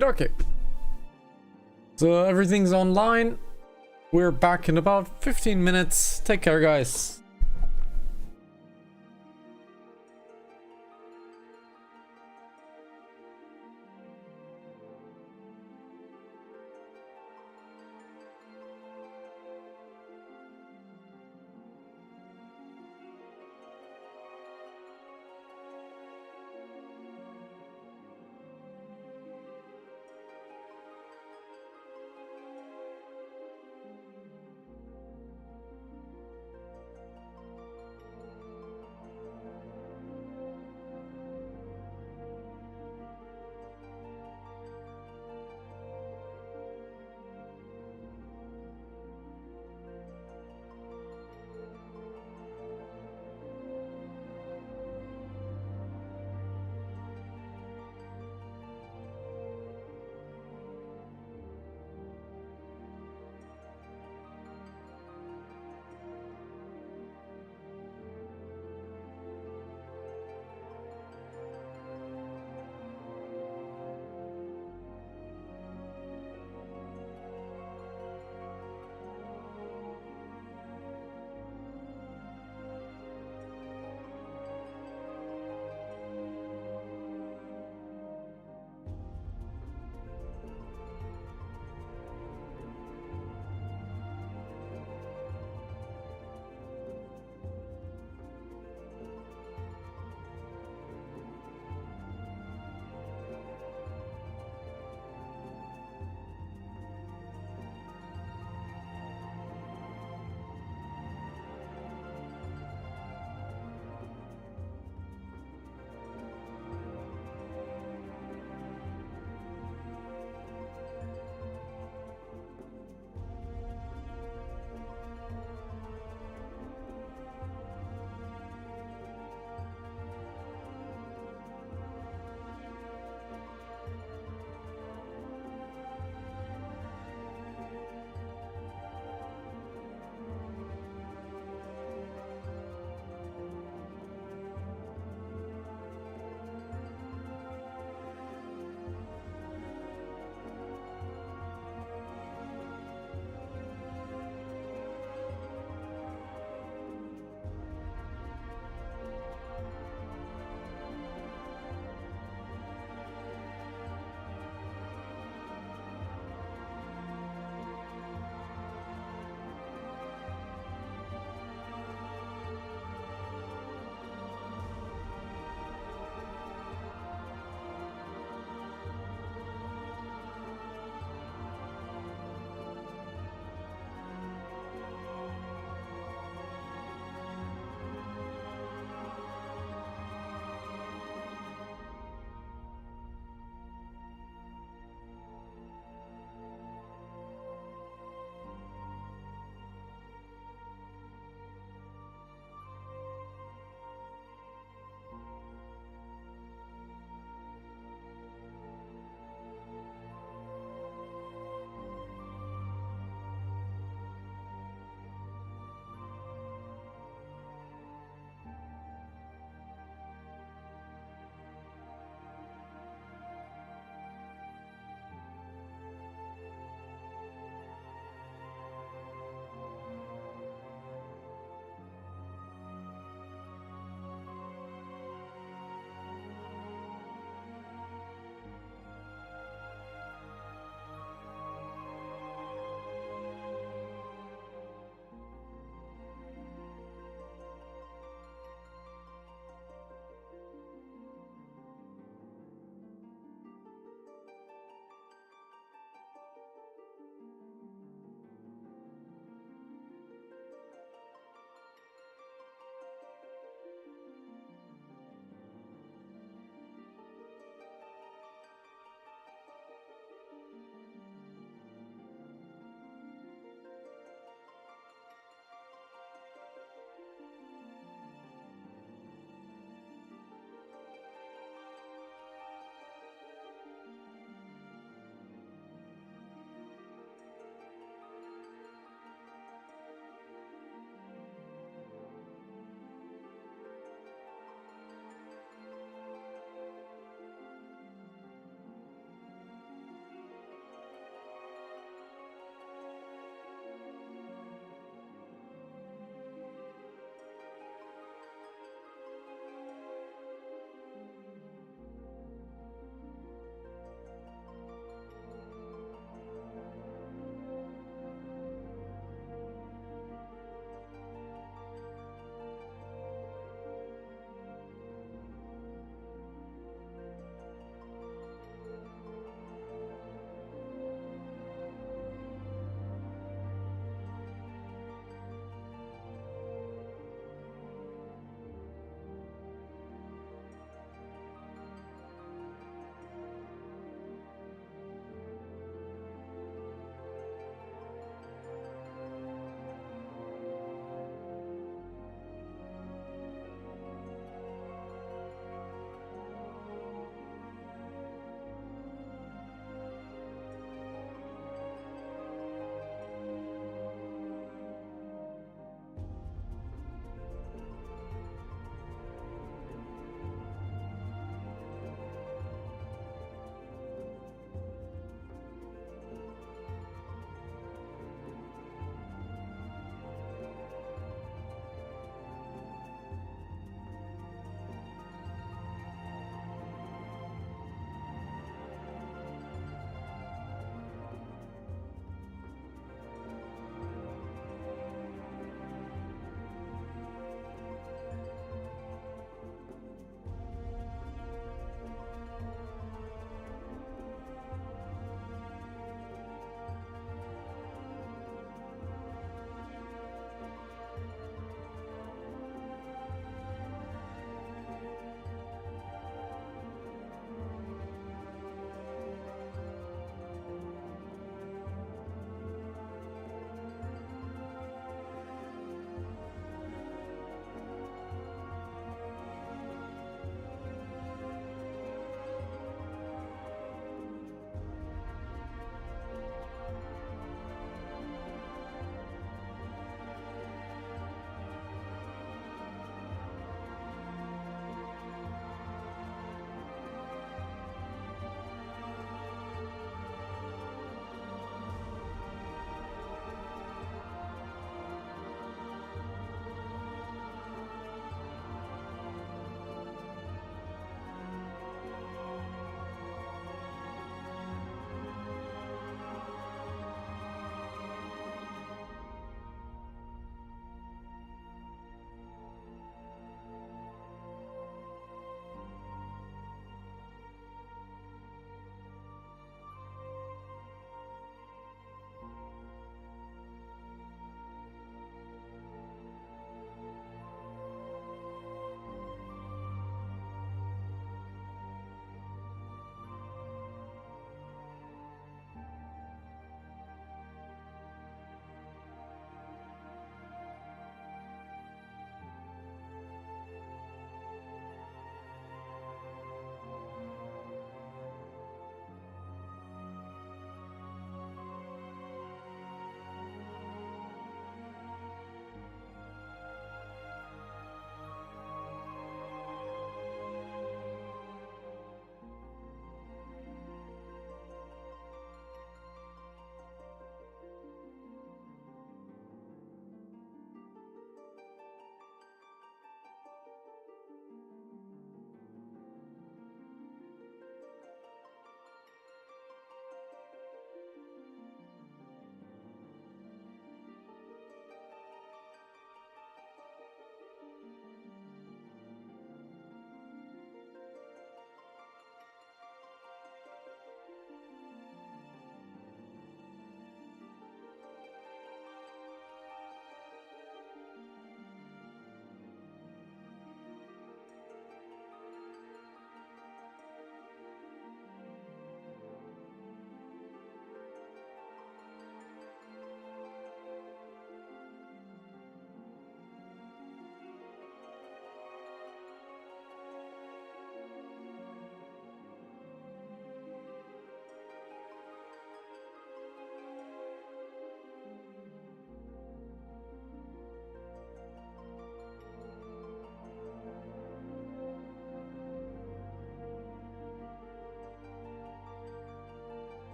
Okay. So everything's online. We're back in about 15 minutes. Take care, guys.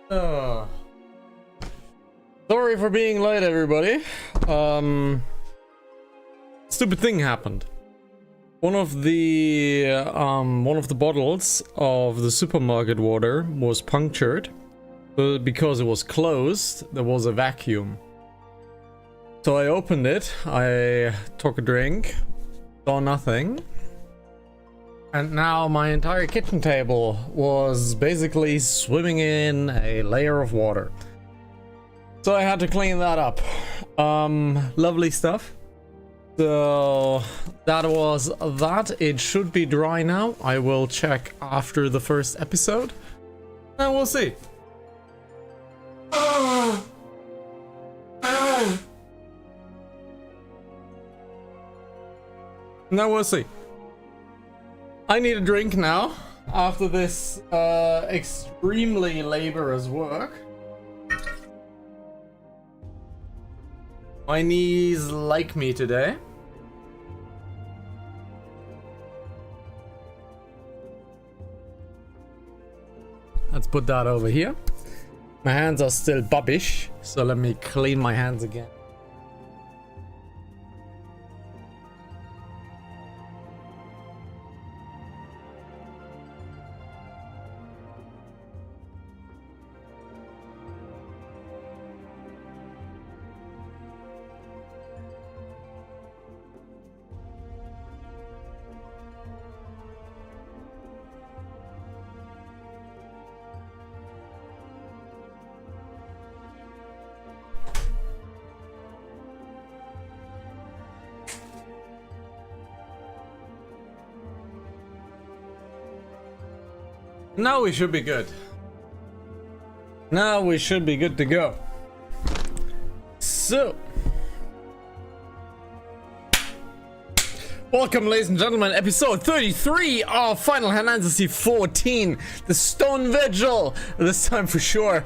Sorry for being late, everybody. Stupid thing happened. One of the bottles of the supermarket water was punctured, but because it was closed, there was a vacuum. So I opened it, I took a drink, saw nothing, and now my entire kitchen table was basically swimming in a layer of water. So I had to clean that up. Lovely stuff. So that was that. It should be dry now. I will check after the first episode, and we'll see. Now we'll see. I need a drink now after this extremely laborious work. My knees like me today. Let's put that over here. My hands are still bubbish, so let me clean my hands again. Now we should be good. Now we should be good to go. So, welcome, ladies and gentlemen, episode 33 of Final Hanantasy XIV, the Stone Vigil. This time for sure.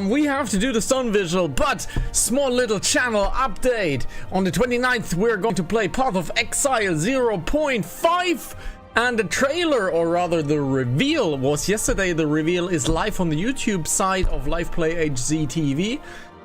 We have to do the Stone Vigil, but small little channel update. On the 29th, we're going to play Path of Exile 0.5. And the trailer, or rather the reveal, was yesterday. The reveal is live on the YouTube side of LivePlay XIV.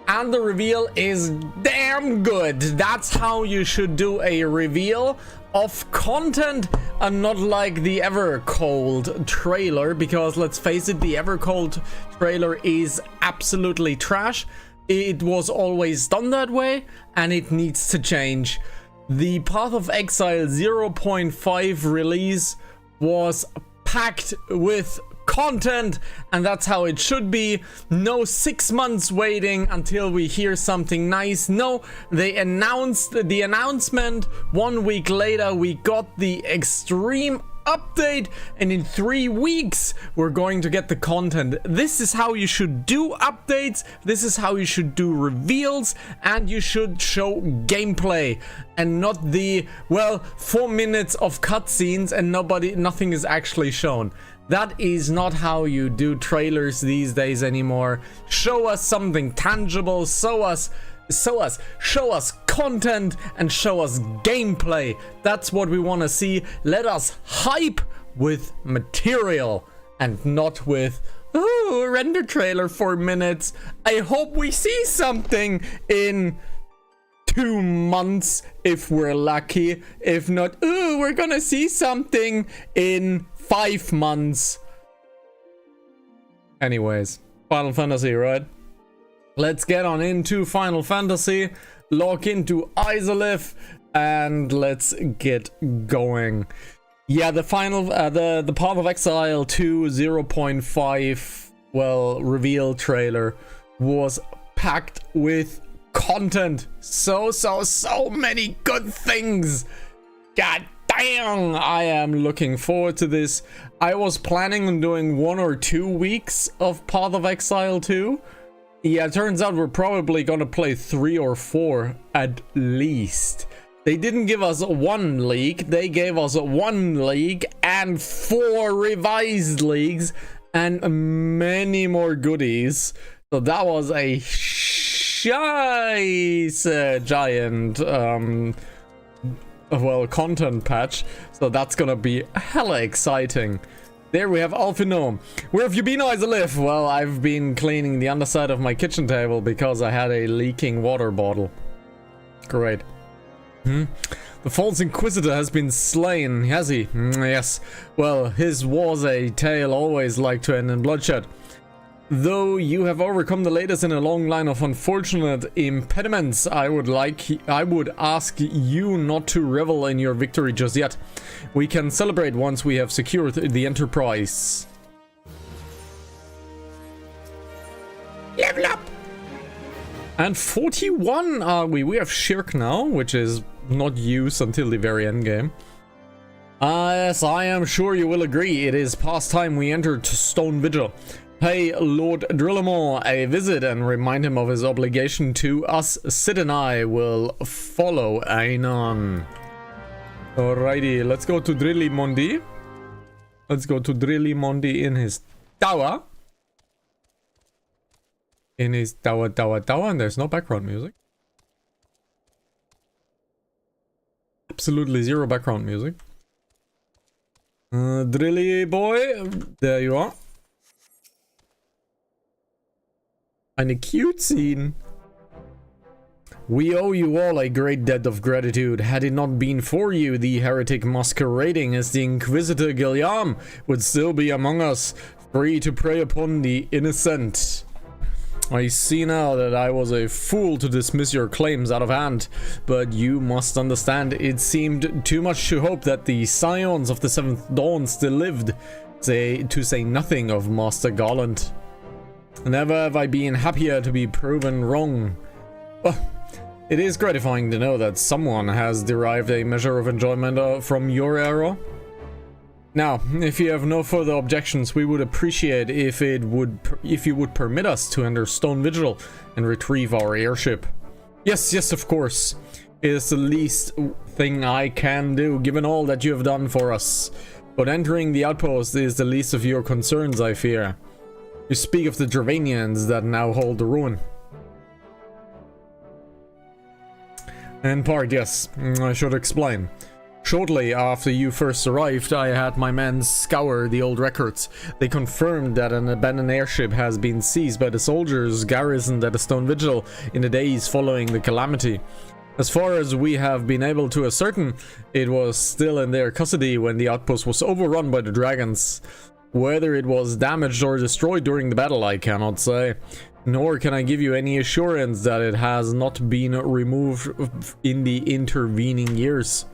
And the reveal is damn good. That's how you should do a reveal of content, and not like the Evercold trailer. Because let's face it, the Evercold trailer is absolutely trash. It was always done that way, and it needs to change. The Path of Exile 0.5 release was packed with content, and that's how it should be. No 6 months waiting until we hear something nice. No, they announced the announcement. 1 week later, we got the extreme update, and in 3 weeks we're going to get the content. This is how you should do updates, this is how you should do reveals, and you should show gameplay and not the, well, 4 minutes of cutscenes and nothing is actually shown. That is not how you do trailers these days anymore. Show us something tangible, show us content, and show us gameplay. That's what we want to see. Let us hype with material and not with, oh, render trailer 4 minutes. I hope we see something in 2 months if we're lucky. If not, oh, we're gonna see something in 5 months. Anyways, Final Fantasy, right? Let's get on into Final Fantasy, log into Isolith, and let's get going. Yeah, the final, the Path of Exile 2 0.5, well, reveal trailer was packed with content. So many good things. God damn, I am looking forward to this. I was planning on doing 1 or 2 weeks of Path of Exile 2. Yeah, it turns out we're probably gonna play 3 or 4 at least. They didn't give us 1 league, they gave us 1 league and 4 revised leagues and many more goodies. So that was a giant well, content patch. So that's gonna be hella exciting. There we have Alphino. Where have you been, Isolif? Well, I've been cleaning the underside of my kitchen table because I had a leaking water bottle. Great. The false inquisitor has been slain, has he? Yes. Well, his was a tale always like to end in bloodshed. Though you have overcome the latest in a long line of unfortunate impediments, I would ask you not to revel in your victory just yet. We can celebrate once we have secured the Enterprise. Level up! And 41 are we? We have Shirk now, which is not used until the very end game. Yes, I am sure you will agree. It is past time we entered Stone Vigil. Pay Lord Drillamore a visit and remind him of his obligation to us. Sid and I will follow anon. Alrighty, let's go to Drillymondi. Let's go to Drillymondi in his tower. In his tower, and there's no background music. Absolutely zero background music. Drilly boy, there you are. And a cute scene. We owe you all a great debt of gratitude. Had it not been for you, the heretic masquerading as the Inquisitor Guillaume would still be among us, free to prey upon the innocent. I see now that I was a fool to dismiss your claims out of hand, but you must understand it seemed too much to hope that the scions of the Seventh Dawn still lived, to say nothing of Master Garland. Never have I been happier to be proven wrong. Well, it is gratifying to know that someone has derived a measure of enjoyment from your error. Now, if you have no further objections, we would appreciate if you would permit us to enter Stone Vigil and retrieve our airship. Yes, of course. It is the least thing I can do, given all that you have done for us. But entering the outpost is the least of your concerns, I fear. You speak of the Dravanians that now hold the ruin. In part, yes. I should explain. Shortly after you first arrived, I had my men scour the old records. They confirmed that an abandoned airship has been seized by the soldiers garrisoned at the Stone Vigil in the days following the calamity. As far as we have been able to ascertain, it was still in their custody when the outpost was overrun by the dragons. Whether it was damaged or destroyed during the battle, I cannot say. Nor can I give you any assurance that it has not been removed in the intervening years.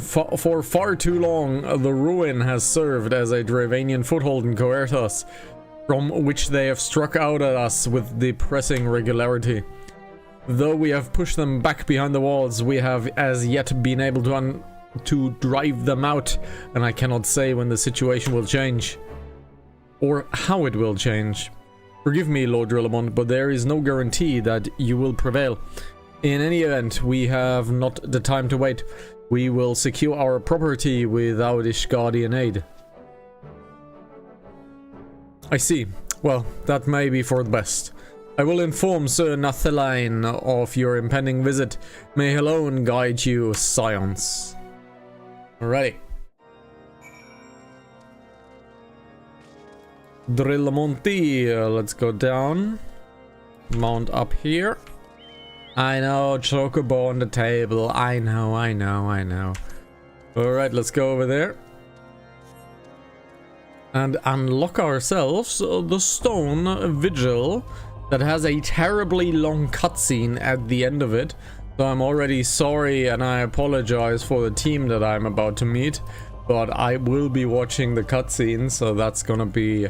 For far too long, the ruin has served as a Dravanian foothold in Coerthas, from which they have struck out at us with depressing regularity. Though we have pushed them back behind the walls, we have as yet been able to drive them out, and I cannot say when the situation will change, or how it will change. Forgive me, Lord Drillamont, but there is no guarantee that you will prevail. In any event, we have not the time to wait. We will secure our property without Ishgardian aid. I see. Well, that may be for the best. I will inform Sir Nathalain of your impending visit. May alone guide you, science. Alrighty. Drillamonti, let's go down. Mount up here. I know, Chocobo on the table. I know. Alright, let's go over there. And unlock ourselves the Stone Vigil that has a terribly long cutscene at the end of it. So I'm already sorry and I apologize for the team that I'm about to meet. But I will be watching the cutscene, so that's gonna be...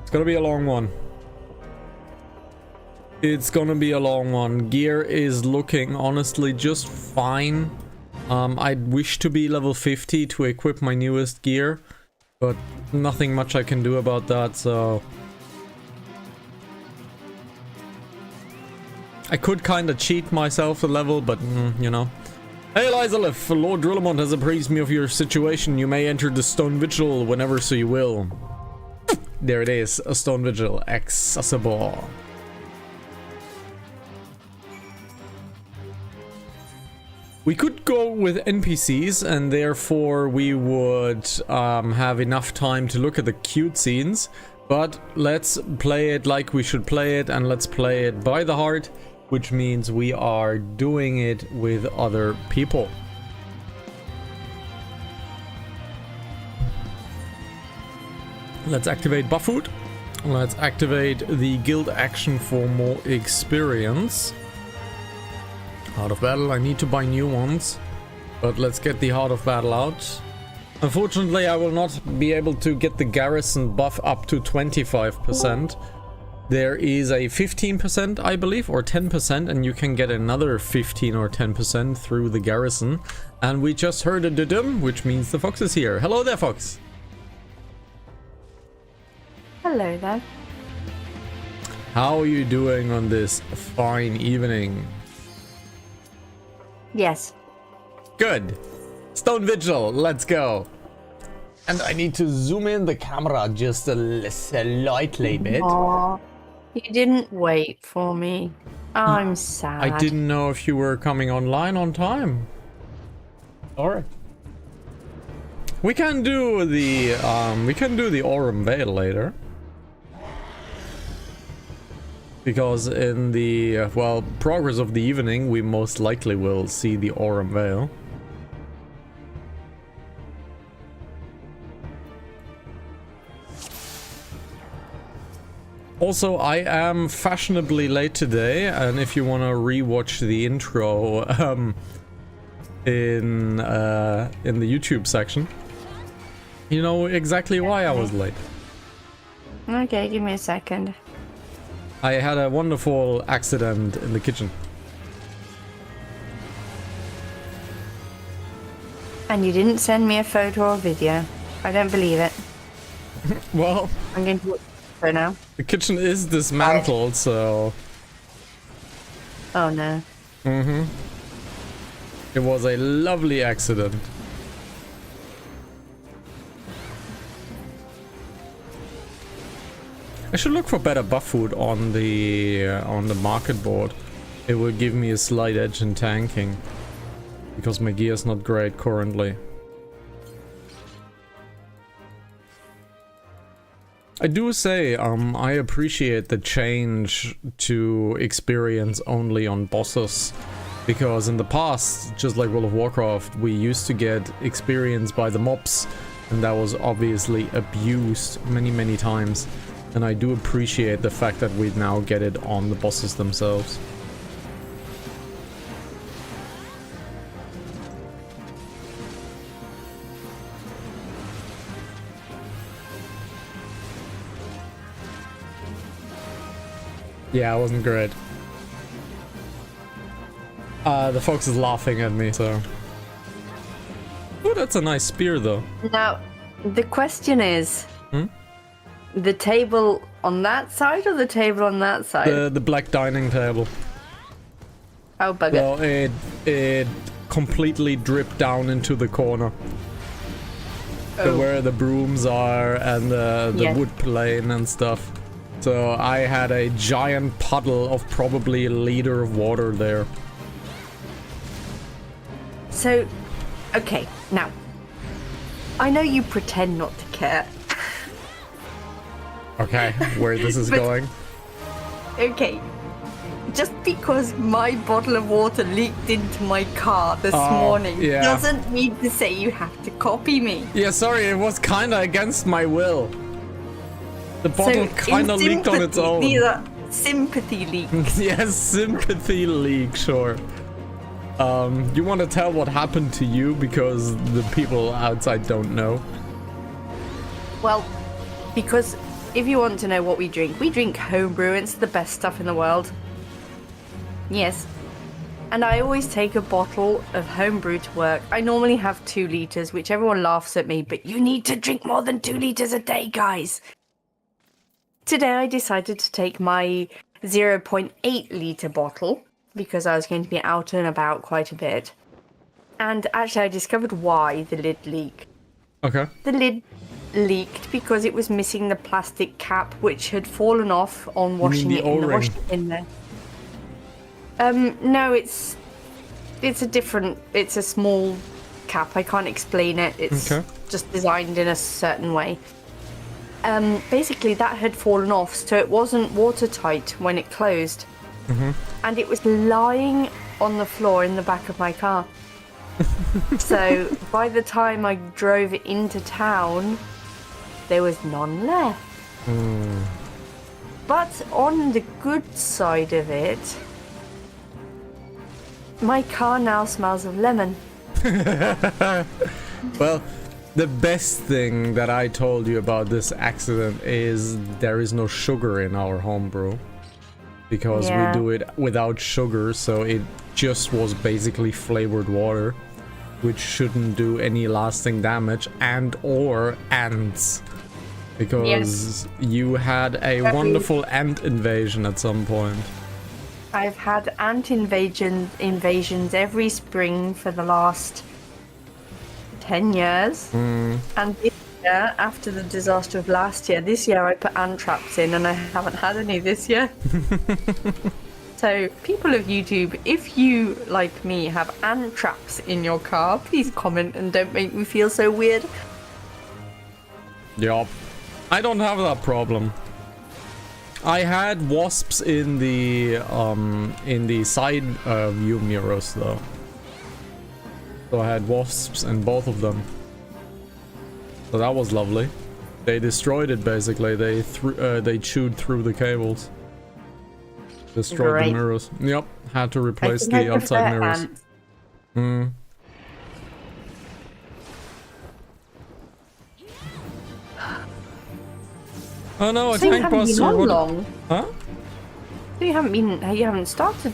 It's gonna be a long one. It's gonna be a long one. Gear is looking honestly just fine. I wish to be level 50 to equip my newest gear, but nothing much I can do about that, so... I could kinda cheat myself a level, but you know. Hey Elizalith, Lord Drillamont has appraised me of your situation. You may enter the Stone Vigil whenever so you will. There it is, a Stone Vigil, accessible. We could go with NPCs, and therefore we would have enough time to look at the cute scenes. But let's play it like we should play it, and let's play it by the heart, which means we are doing it with other people. Let's activate Buffood. Let's activate the guild action for more experience. Heart of Battle, I need to buy new ones, but let's get the Heart of Battle out. Unfortunately, I will not be able to get the garrison buff up to 25%. There is a 15%, I believe, or 10%, and you can get another 15 or 10% through the garrison. And we just heard a dudum, which means the fox is here. Hello there, fox. Hello there. How are you doing on this fine evening? Yes. Good. Stone Vigil, let's go. And I need to zoom in the camera just a slightly bit. Aww, you didn't wait for me. I'm sad. I didn't know if you were coming online on time. Alright. We can do the Aurum Veil later. Because in the, progress of the evening, we most likely will see the Aurum Veil. Also, I am fashionably late today, and if you want to rewatch the intro in the YouTube section, you know exactly why I was late. Okay, give me a second. I had a wonderful accident in the kitchen. And you didn't send me a photo or video. I don't believe it. Well, I'm going to look for it now. the kitchen is dismantled, so... Oh no. Mm-hmm. It was a lovely accident. I should look for better buff food on the market board. It will give me a slight edge in tanking, because my gear is not great currently. I do say I appreciate the change to experience only on bosses, because in the past, just like World of Warcraft, we used to get experience by the mobs, and that was obviously abused many times. And I do appreciate the fact that we now get it on the bosses themselves. Yeah, it wasn't great. The fox is laughing at me, so... Oh, that's a nice spear, though. Now, the question is... Hmm? The table on that side or the table on that side? The black dining table. Oh, bugger. Well, it completely dripped down into the corner. Oh. Where the brooms are and the wood plane and stuff. So I had a giant puddle of probably a liter of water there. So, okay, now, I know you pretend not to care. Okay, where this is going. Okay, just because my bottle of water leaked into my car this morning doesn't mean to say you have to copy me. Yeah, sorry, it was kinda against my will. The bottle kinda leaked on its own. These are sympathy leaks. Yes, sympathy leak, sure. You want to tell what happened to you because the people outside don't know? Well, because if you want to know what we drink homebrew. It's the best stuff in the world. Yes. And I always take a bottle of homebrew to work. I normally have 2 liters, which everyone laughs at me, but you need to drink more than 2 liters a day, guys. Today I decided to take my 0.8 liter bottle because I was going to be out and about quite a bit. And actually I discovered why the lid leaked. Okay. The lid leaked because it was missing the plastic cap, which had fallen off on washing it in the washing bin there. No, it's it's a small cap. I can't explain it. It's just designed in a certain way. Basically, that had fallen off, so it wasn't watertight when it closed. And it was lying on the floor in the back of my car. So by the time I drove into town, there was none left. But on the good side of it, my car now smells of lemon. Well, the best thing that I told you about this accident is there is no sugar in our homebrew. Because we do it without sugar, so it just was basically flavored water, which shouldn't do any lasting damage and or ants. Because you had a wonderful ant invasion at some point. I've had ant invasions every spring for the last 10 years. And this year, after the disaster of last year, this year I put ant traps in and I haven't had any this year. So, people of YouTube, if you, like me, have ant traps in your car, please comment and don't make me feel so weird. Yup. I don't have that problem. I had wasps in the side view mirrors though. So I had wasps in both of them. So that was lovely. They destroyed it basically. They chewed through the cables. Destroyed the mirrors. Yep. Had to replace the outside mirrors. Oh no, a tank buster. Long. Huh? So you haven't started.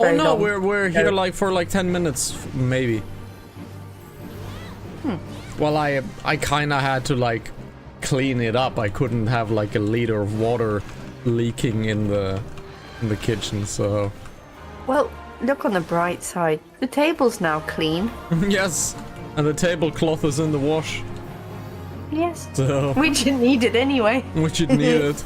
Oh no, long. we're here like for like 10 minutes maybe. Well, I kind of had to like clean it up. I couldn't have like a liter of water leaking in the kitchen, so. Well, look on the bright side. The table's now clean. Yes, and the tablecloth is in the wash. Yes. So. Which you needed anyway. Which it needed.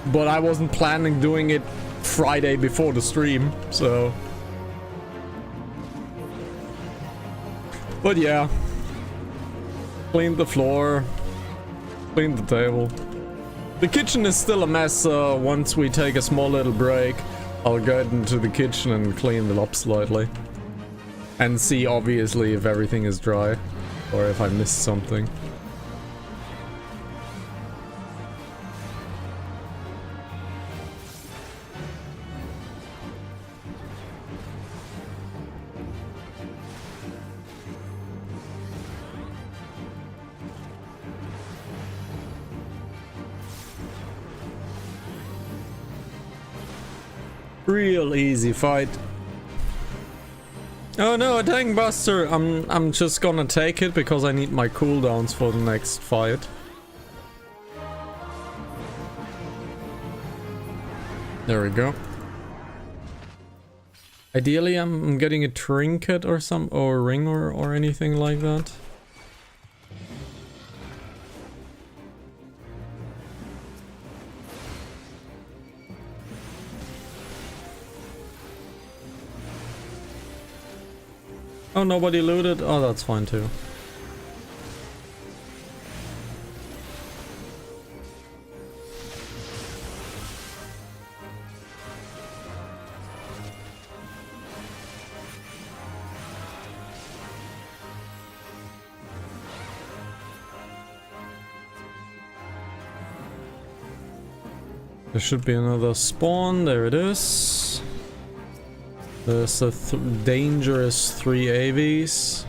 But I wasn't planning doing it Friday before the stream, so. But yeah. Cleaned the floor. Cleaned the table. The kitchen is still a mess, so once we take a small little break, I'll go into the kitchen and clean it up slightly. And see, obviously, if everything is dry. Or if I missed something. Real easy fight. Oh no, a tank buster. I'm just gonna take it because I need my cooldowns for the next fight. There we go. Ideally, I'm getting a trinket or a ring or anything like that. Oh, nobody looted? Oh, that's fine too. There should be another spawn. There it is. There's a dangerous 3 AVs.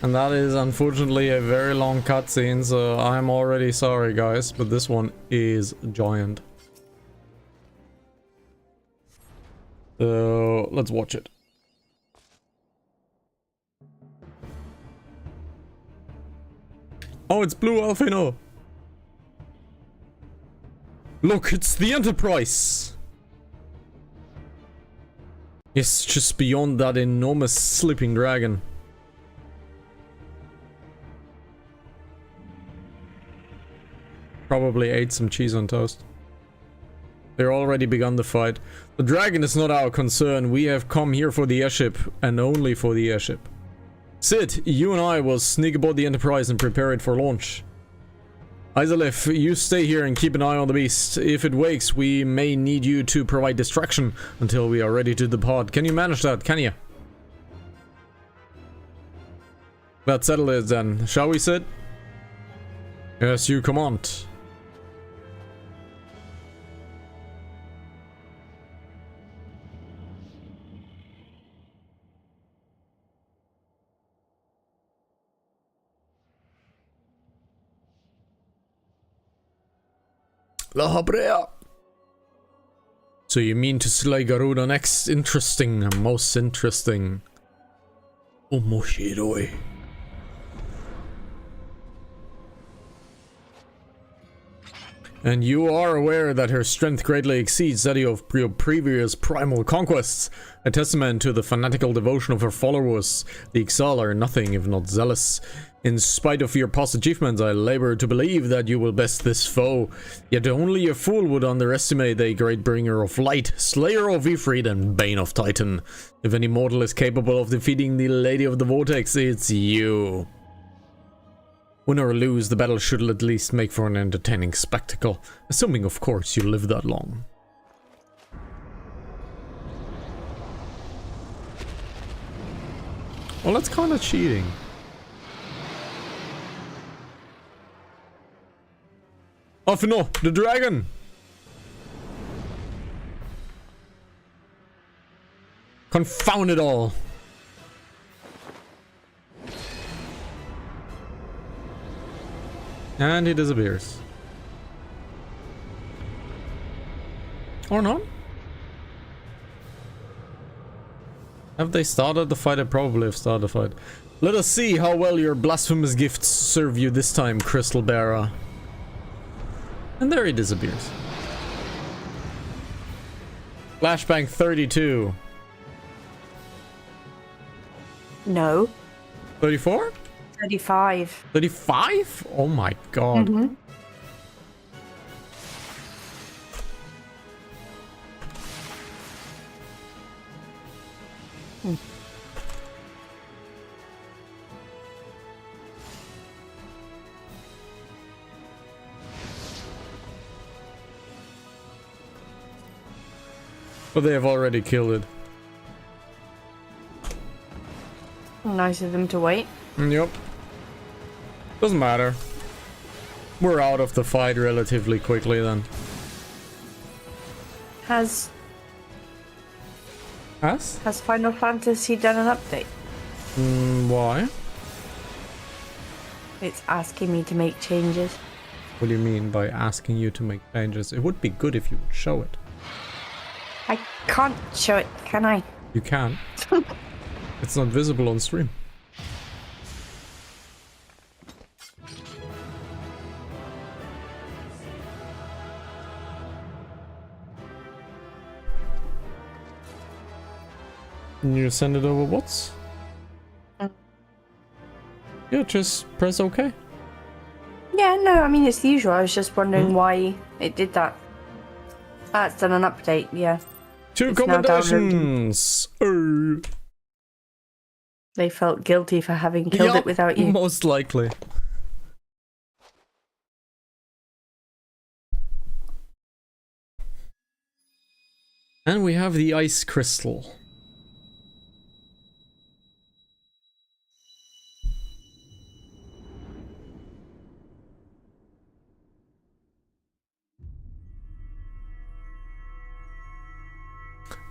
And that is unfortunately a very long cutscene, so I'm already sorry guys, but this one is giant. So let's watch it. Oh, it's blue, Alfino. Look, it's the Enterprise. Yes, just beyond that enormous sleeping dragon. Probably ate some cheese on toast. They're already begun the fight. The dragon is not our concern. We have come here for the airship, and only for the airship. Sid, you and I will sneak aboard the Enterprise and prepare it for launch. Isalif, you stay here and keep an eye on the beast. If it wakes, we may need you to provide distraction until we are ready to depart. Can you manage that, can you? Let's settle it then, shall we, Sid? Yes, you command. La Habrea. So you mean to slay Garuda next? Interesting, most interesting. Omoshiroi. And you are aware that her strength greatly exceeds that of your previous primal conquests, a testament to the fanatical devotion of her followers. The Ixal are nothing if not zealous. In spite of your past achievements, I labor to believe that you will best this foe. Yet only a fool would underestimate the great bringer of light, slayer of Ifrit, and bane of Titan. If any mortal is capable of defeating the Lady of the Vortex, it's you. Win or lose, the battle should at least make for an entertaining spectacle, assuming of course you live that long. Well, that's kind of cheating. Oh no, the dragon! Confound it all! And he disappears. Or not? Have they started the fight? They probably have started the fight. Let us see how well your blasphemous gifts serve you this time, Crystal Bearer. And there he disappears. Flashbang 32. No. 34? 35. 35? Oh my god. Mm-hmm. But they have already killed it. Nice of them to wait. Yep. Doesn't matter. We're out of the fight relatively quickly then. Has Us? Has Final Fantasy done an update? Why? It's asking me to make changes. What do you mean by asking you to make changes? It would be good if you would show it. I can't show it, can I? You can. It's not visible on stream. Can you send it over what's? Yeah, just press OK. Yeah, no, I mean, it's the usual. I was just wondering why it did that. That's done an update, yeah. Two It's now commendations! They felt guilty for having killed it without you. Most likely. And we have the ice crystal.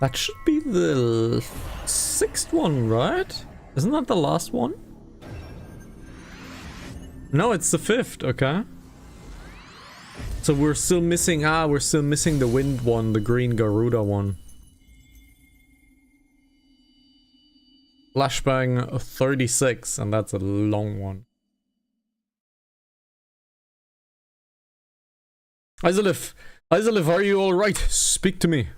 That should be the 6th one, right? Isn't that the last one? No, it's the 5th, okay. So we're still missing, we're still missing the wind one, the green Garuda one. Flashbang 36, and that's a long one. Izalith, are you alright? Speak to me.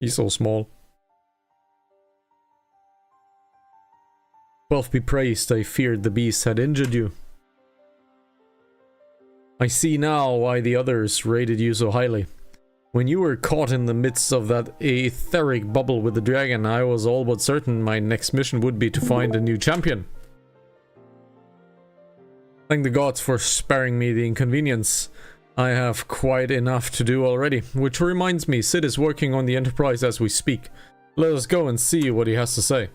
He's so small. 12 be praised, I feared the beast had injured you. I see now why the others rated you so highly. When you were caught in the midst of that etheric bubble with the dragon, I was all but certain my next mission would be to find a new champion. Thank the gods for sparing me the inconvenience. I have quite enough to do already. Which reminds me, Sid is working on the Enterprise as we speak. Let us go and see what he has to say.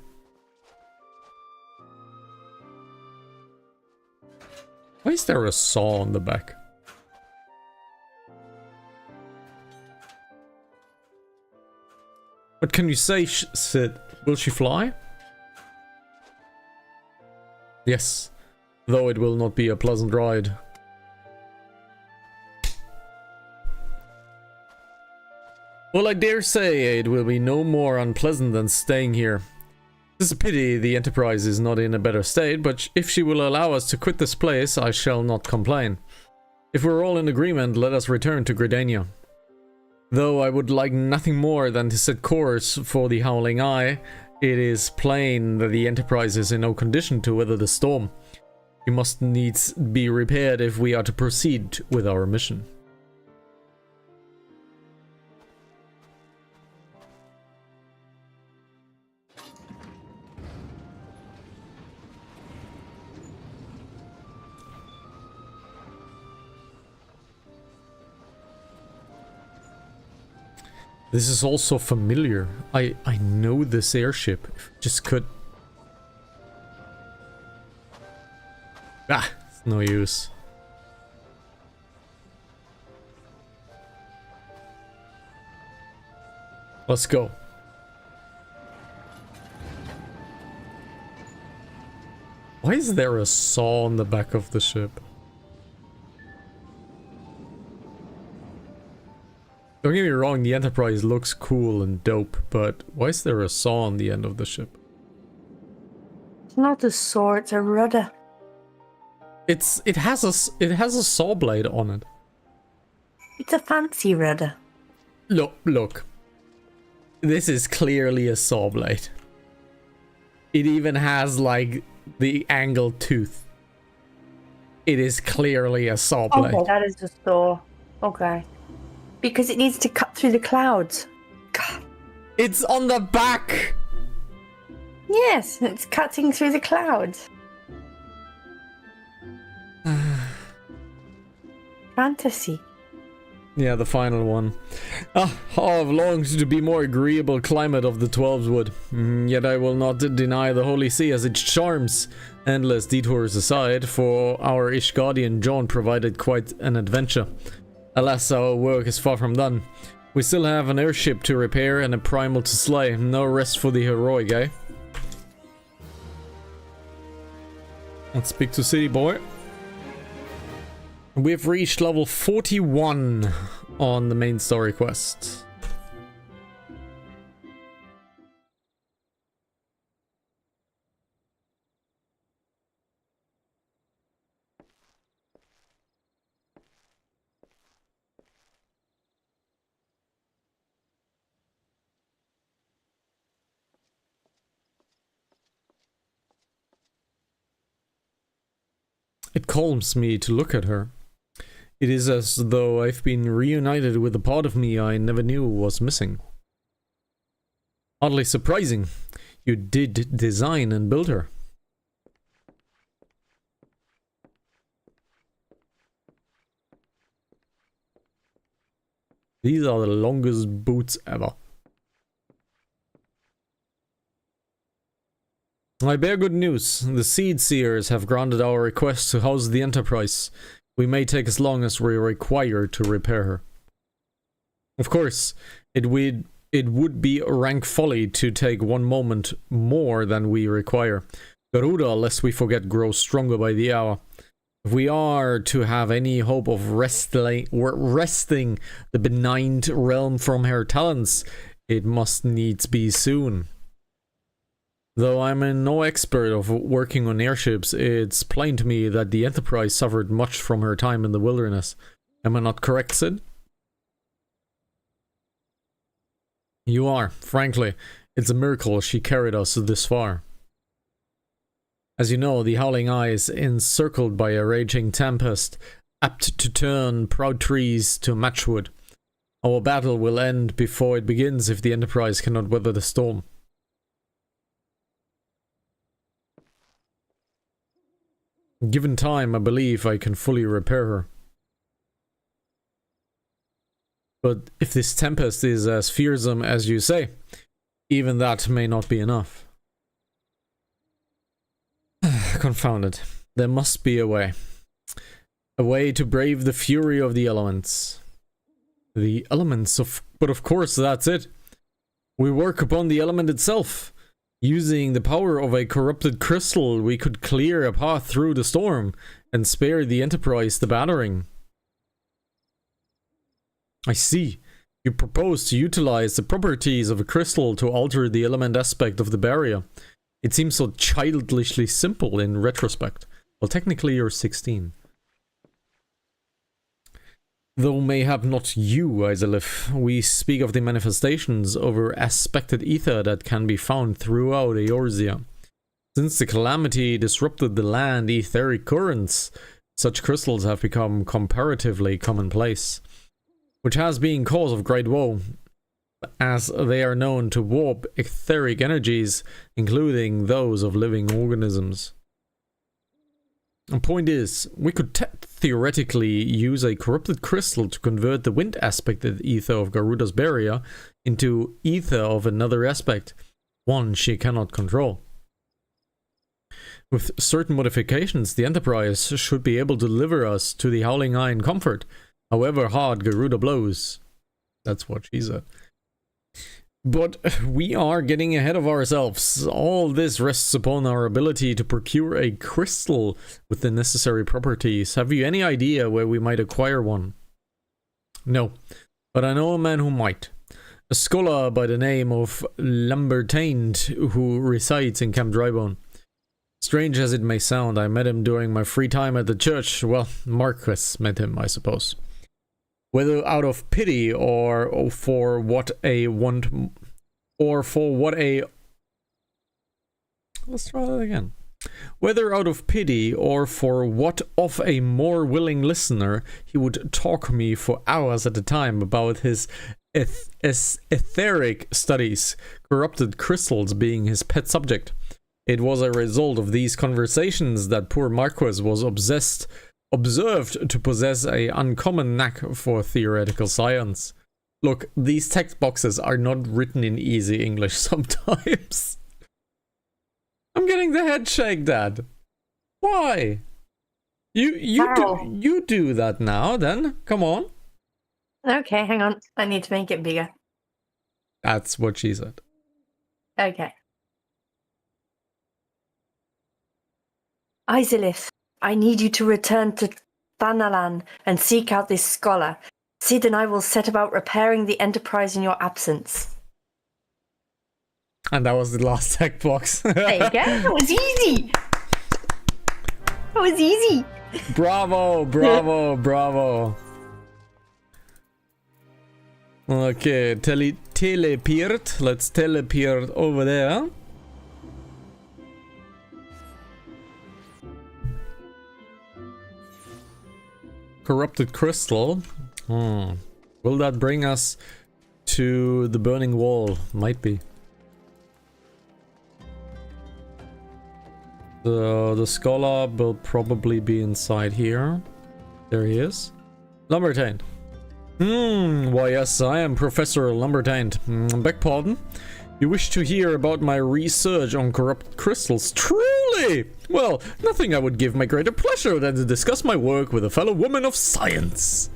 Why is there a saw on the back? What can you say, Sid? Will she fly? Yes, though it will not be a pleasant ride. Well, I dare say it will be no more unpleasant than staying here. It's a pity the Enterprise is not in a better state, but if she will allow us to quit this place, I shall not complain. If we're all in agreement, let us return to Gridania. Though I would like nothing more than to set course for the Howling Eye, it is plain that the Enterprise is in no condition to weather the storm. It must needs be repaired if we are to proceed with our mission. This is also familiar. I know this airship. If I just could. Ah, it's no use. Let's go. Why is there a saw on the back of the ship? Don't get me wrong, the Enterprise looks cool and dope, but why is there a saw on the end of the ship? It's not a saw, it's a rudder. It has a saw blade on it. It's a fancy rudder. Look. This is clearly a saw blade. It even has like the angled tooth. It is clearly a saw blade. Okay, that is a saw. Okay. Because it needs to cut through the clouds. God. It's on the back! Yes, it's cutting through the clouds. Fantasy. Yeah, the final one. How I've longed to be more agreeable climate of the 12's wood. Yet I will not deny the Holy Sea as its charms. Endless detours aside, for our Ishgardian John provided quite an adventure. Alas, our work is far from done. We still have an airship to repair and a primal to slay. No rest for the heroic, eh? Let's speak to City Boy. We've reached level 41 on the main story quest. It calms me to look at her. It is as though I've been reunited with a part of me I never knew was missing. Oddly surprising. You did design and build her. These are the longest boots ever. I bear good news. The Seed Seers have granted our request to house the Enterprise. We may take as long as we require to repair her. Of course, it would be rank folly to take one moment more than we require. Garuda, lest we forget, grows stronger by the hour. If we are to have any hope of wresting the benign realm from her talents, it must needs be soon. Though I'm no expert of working on airships, it's plain to me that the Enterprise suffered much from her time in the wilderness. Am I not correct, Sid? You are. Frankly, it's a miracle she carried us this far. As you know, the Howling Eye is encircled by a raging tempest, apt to turn proud trees to matchwood. Our battle will end before it begins if the Enterprise cannot weather the storm. Given time, I believe I can fully repair her. But if this tempest is as fearsome as you say, even that may not be enough. Confound it. There must be a way. A way to brave the fury of the elements. The elements of... But of course, that's it. We work upon the element itself. Using the power of a corrupted crystal, we could clear a path through the storm and spare the Enterprise the battering. I see. You propose to utilize the properties of a crystal to alter the element aspect of the barrier. It seems so childishly simple in retrospect. Well, technically you're 16. Though mayhap not you, Isalith, we speak of the manifestations over aspected ether that can be found throughout Eorzea. Since the calamity disrupted the land etheric currents, such crystals have become comparatively commonplace, which has been cause of great woe, as they are known to warp etheric energies, including those of living organisms. The point is, we could theoretically use a corrupted crystal to convert the wind aspected ether of Garuda's barrier into ether of another aspect, one she cannot control. With certain modifications, the Enterprise should be able to deliver us to the Howling Eye in comfort, however hard Garuda blows. That's what she said. But we are getting ahead of ourselves. All this rests upon our ability to procure a crystal with the necessary properties. Have you any idea where we might acquire one? No, but I know a man who might. A scholar by the name of Lambertained who resides in Camp Drybone. Strange as it may sound, I met him during my free time at the church. Well, Marcus met him, I suppose. Whether out of pity or for what a want, or for what a... Let's try that again. Whether out of pity or for what of a more willing listener, he would talk me for hours at a time about his etheric studies, corrupted crystals being his pet subject. It was a result of these conversations that poor Marquis was observed to possess a uncommon knack for theoretical science. Look, these text boxes are not written in easy English sometimes. I'm getting the head shake, Dad. Why? You do that now, then. Come on. Okay, hang on. I need to make it bigger. That's what she said. Okay. Isilith, I need you to return to Thanalan and seek out this scholar. Sid and I will set about repairing the Enterprise in your absence. And that was the last tech box. There you go. That was easy. That was easy. Bravo, bravo, bravo. Okay, telepirt. Let's telepirt over there. Corrupted crystal. Will that bring us to the burning wall? Might be. The scholar will probably be inside here. There he is. Lambertained. Why yes, I am Professor Lambertained. Beg pardon? You wish to hear about my research on corrupt crystals? Truly! Well, nothing I would give my greater pleasure than to discuss my work with a fellow woman of science.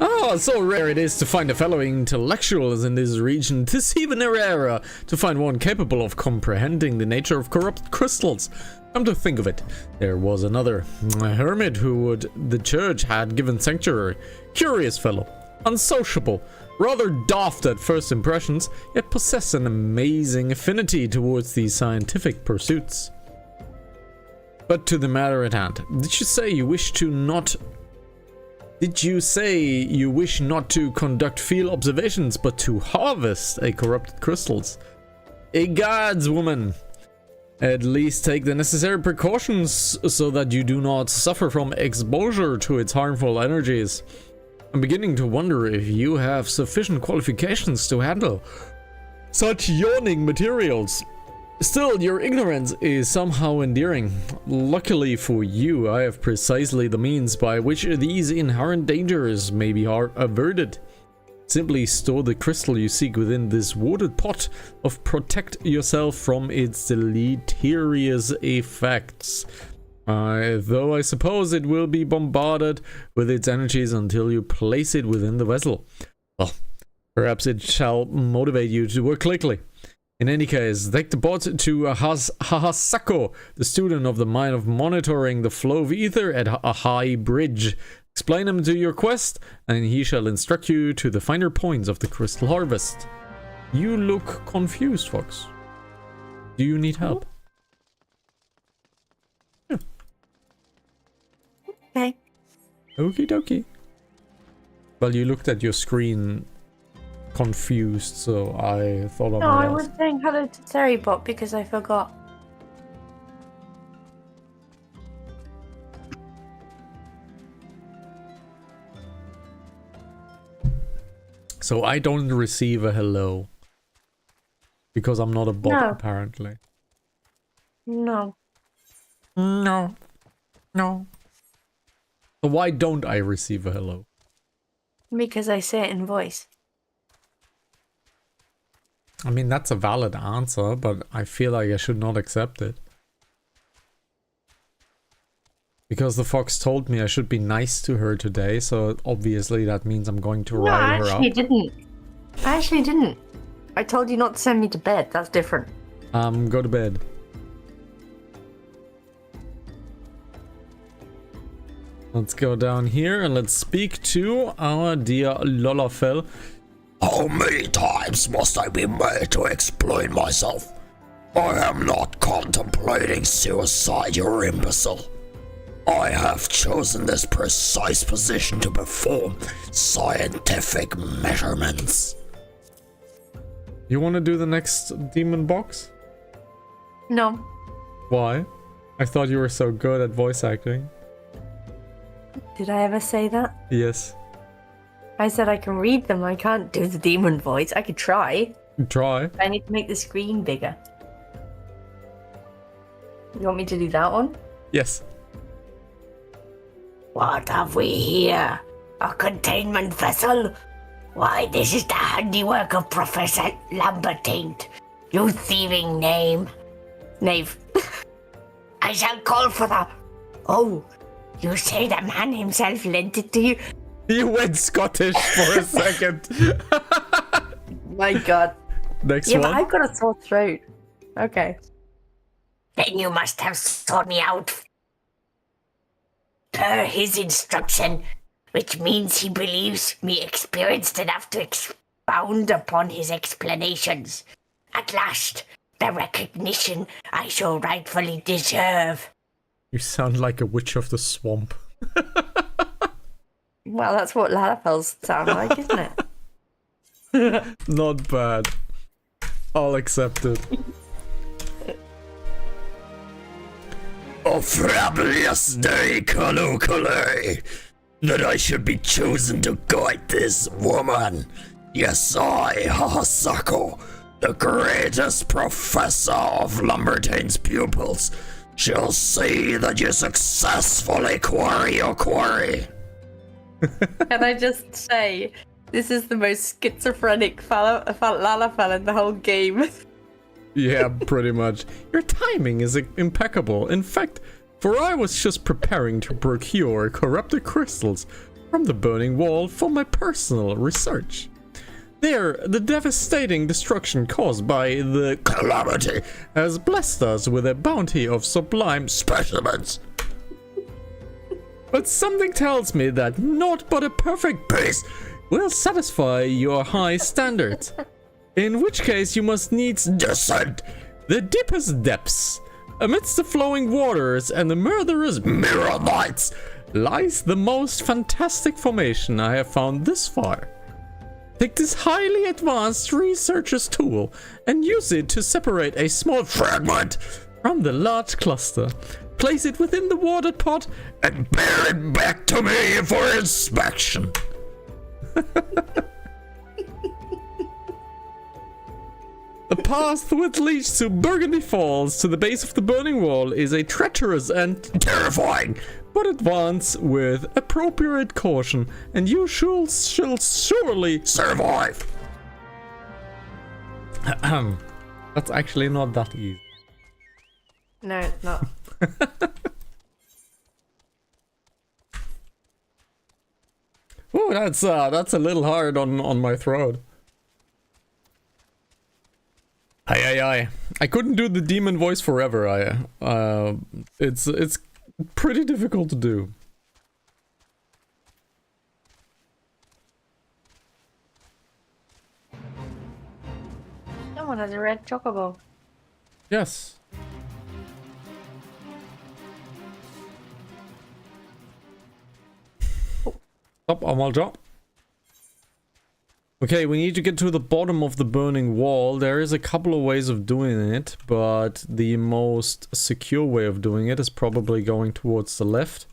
Ah, so rare it is to find a fellow intellectuals in this region. 'Tis even rarer to find one capable of comprehending the nature of corrupt crystals. Come to think of it, there was another, a hermit who the church had given sanctuary. Curious fellow, unsociable, rather daft at first impressions, yet possessed an amazing affinity towards these scientific pursuits. But to the matter at hand, did you say you wish not to conduct field observations, but to harvest a corrupted crystals? Gods, woman! At least take the necessary precautions so that you do not suffer from exposure to its harmful energies. I'm beginning to wonder if you have sufficient qualifications to handle such yawning materials. Still, your ignorance is somehow endearing. Luckily for you, I have precisely the means by which these inherent dangers may be averted. Simply store the crystal you seek within this watered pot of protect yourself from its deleterious effects. Though I suppose it will be bombarded with its energies until you place it within the vessel. Well, perhaps it shall motivate you to work quickly. In any case, take the bot to Hahasako, the student of the mind of monitoring the flow of ether at a high bridge. Explain him to your quest, and he shall instruct you to the finer points of the crystal harvest. You look confused, Fox. Do you need help? Yeah. Okay. Okie dokie. Well, you looked at your screen confused, so I thought of No, I was saying hello to Terrybot because I forgot. So I don't receive a hello because I'm not a bot, No. apparently. No. No. So why don't I receive a hello? Because I say it in voice. I mean, that's a valid answer, but I feel like I should not accept it. Because the fox told me I should be nice to her today, so obviously that means I'm going to rile her up. I actually didn't. I told you not to send me to bed. That's different. Go to bed. Let's go down here and let's speak to our dear Lolafel. How many times must I be made to explain myself? I am not contemplating suicide, you imbecile. I have chosen this precise position to perform scientific measurements. You want to do the next demon box? No. Why? I thought you were so good at voice acting. Did I ever say that? Yes. I said I can read them. I can't do the demon voice. I could try. Try. I need to make the screen bigger. You want me to do that one? Yes. What have we here? A containment vessel? Why, this is the handiwork of Professor Lambertaint. You thieving Knave. I shall call for the... Oh, you say the man himself lent it to you? You went Scottish for a second. My god. Next Yeah, one. but I've got a sore throat. Okay. Then you must have sought me out per his instruction, which means he believes me experienced enough to expound upon his explanations. At last, the recognition I shall rightfully deserve. You sound like a witch of the swamp. Well, that's what Lalafells sound like, isn't it? Not bad. I'll accept it. A fabulous day, Kalukule, that I should be chosen to guide this woman. Yes, I, Hahasako, the greatest professor of Lambertain's pupils, shall see that you successfully quarry your quarry. Can I just say, this is the most schizophrenic Lalafell in the whole game. Yeah, pretty much. Your timing is impeccable. In fact, for I was just preparing to procure corrupted crystals from the burning wall for my personal research. There, the devastating destruction caused by the calamity has blessed us with a bounty of sublime specimens. But something tells me that naught but a perfect piece will satisfy your high standards. In which case you must needs descend the deepest depths Amidst the flowing waters and the murderous mirror lights lies the most fantastic formation I have found this far. Take this highly advanced researcher's tool and use it to separate a small fragment from the large cluster. Place it within the water pot and bear it back to me for inspection. The path which leads to Burgundy Falls to the base of the burning wall is a treacherous and terrifying, but advance with appropriate caution, and you shall surely survive. That's actually not that easy. No, it's not. Oh, that's a little hard on my throat. Aye. I couldn't do the demon voice forever. It's pretty difficult to do. Someone has a red chocobo. Yes. Stop, Amal drop. Okay, we need to get to the bottom of the burning wall. There is a couple of ways of doing it, but the most secure way of doing it is probably going towards the left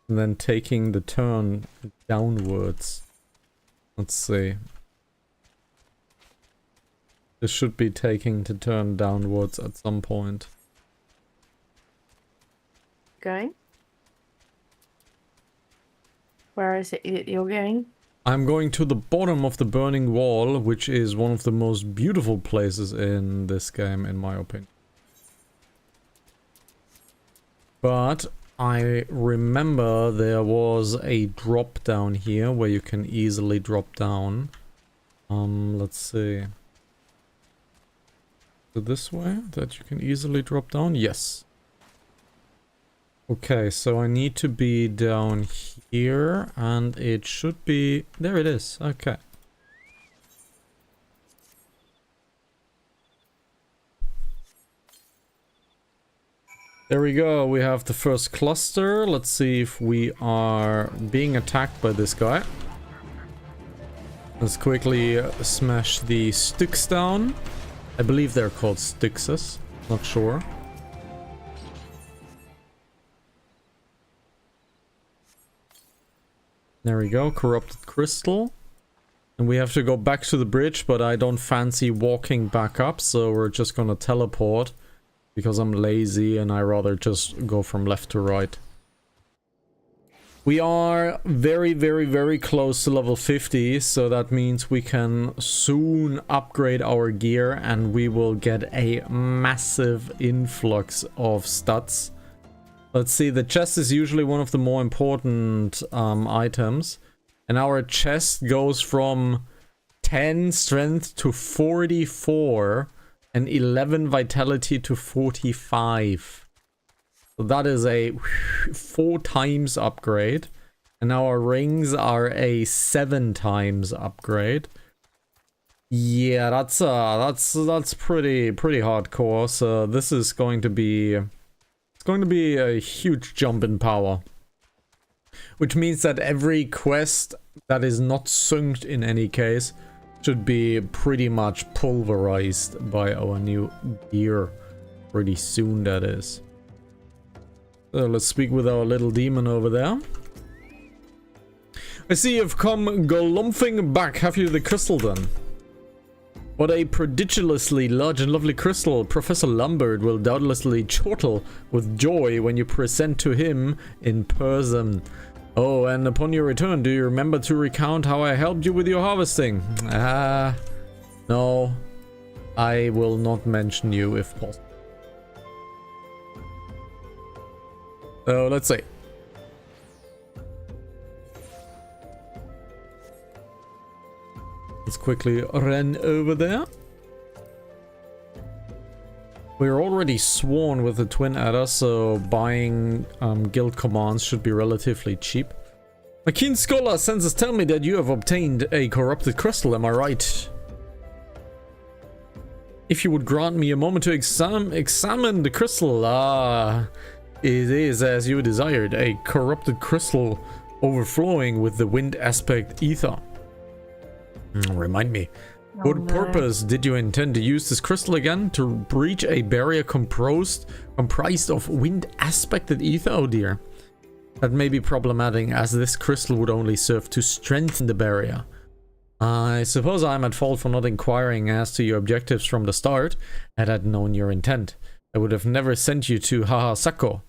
and then taking the turn downwards. Let's see. This should be taking the turn downwards at some point. Going? Where is it you're going? I'm going to the bottom of the burning wall, which is one of the most beautiful places in this game, in my opinion. But I remember there was a drop down here where you can easily drop down. Let's see. So this way, that you can easily drop down? Yes. Okay, so I need to be down here, and it should be... There it is, okay. There we go, we have the first cluster. Let's see if we are being attacked by this guy. Let's quickly smash the sticks down. I believe they're called stickses, not sure. There we go, corrupted crystal. And we have to go back to the bridge, but I don't fancy walking back up, so we're just gonna teleport. Because I'm lazy and I rather just go from left to right. We are very, very, very close to level 50, so that means we can soon upgrade our gear and we will get a massive influx of stats. Let's see, the chest is usually one of the more important items. And our chest goes from 10 strength to 44 and 11 vitality to 45. So that is a 4 times upgrade. And our rings are a 7 times upgrade. Yeah, that's pretty hardcore. So this is going to be... It's going to be a huge jump in power. Which means that every quest that is not synced in any case should be pretty much pulverized by our new gear. Pretty soon, that is. So let's speak with our little demon over there. I see you've come galumphing back. Have you the crystal then? What a prodigiously large and lovely crystal. Professor Lambert will doubtlessly chortle with joy when you present to him in person. Oh, and upon your return, do you remember to recount how I helped you with your harvesting? No. I will not mention you if possible. So, let's see. Let's quickly run over there. We're already sworn with the twin adder, so buying guild commands should be relatively cheap. My keen scholar senses tell me that you have obtained a corrupted crystal, am I right? If you would grant me a moment to examine the crystal, it is as you desired, a corrupted crystal overflowing with the wind aspect ether. Remind me, what purpose did you intend to use this crystal again? To breach a barrier comprised of wind aspected ether? Oh dear. That may be problematic, as this crystal would only serve to strengthen the barrier. I suppose I'm at fault for not inquiring as to your objectives from the start. Had I known your intent, I would have never sent you to Hahasako.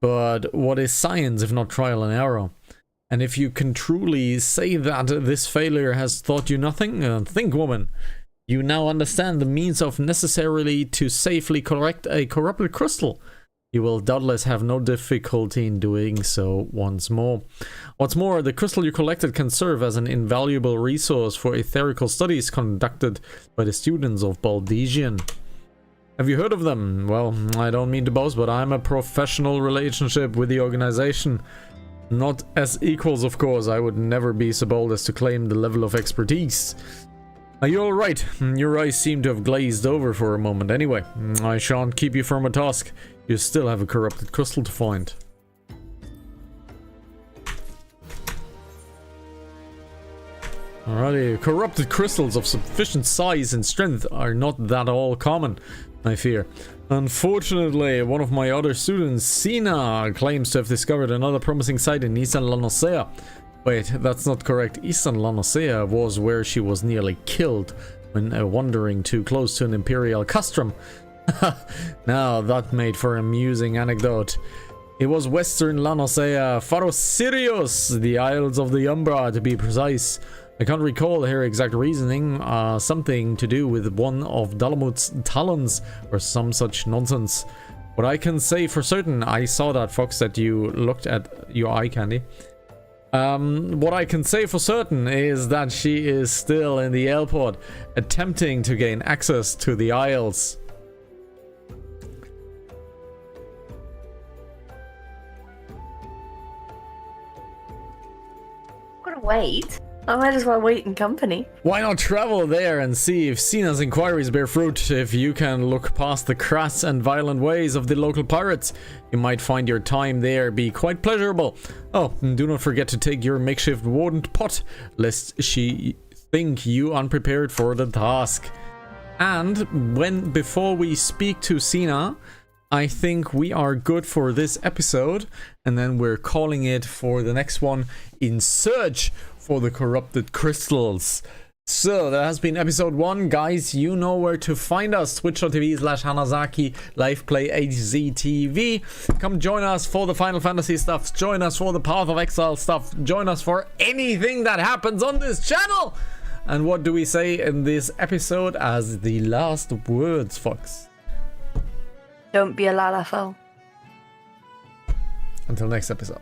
But what is science if not trial and error? And if you can truly say that this failure has taught you nothing, think, woman. You now understand the means of necessarily to safely correct a corrupted crystal. You will doubtless have no difficulty in doing so once more. What's more, the crystal you collected can serve as an invaluable resource for etherical studies conducted by the students of Baldesian. Have you heard of them? Well, I don't mean to boast, but I'm a professional relationship with the organization. Not as equals, of course. I would never be so bold as to claim the level of expertise. Are you alright? Your eyes seem to have glazed over for a moment. Anyway, I shan't keep you from a task. You still have a corrupted crystal to find. Alrighty, corrupted crystals of sufficient size and strength are not that all common, I fear. Unfortunately, one of my other students, Sina, claims to have discovered another promising site in Eastern Lanosea. Wait, that's not correct. Eastern Lanosea was where she was nearly killed when wandering too close to an Imperial custrum. Now, that made for an amusing anecdote. It was Western Lanosea, Pharosirius, the Isles of the Umbra to be precise. I can't recall her exact reasoning, something to do with one of Dalamut's talons or some such nonsense. What I can say for certain, I saw that, Fox, that you looked at your eye candy. What I can say for certain is that she is still in the airport, attempting to gain access to the Isles. Gotta wait. I might as well wait in company. Why not travel there and see if Sina's inquiries bear fruit? If you can look past the crass and violent ways of the local pirates, you might find your time there be quite pleasurable. Oh, and do not forget to take your makeshift wooden pot, lest she think you unprepared for the task. And before we speak to Sina, I think we are good for this episode, and then we're calling it for the next one, In Search for the Corrupted Crystals. So that has been episode 1, guys. You know where to find us: twitch.tv/Hanazaki, LivePlay HZTV. Come join us for the Final Fantasy stuff, join us for the Path of Exile stuff, join us for anything that happens on this channel. And what do we say in this episode as the last words, Fox? Don't be a lalafell. Until next episode.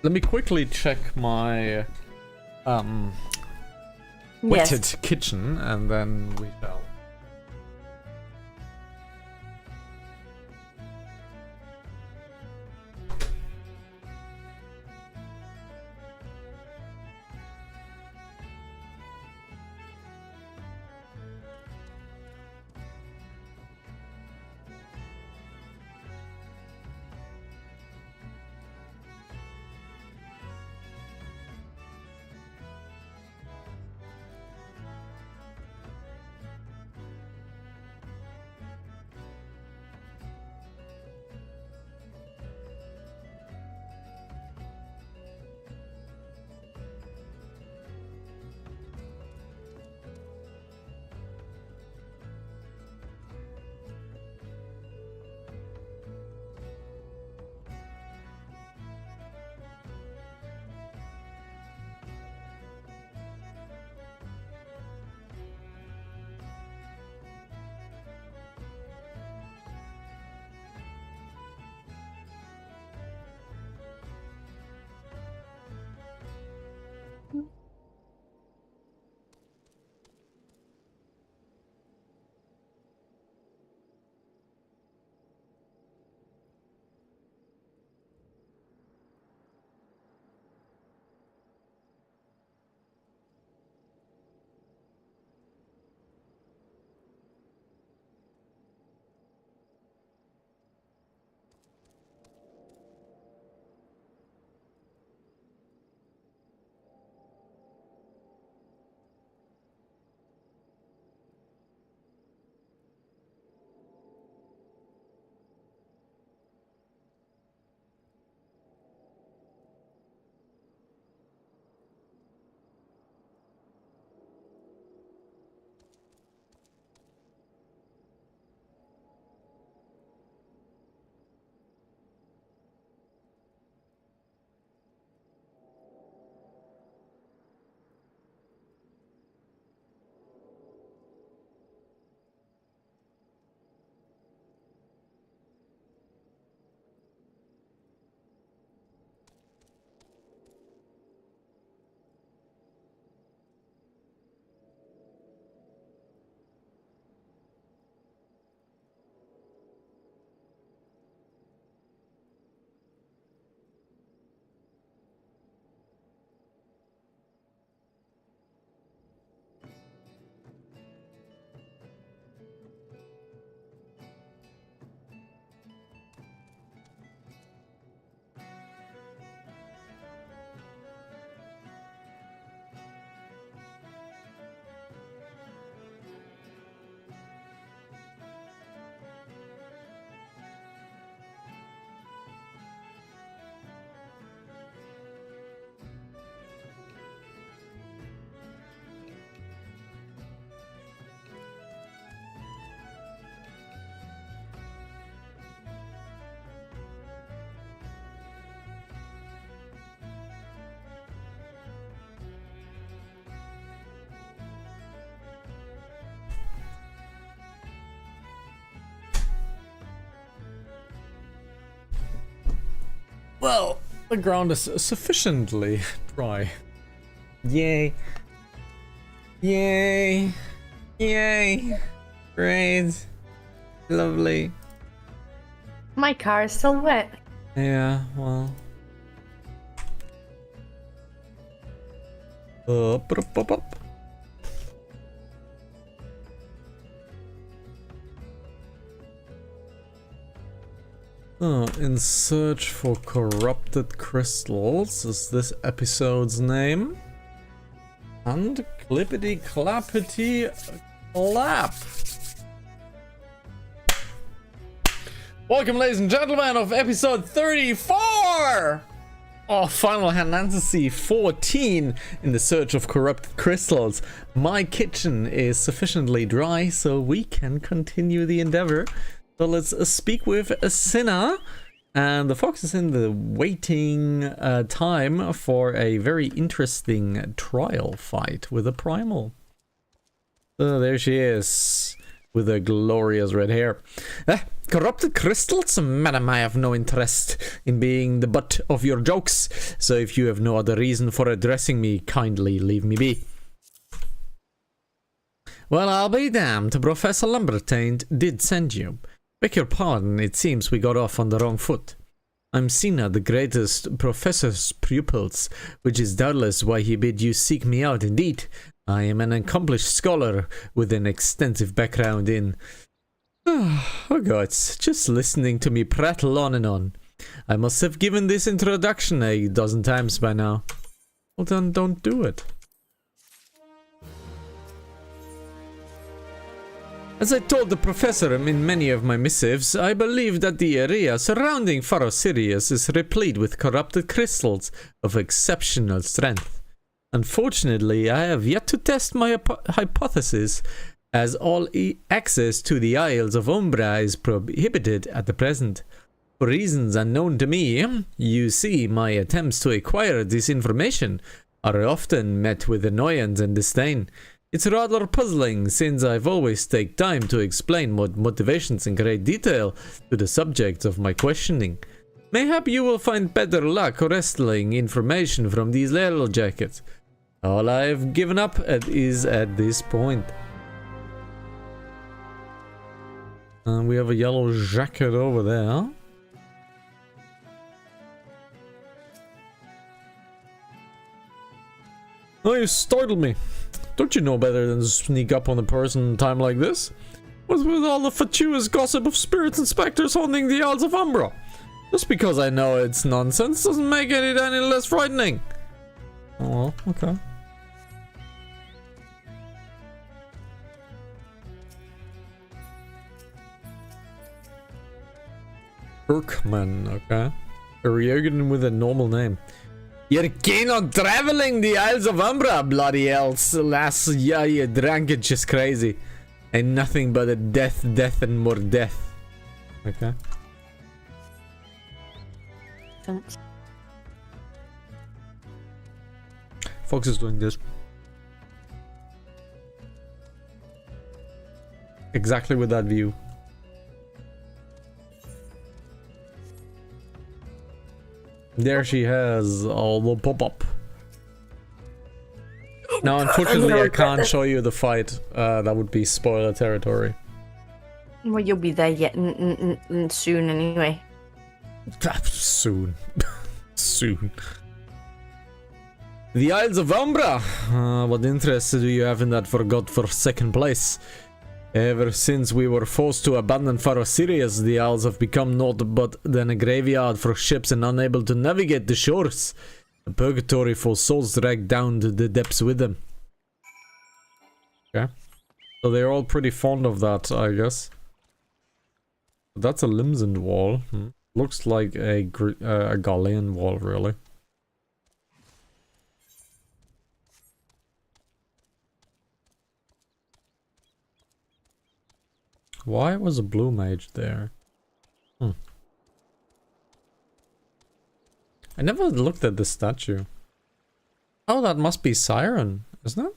Let me quickly check my wetted kitchen, and then we shall. Well, the ground is sufficiently dry. Yay. Yay. Yay. Great. Lovely. My car is still wet. Yeah, well. Up. In search for corrupted crystals is this episode's name. And clippity clappity clap. Welcome, ladies and gentlemen, of episode 34 of Final Hanantasy 14 in the search of corrupted crystals. My kitchen is sufficiently dry so we can continue the endeavor. So let's speak with Sinna, and the fox is in the waiting time for a very interesting trial fight with a primal. So there she is, with her glorious red hair. Corrupted crystals? Madam, I have no interest in being the butt of your jokes, so if you have no other reason for addressing me, kindly leave me be. Well, I'll be damned, Professor Lumbertaint did send you. Beg your pardon, it seems we got off on the wrong foot. I'm Sina, the greatest professor's pupils, which is doubtless why he bid you seek me out indeed. I am an accomplished scholar with an extensive background in... Oh gods, just listening to me prattle on and on. I must have given this introduction a dozen times by now. Well then, don't do it. As I told the professor in many of my missives, I believe that the area surrounding Faro Sirius is replete with corrupted crystals of exceptional strength. Unfortunately, I have yet to test my hypothesis, as all access to the Isles of Umbra is prohibited at the present. For reasons unknown to me, you see, my attempts to acquire this information are often met with annoyance and disdain. It's rather puzzling, since I've always taken time to explain my motivations in great detail to the subjects of my questioning. Mayhap you will find better luck wresting information from these yellow jackets. All I've given up is at this point. And we have a yellow jacket over there. Oh, you startled me. Don't you know better than to sneak up on a person in a time like this? What's with all the fatuous gossip of spirits and specters haunting the Isles of Umbra? Just because I know it's nonsense doesn't make it any less frightening. Oh well, okay. Kirkman, okay. A Ryogan with a normal name. You're keen on traveling the Isles of Umbra, bloody else. Last year you drank it just crazy. And nothing but a death, and more death. Okay. Thanks. Fox is doing this. Exactly with that view. There she has all the pop-up. Now, unfortunately, I can't show you the fight. That would be spoiler territory. Well, you'll be there yet soon anyway. Soon. Soon. The Isles of Umbra! What interest do you have in that forgotten place? Ever since we were forced to abandon Faro Sirius, the Isles have become naught but then a graveyard for ships and unable to navigate the shores. A purgatory for souls dragged down to the depths with them. Okay. So they're all pretty fond of that, I guess. That's a Limsend wall. Looks like a Galleon wall, really. Why was a blue mage there? I never looked at the statue. Oh, that must be Siren, isn't it?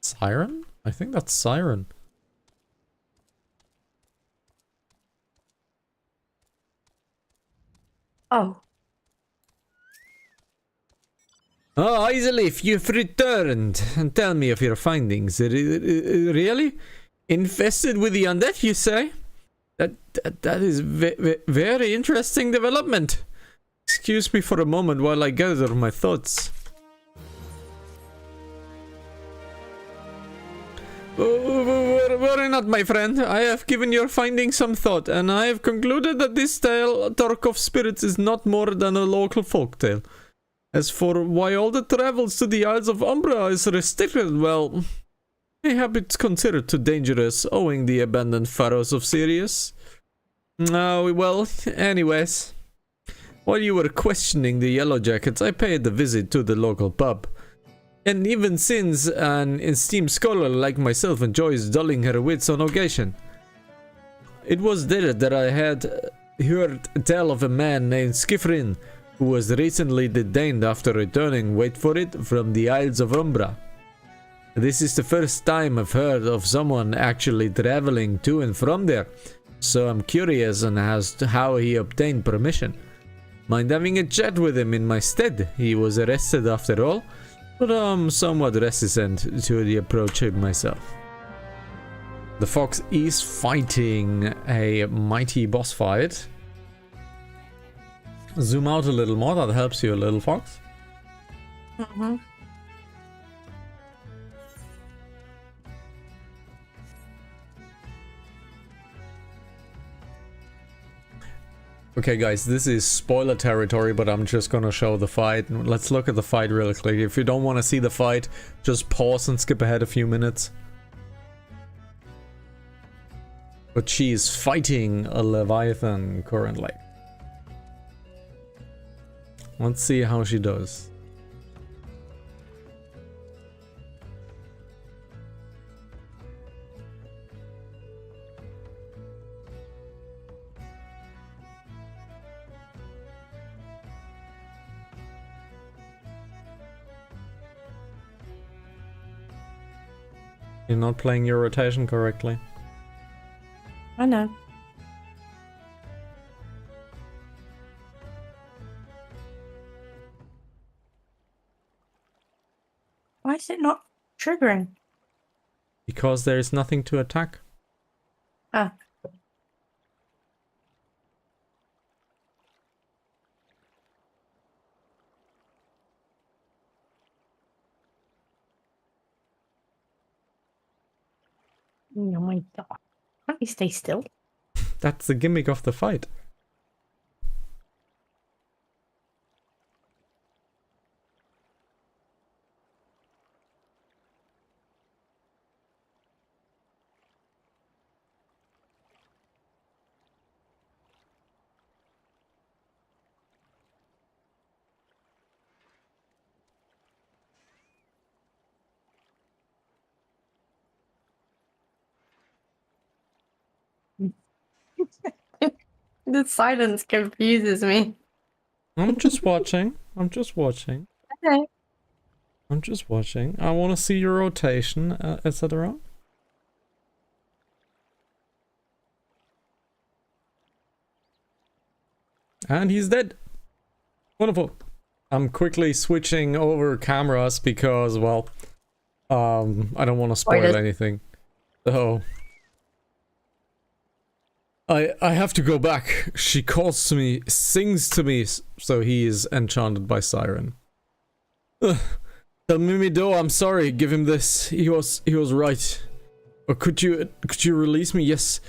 Siren? I think that's Siren. Oh. Oh, Isolif, you've returned. And tell me of your findings. Really? Infested with the undead, you say? That is very interesting development. Excuse me for a moment while I gather my thoughts. Worry not, my friend. I have given your findings some thought, and I have concluded that this tale, Talk of Spirits, is not more than a local folktale. As for why all the travels to the Isles of Umbra is restricted, well, mayhap it's considered too dangerous, owing the abandoned furrows of Sirius. Oh, well, anyways. While you were questioning the Yellow Jackets, I paid a visit to the local pub. And even since an esteemed scholar like myself enjoys dulling her wits on occasion. It was there that I had heard tell of a man named Skifrin, who was recently detained after returning, wait for it, from the Isles of Umbra. This is the first time I've heard of someone actually traveling to and from there, so I'm curious on as to how he obtained permission. Mind having a chat with him in my stead? He was arrested after all, but I'm somewhat reticent to the approach myself. The fox is fighting a mighty boss fight. Zoom out a little more, that helps you a little, Fox. Mm-hmm. Okay guys, this is spoiler territory, but I'm just gonna show the fight. Let's look at the fight really quickly. If you don't want to see the fight, just pause and skip ahead a few minutes. But she's fighting a Leviathan currently. Let's see how she does. You're not playing your rotation correctly. I know. Why is it not triggering? Because there is nothing to attack. Ah. Oh my god. Can't you stay still? That's the gimmick of the fight. The silence confuses me. I'm just watching. I'm just watching. Okay. I'm just watching. I want to see your rotation, etc. And he's dead. Wonderful. I'm quickly switching over cameras because, well, I don't want to spoil anything. So I have to go back. She calls to me, sings to me, so he is enchanted by Siren. Tell Mimido, I'm sorry. Give him this. He was right. Or could you release me? Yes,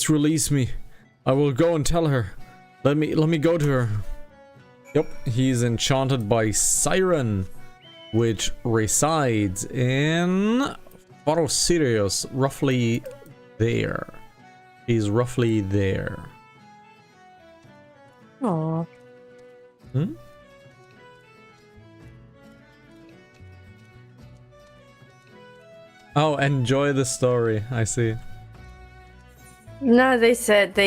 release me. I will go and tell her. Let me go to her. Yep, he's enchanted by Siren, which resides in Faro Sirius, roughly there. He's roughly there. Aww. Hmm? Oh, enjoy the story. I see. No, they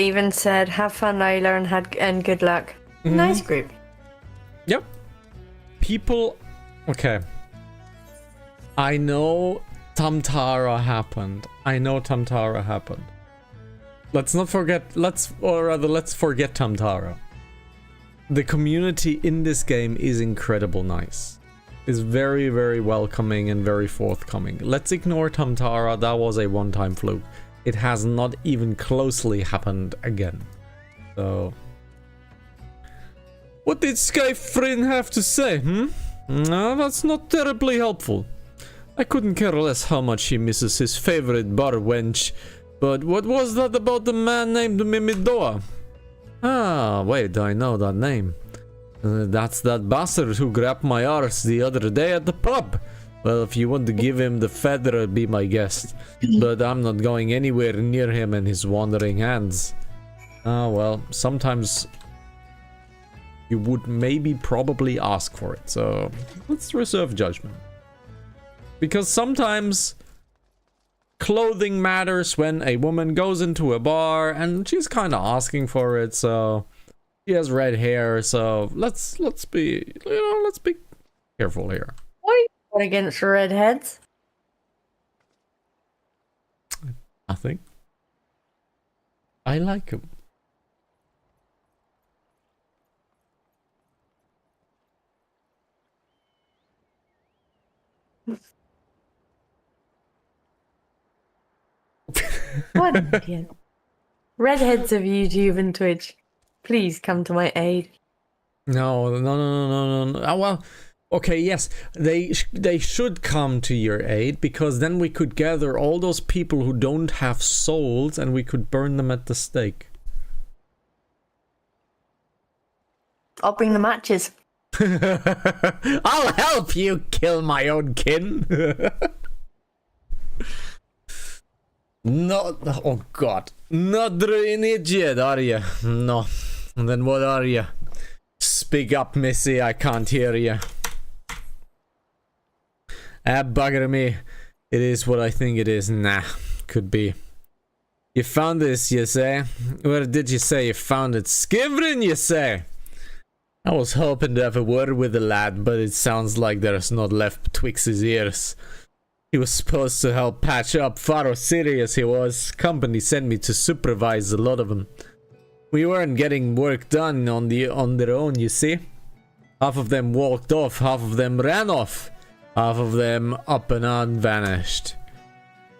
even said, have fun, Layla, and good luck. Mm-hmm. Nice group. Yep. People... Okay. I know Tamtara happened. Let's not forget... Let's forget Tamtara. the community in this game is incredible nice. Is very, very welcoming and very forthcoming. Let's ignore Tamtara, that was a one-time fluke. It has not even closely happened again. So... What did Skyfrin have to say, No, that's not terribly helpful. I couldn't care less how much he misses his favorite bar wench. But what was that about the man named Mimidoa? Ah, wait, I know that name. That's that bastard who grabbed my arse the other day at the pub. Well, if you want to give him the feather, be my guest. But I'm not going anywhere near him and his wandering hands. Ah, well, sometimes you would maybe probably ask for it. So let's reserve judgment. Because sometimes clothing matters when a woman goes into a bar and she's kind of asking for it, so... He has red hair, so let's be, let's be careful here. What are you going against redheads? Nothing. I like him. What an idiot. Redheads of YouTube and Twitch. Please come to my aid. No. Well, okay, yes, they should come to your aid, because then we could gather all those people who don't have souls and we could burn them at the stake. I'll bring the matches. I'll help you kill my own kin. No, oh god, not an idiot, are you? No. And then what are you? Speak up, missy, I can't hear you. Bugger me. It is what I think it is. Nah, could be. You found this, you say? Where did you say you found it? Skivrin, you say? I was hoping to have a word with the lad, but it sounds like there's not left betwixt his ears. He was supposed to help patch up Faro City as he was. Company sent me to supervise a lot of them. We weren't getting work done on their own, you see. Half of them walked off, half of them ran off, half of them up and on vanished.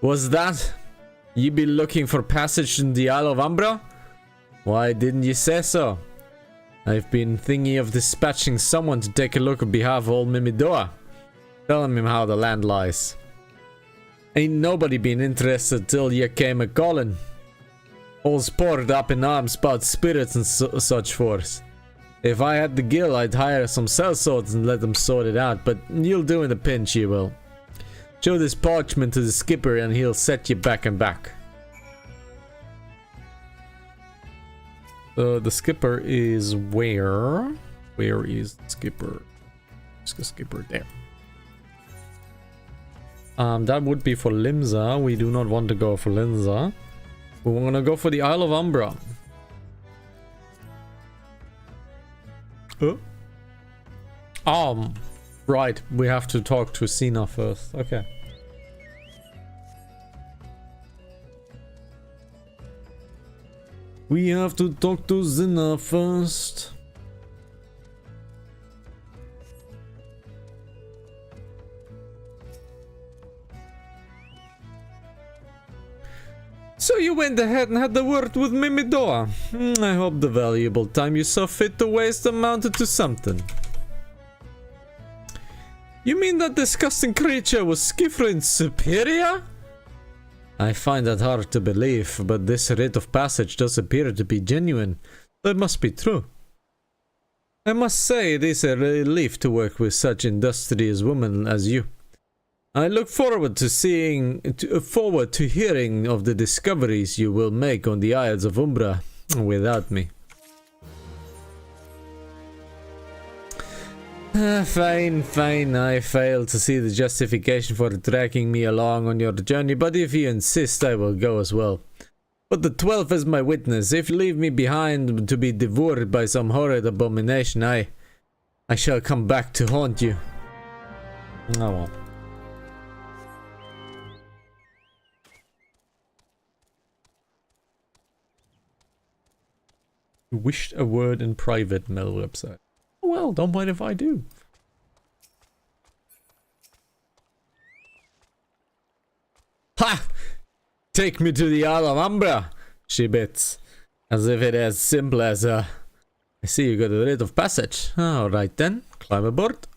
Was that? You be looking for passage in the Isle of Umbra? Why didn't you say so? I've been thinking of dispatching someone to take a look on behalf of old Mimidoa. Telling him how the land lies. Ain't nobody been interested till you came a-calling. All's poured up in arms about spirits and such force. If I had the gill, I'd hire some sellswords and let them sort it out, but you'll do in a pinch, you will. Show this parchment to the skipper and he'll set you back and back. The skipper is where? Where is the skipper? Where's the skipper? There. That would be for Limsa. We do not want to go for Limsa. We want to go for the Isle of Umbra. Right. We have to talk to Sina first. Okay. We have to talk to Zina first. So you went ahead and had the word with Mimidoa. I hope the valuable time you saw fit to waste amounted to something. You mean that disgusting creature was Skifrin's superior? I find that hard to believe, but this rite of passage does appear to be genuine. That must be true. I must say it is a relief to work with such industrious women as you. I look forward to hearing of the discoveries you will make on the Isles of Umbra without me. Fine. I fail to see the justification for dragging me along on your journey, but if you insist, I will go as well. But the 12th is my witness. If you leave me behind to be devoured by some horrid abomination, I shall come back to haunt you. Oh well. You wished a word in private, Mel website. Well, don't mind if I do. Ha! Take me to the Alhambra, she bits. As if it as simple as, I see you got a rite of passage. Alright then, climb aboard.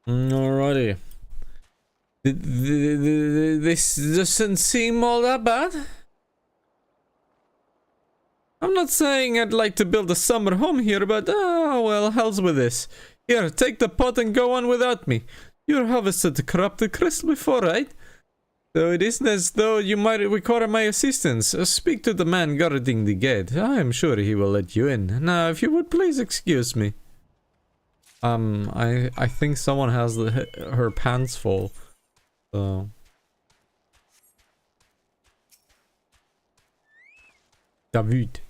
Alrighty. This doesn't seem all that bad. I'm not saying I'd like to build a summer home here, but well, hell's with this. Here, take the pot and go on without me. You harvested the corrupted crystal before, right? So it isn't as though you might require my assistance. Speak to the man guarding the gate. I am sure he will let you in. Now, if you would please excuse me. I think someone has her pants full. So. David.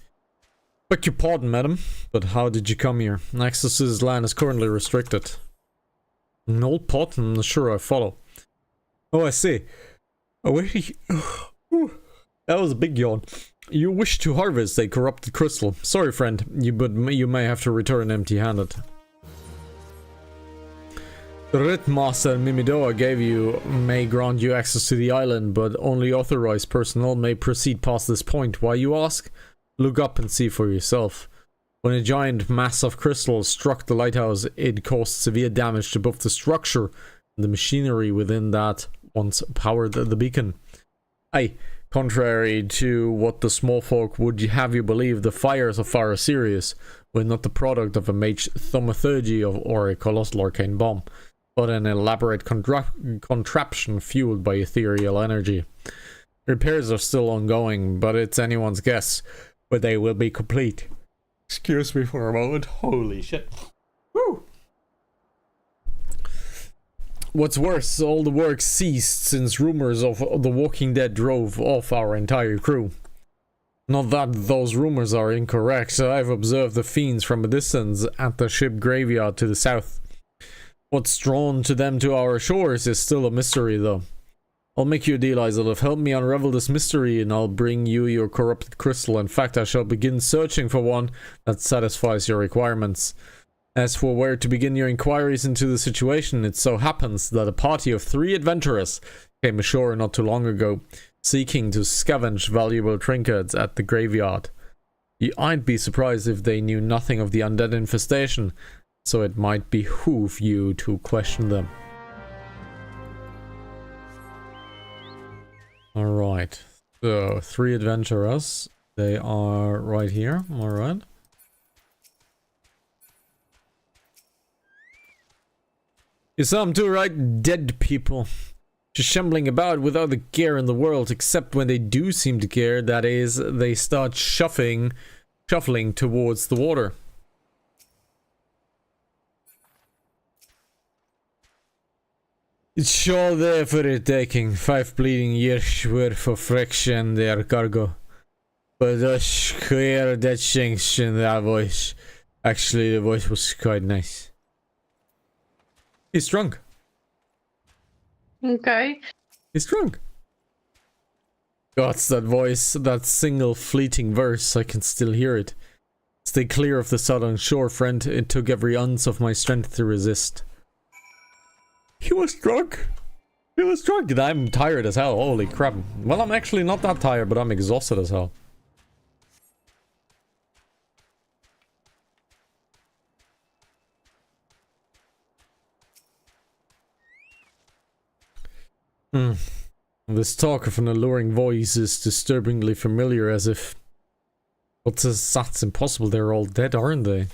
Beg your pardon, madam, but how did you come here? Access to this land is currently restricted. An old pot? I'm not sure I follow. Oh, I see. Oh, that was a big yawn. You wish to harvest a corrupted crystal. Sorry, friend, but you may have to return empty-handed. The Rit Master Mimidoa may grant you access to the island, but only authorized personnel may proceed past this point. Why, you ask? Look up and see for yourself. When a giant mass of crystals struck the lighthouse, it caused severe damage to both the structure and the machinery within that once powered the beacon. Aye, contrary to what the small folk would have you believe, the fires of Far Sirius were not the product of a mage thaumaturgy or a colossal arcane bomb, but an elaborate contraption fueled by ethereal energy. Repairs are still ongoing, but it's anyone's guess where they will be complete. Excuse me for a moment. Holy shit. Woo! What's worse, all the work ceased since rumors of The Walking Dead drove off our entire crew. Not that those rumors are incorrect, I've observed the fiends from a distance at the ship graveyard to the south. What's drawn to them to our shores is still a mystery, though. I'll make you a deal, Isolde. Help me unravel this mystery and I'll bring you your corrupted crystal. In fact, I shall begin searching for one that satisfies your requirements. As for where to begin your inquiries into the situation, it so happens that a party of 3 adventurers came ashore not too long ago, seeking to scavenge valuable trinkets at the graveyard. I'd be surprised if they knew nothing of the undead infestation, so it might behoove you to question them. Alright, so 3 adventurers, they are right here, alright. You saw them too, right? Dead people. Just shambling about without the care in the world, except when they do seem to care, that is, they start shuffling towards the water. It's sure there for the taking. 5 bleeding years worth of friction their cargo. But us clear that change in that voice. Actually, the voice was quite nice. He's drunk. Okay. He's drunk. Gods, that voice, that single fleeting verse, I can still hear it. Stay clear of the southern shore, friend. It took every ounce of my strength to resist. He was drunk. He was drunk. And I'm tired as hell. Holy crap. Well, I'm actually not that tired, but I'm exhausted as hell. This talk of an alluring voice is disturbingly familiar, as if... But that's impossible. They're all dead, aren't they?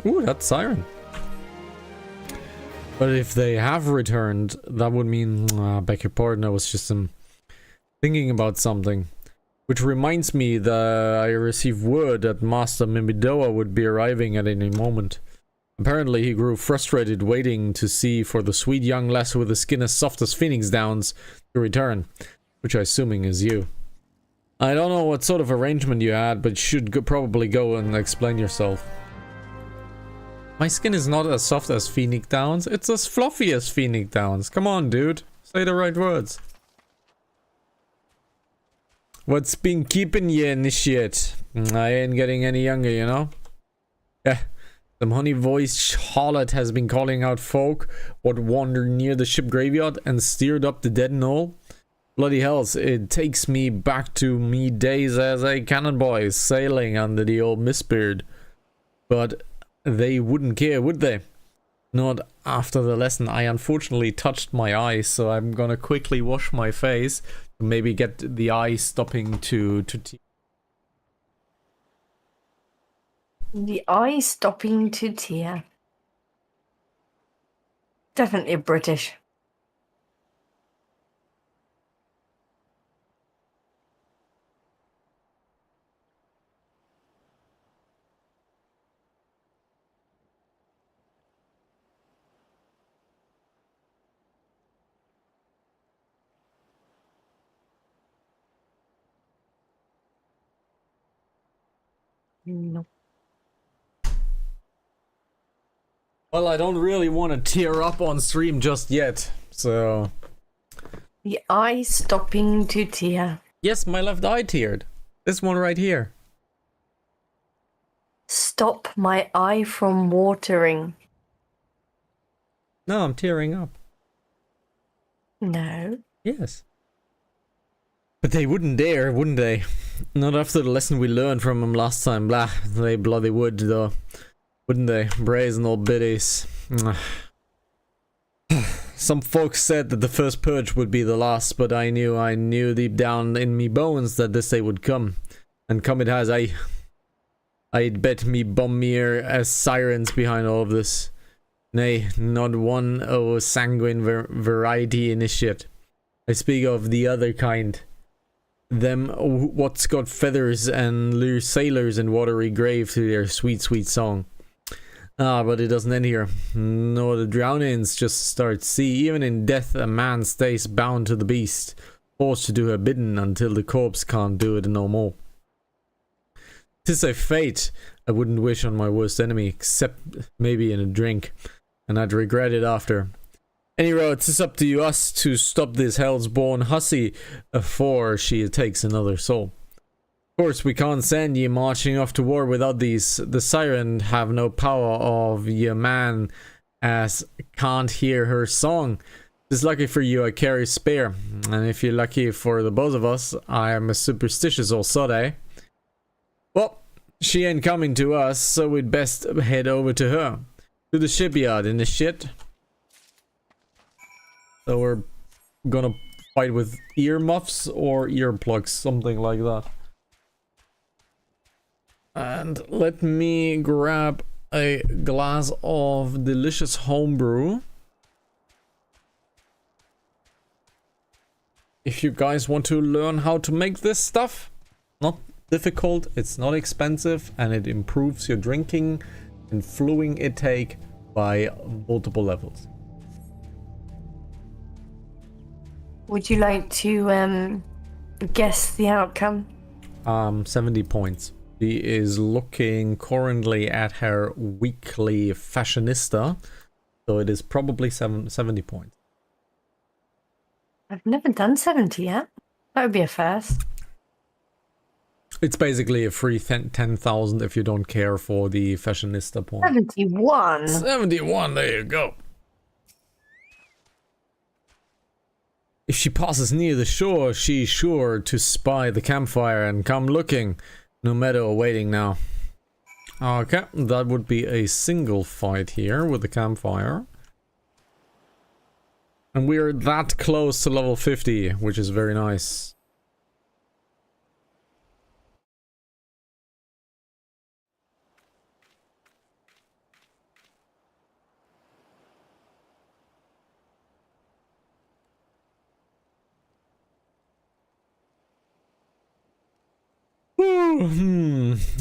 Ooh, that siren. But if they have returned, that would mean... beg your pardon, I was just thinking about something. Which reminds me that I received word that Master Mimidoa would be arriving at any moment. Apparently he grew frustrated waiting to see for the sweet young lass with the skin as soft as phoenix downs to return. Which I'm assuming is you. I don't know what sort of arrangement you had, but you should probably go and explain yourself. My skin is not as soft as phoenix downs, it's as fluffy as phoenix downs. Come on, dude. Say the right words. What's been keeping you initiate? I ain't getting any younger, you know? Yeah. Some honey-voiced harlot has been calling out folk what wandered near the ship graveyard and steered up the dead knoll. Bloody hells, it takes me back to me days as a cannon boy sailing under the old Mistbeard. But they wouldn't care, would they? Not after the lesson. I unfortunately touched my eye, so I'm gonna quickly wash my face to maybe get the eye stopping to The eye stopping to tear. Definitely British. No. Well, I don't really want to tear up on stream just yet, so... The eye stopping to tear. Yes, my left eye teared. This one right here. Stop my eye from watering. No, I'm tearing up. No. Yes. But they wouldn't dare, wouldn't they? Not after the lesson we learned from them last time. Blah, they bloody would, though. Wouldn't they? Brazen old biddies. Some folks said that the first purge would be the last, but I knew deep down in me bones that this day would come. And come it has. I'd bet me bum mere as sirens behind all of this. Nay, not one o sanguine variety initiate. I speak of the other kind. Them what's got feathers and lure sailors in watery grave to their sweet, sweet song. Ah, but it doesn't end here. No, the drownings just start. See, even in death a man stays bound to the beast, forced to do her bidding until the corpse can't do it no more. 'Tis a fate I wouldn't wish on my worst enemy, except maybe in a drink, and I'd regret it after. Any road, 'tis up to us to stop this hell's born hussy afore she takes another soul. Of course, we can't send ye marching off to war without these. The siren have no power of ye man as can't hear her song. It's lucky for you I carry spare, and if you're lucky for the both of us, I am a superstitious old sod, eh? Well, she ain't coming to us, so we'd best head over to her. To the shipyard in the shit. So we're gonna fight with earmuffs or earplugs, something like that. And let me grab a glass of delicious homebrew. If you guys want to learn how to make this stuff, not difficult, it's not expensive, and it improves your drinking and fluing intake by multiple levels. Would you like to guess the outcome? 70 points. She is looking currently at her weekly fashionista, so it is probably 70 points. I've never done 70 yet. That would be a first. It's basically a free 10,000 if you don't care for the fashionista point. 71. 71, there you go. If she passes near the shore, she's sure to spy the campfire and come looking. No matter waiting now. Okay, that would be a single fight here with the campfire. And we're that close to level 50, which is very nice.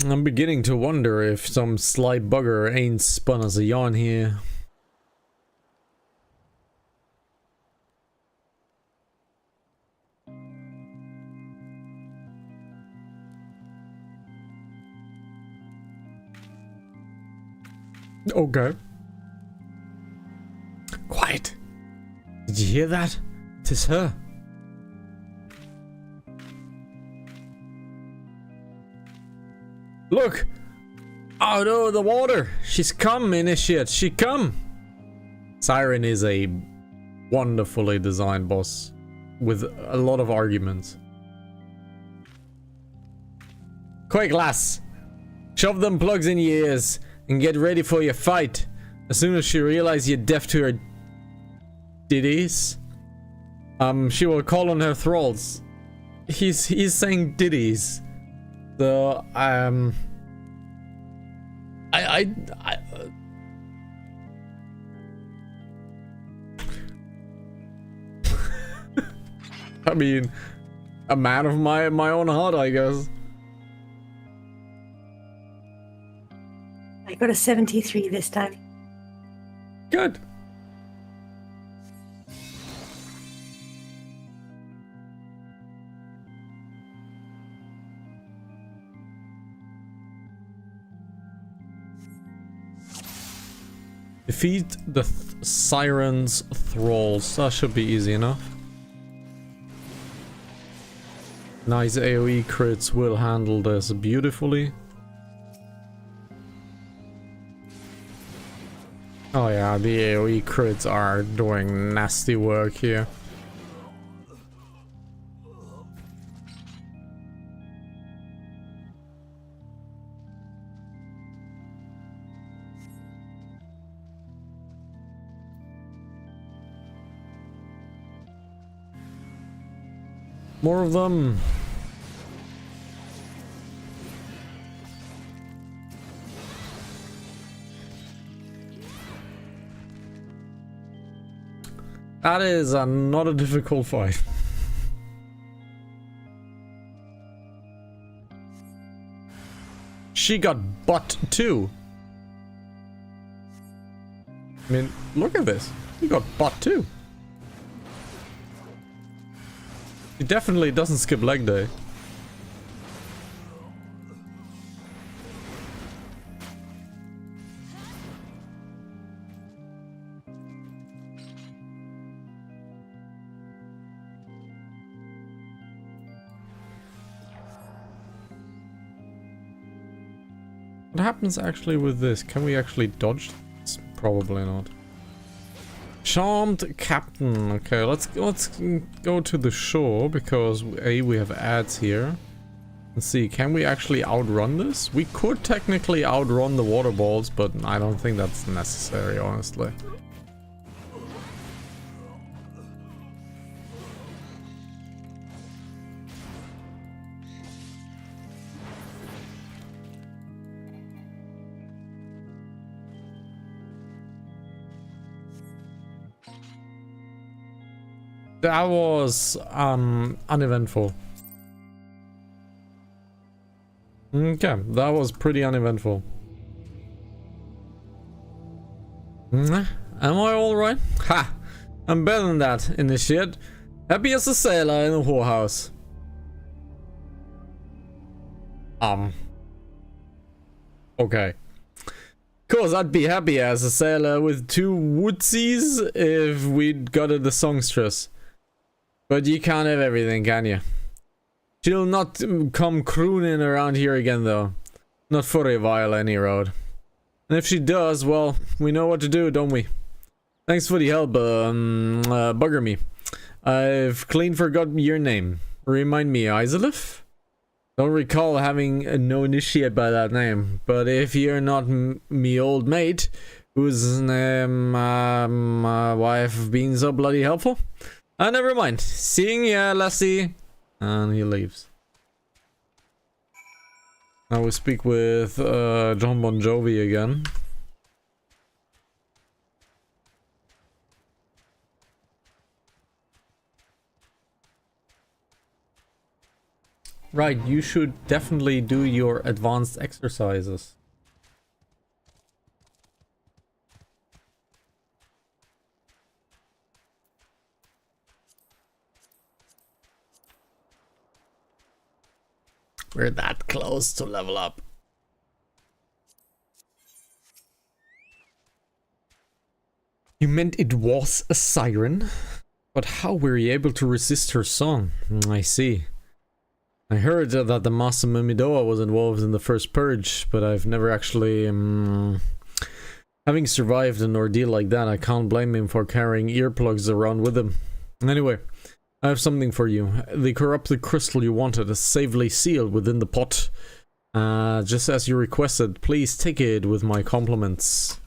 I'm beginning to wonder if some sly bugger ain't spun us a yarn here. Okay. Quiet. Did you hear that? 'Tis her. Look! Out of the water! She's come, initiate! She come! Siren is a wonderfully designed boss with a lot of arguments. Quick, lass! Shove them plugs in your ears and get ready for your fight. As soon as she realizes you're deaf to her ditties, she will call on her thralls. He's saying ditties. So, I mean, a man of my own heart, I guess. I got a 73 this time. Good. Defeat the Siren's thralls. That should be easy enough. Nice AoE crits will handle this beautifully. Oh yeah, the AoE crits are doing nasty work here. More of them. That is not a difficult fight. She got butt too. I mean, look at this. She got butt too. She definitely doesn't skip leg day. What happens actually with this? Can we actually dodge this? Probably not. Charmed Captain. Okay, let's go to the shore because we have ads here. Let's see, can we actually outrun this? We could technically outrun the water balls, but I don't think that's necessary, honestly. That was uneventful. Okay, that was pretty uneventful. Am I alright? Ha! I'm better than that, initiate. Happy as a sailor in a whorehouse. Okay. Of course, I'd be happy as a sailor with 2 woodsies if we'd got the songstress. But you can't have everything, can you? She'll not come crooning around here again, though. Not for a while, any road. And if she does, well, we know what to do, don't we? Thanks for the help, bugger me. I've clean forgot your name. Remind me, Isolif? Don't recall having no initiate by that name. But if you're not me old mate, whose my wife being so bloody helpful? Never mind. Seeing ya, lassie. And he leaves. Now we speak with John Bon Jovi again. Right, you should definitely do your advanced exercises. We're that close to level up. You meant it was a siren? But how were you able to resist her song? I see. I heard that the Master Mimidoa was involved in the first purge, but I've never actually... having survived an ordeal like that, I can't blame him for carrying earplugs around with him. Anyway, I have something for you. The corrupted crystal you wanted is safely sealed within the pot. Just as you requested, please take it with my compliments.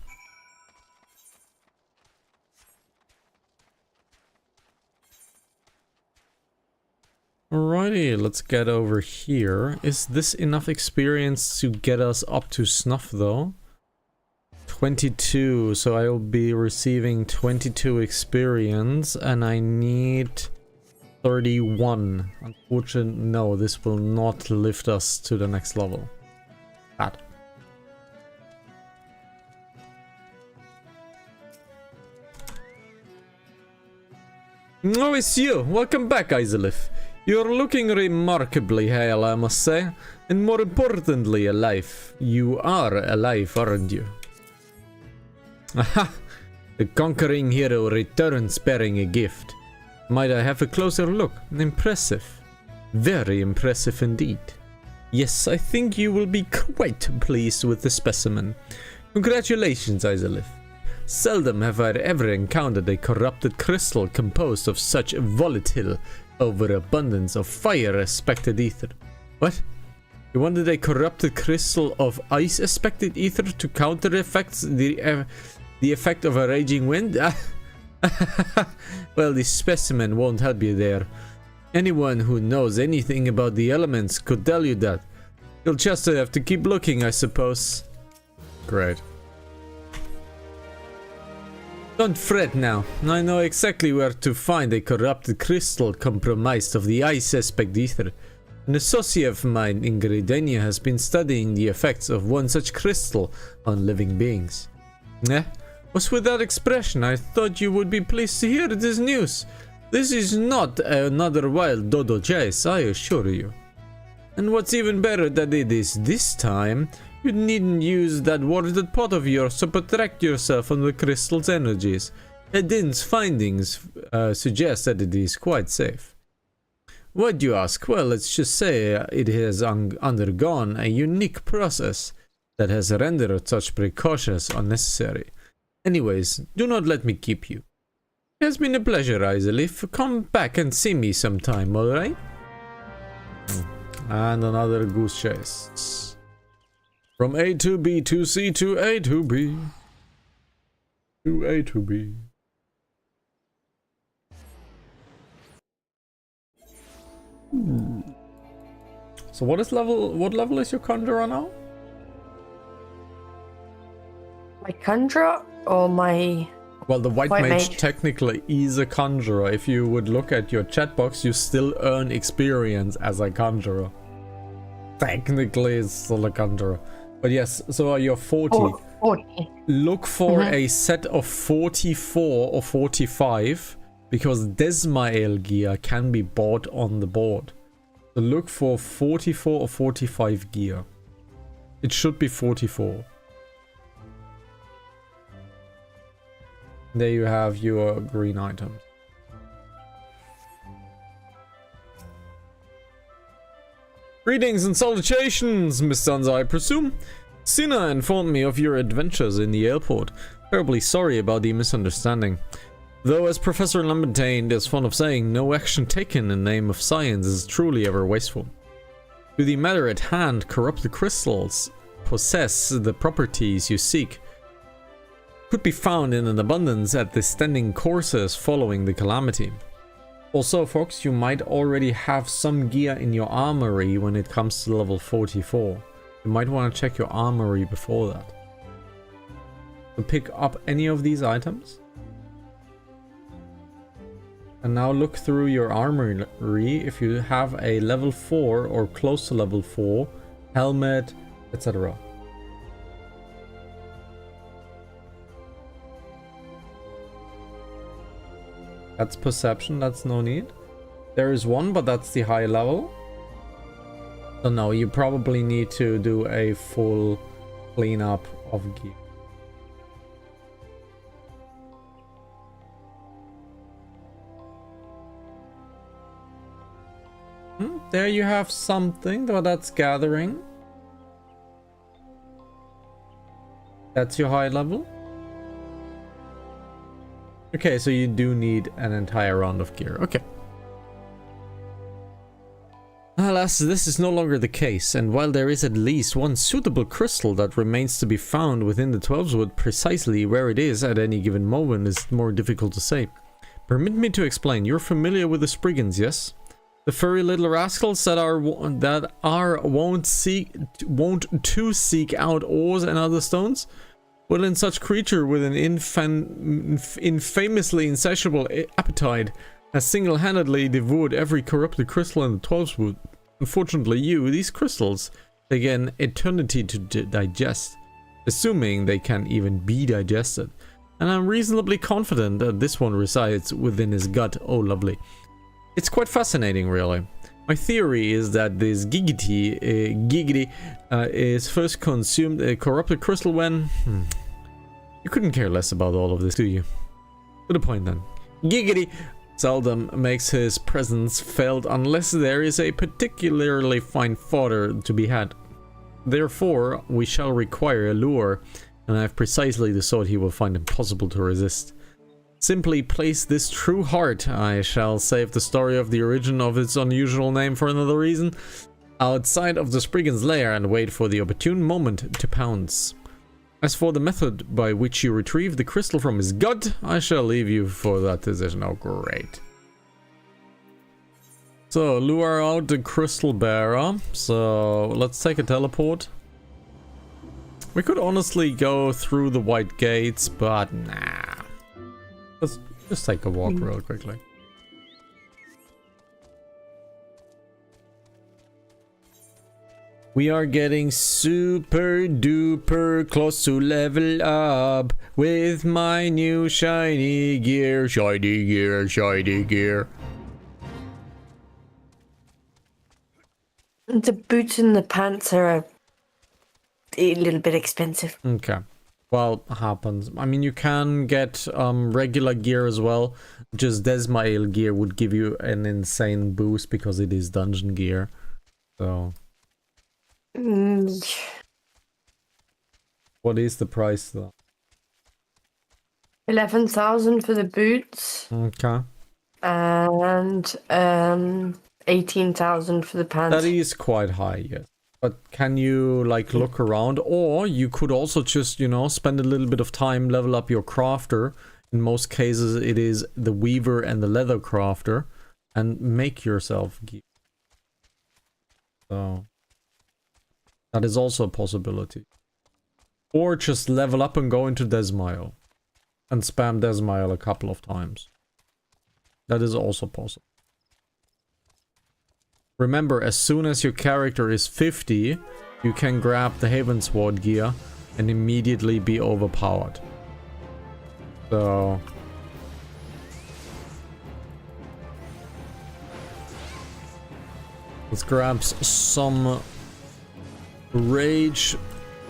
Alrighty, let's get over here. Is this enough experience to get us up to snuff though? 22, so I'll be receiving 22 experience and I need 31. Unfortunately, no, this will not lift us to the next level. Bad. Oh, it's you! Welcome back, Isalith. You're looking remarkably hale, I must say. And more importantly, alive. You are alive, aren't you? Aha! The conquering hero returns bearing a gift. Might I have a closer look? Impressive. Very impressive indeed. Yes, I think you will be quite pleased with the specimen. Congratulations, Isalith. Seldom have I ever encountered a corrupted crystal composed of such volatile overabundance of fire-aspected ether. What? You wanted a corrupted crystal of ice-aspected ether to counter the effect of a raging wind? Well, this specimen won't help you there. Anyone who knows anything about the elements could tell you that. You'll just have to keep looking, I suppose. Great. Don't fret now. I know exactly where to find a corrupted crystal compromised of the ice aspect ether. An associate of mine in Gridania has been studying the effects of one such crystal on living beings. Eh? What's with that expression? I thought you would be pleased to hear this news. This is not another wild dodo chase, I assure you. And what's even better that it is this time, you needn't use that warded pot of yours to protect yourself from the crystal's energies. Edin's findings suggest that it is quite safe. Why do you ask? Well, let's just say it has undergone a unique process that has rendered such precautions unnecessary. Anyways, do not let me keep you. It has been a pleasure, Isalith. Come back and see me sometime, alright? And another goose chase. From A to B to C to A to B. To A to B. So what level is your conjurer now? My conjurer or my... Well, the white mage technically is a conjurer. If you would look at your chat box, you still earn experience as a conjurer. Technically, it's still a conjurer. But yes, so you're 40. Oh, 40. Look for a set of 44 or 45, because Desmael gear can be bought on the board. So look for 44 or 45 gear. It should be 44. There you have your green items. Greetings and salutations, Miss Sansa, I presume. Sina informed me of your adventures in the airport. Terribly sorry about the misunderstanding. Though, as Professor Lambertain is fond of saying, no action taken in the name of science is truly ever wasteful. To the matter at hand, corrupted crystals possess the properties you seek. Could be found in an abundance at the standing courses following the calamity. Also, folks, you might already have some gear in your armory when it comes to level 44. You might want to check your armory before that. To pick up any of these items. And now look through your armory if you have a level 4 or close to level 4 helmet, etc. That's perception, that's no need. There is one, but that's the high level. So no, you probably need to do a full cleanup of gear. There you have something, though that's gathering. That's your high level. Okay, so you do need an entire round of gear. Okay. Alas, this is no longer the case, and while there is at least one suitable crystal that remains to be found within the 12's, precisely where it is at any given moment is more difficult to say. Permit me to explain. You're familiar with the Spriggans, yes? The furry little rascals that are wont to seek out ores and other stones? Well, in such creature with an infamously insatiable appetite has single-handedly devoured every corrupted crystal in the 12's. Unfortunately, these crystals take an eternity to digest, assuming they can even be digested. And I'm reasonably confident that this one resides within his gut. Oh, lovely. It's quite fascinating, really. My theory is that this giggity is first consumed a corrupted crystal when... You couldn't care less about all of this, do you? To the point then. Giggity seldom makes his presence felt unless there is a particularly fine fodder to be had. Therefore, we shall require a lure, and I have precisely the sort he will find impossible to resist. Simply place this true heart, I shall save the story of the origin of its unusual name for another reason, outside of the Spriggan's lair and wait for the opportune moment to pounce. As for the method by which you retrieve the crystal from his gut, I shall leave you for that decision. Oh, great. So, lure out the crystal bearer. So, let's take a teleport. We could honestly go through the white gates, but nah. Let's just take a walk real quickly. We are getting super duper close to level up with my new shiny gear. Shiny gear, shiny gear. The boots and the pants are a little bit expensive. Okay. Well, happens. I mean, you can get regular gear as well. Just Desmail gear would give you an insane boost because it is dungeon gear. So... What is the price though? 11,000 for the boots. Okay. And 18,000 for the pants. That is quite high, yes. But can you like look around, or you could also just, you know, spend a little bit of time, level up your crafter. In most cases it is the weaver and the leather crafter, and make yourself gear. So that is also a possibility. Or just level up and go into Desmail. And spam Desmail a couple of times. That is also possible. Remember, as soon as your character is 50, you can grab the Havensward gear and immediately be overpowered. So... let's grab some... rage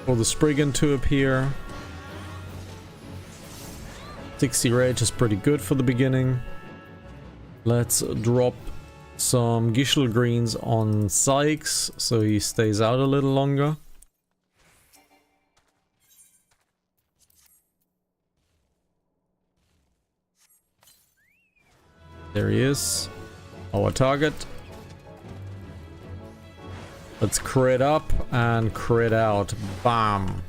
for the Spriggan to appear. 60 rage is pretty good for the beginning. Let's drop some Gishel greens on Sykes so he stays out a little longer. There he is, our target. Let's crit up and crit out. Bam.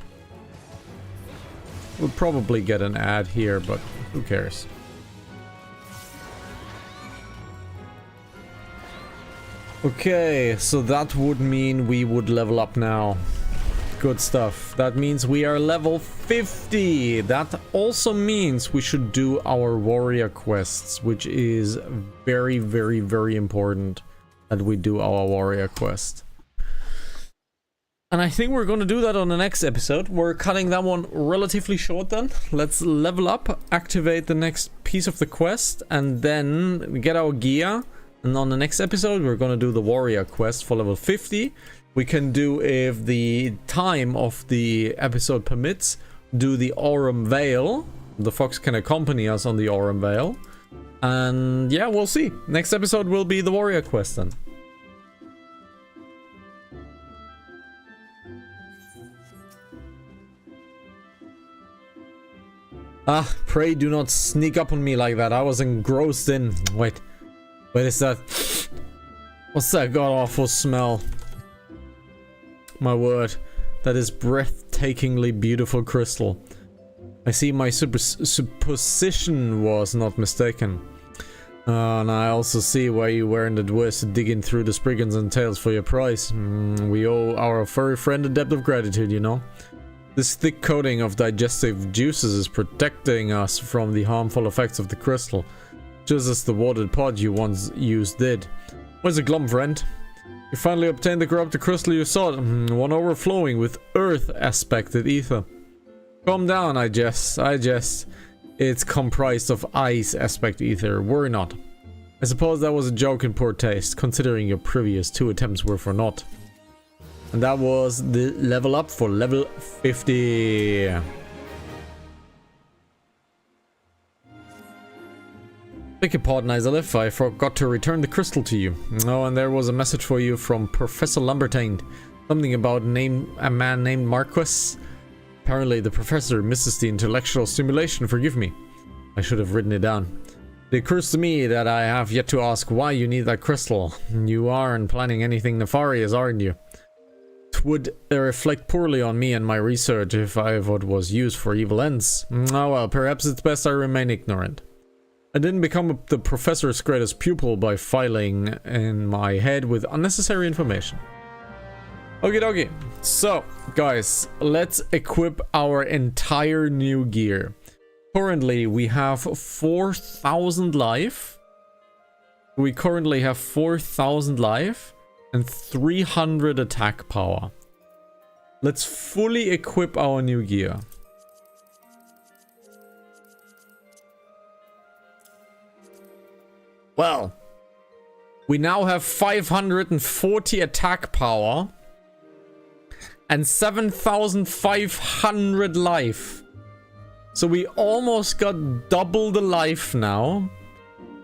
We'll probably get an ad here, but who cares? Okay, so that would mean we would level up now. Good stuff. That means we are level 50. That also means we should do our warrior quests, which is very, very, very important that we do our warrior quest. And I think we're going to do that on the next episode. We're cutting that one relatively short then. Let's level up, activate the next piece of the quest, and then get our gear. And on the next episode, we're going to do the warrior quest for level 50. We can do, if the time of the episode permits, do the Aurum Vale. The fox can accompany us on the Aurum Vale. And yeah, we'll see. Next episode will be the warrior quest then. Ah, pray do not sneak up on me like that. I was engrossed in... Wait, is that... What's that god-awful smell? My word. That is breathtakingly beautiful crystal. I see my supposition was not mistaken. And I also see why you weren't adverse to digging through the spriggans and tails for your prize. We owe our furry friend a debt of gratitude, you know. This thick coating of digestive juices is protecting us from the harmful effects of the crystal, just as the watered pot you once used did. Where's the glum, friend? You finally obtained the corrupted crystal you sought, one overflowing with earth-aspected ether. Calm down, I jest. It's comprised of ice-aspect ether, worry not. I suppose that was a joke in poor taste, considering your previous 2 attempts were for naught. And that was the level up for level 50. Beg your pardon, Isalif, I forgot to return the crystal to you. Oh, and there was a message for you from Professor Lambertine. Something about a man named Marquis. Apparently the professor misses the intellectual stimulation, forgive me. I should have written it down. It occurs to me that I have yet to ask why you need that crystal. You aren't planning anything nefarious, aren't you? It would reflect poorly on me and my research if I was used for evil ends. Oh well, perhaps it's best I remain ignorant. I didn't become the professor's greatest pupil by filing in my head with unnecessary information. Okie dokie. So, guys, let's equip our entire new gear. Currently, we have 4,000 life. We currently have 4,000 life and 300 attack power. Let's fully equip our new gear. Well, we now have 540 attack power and 7,500 life. So we almost got double the life now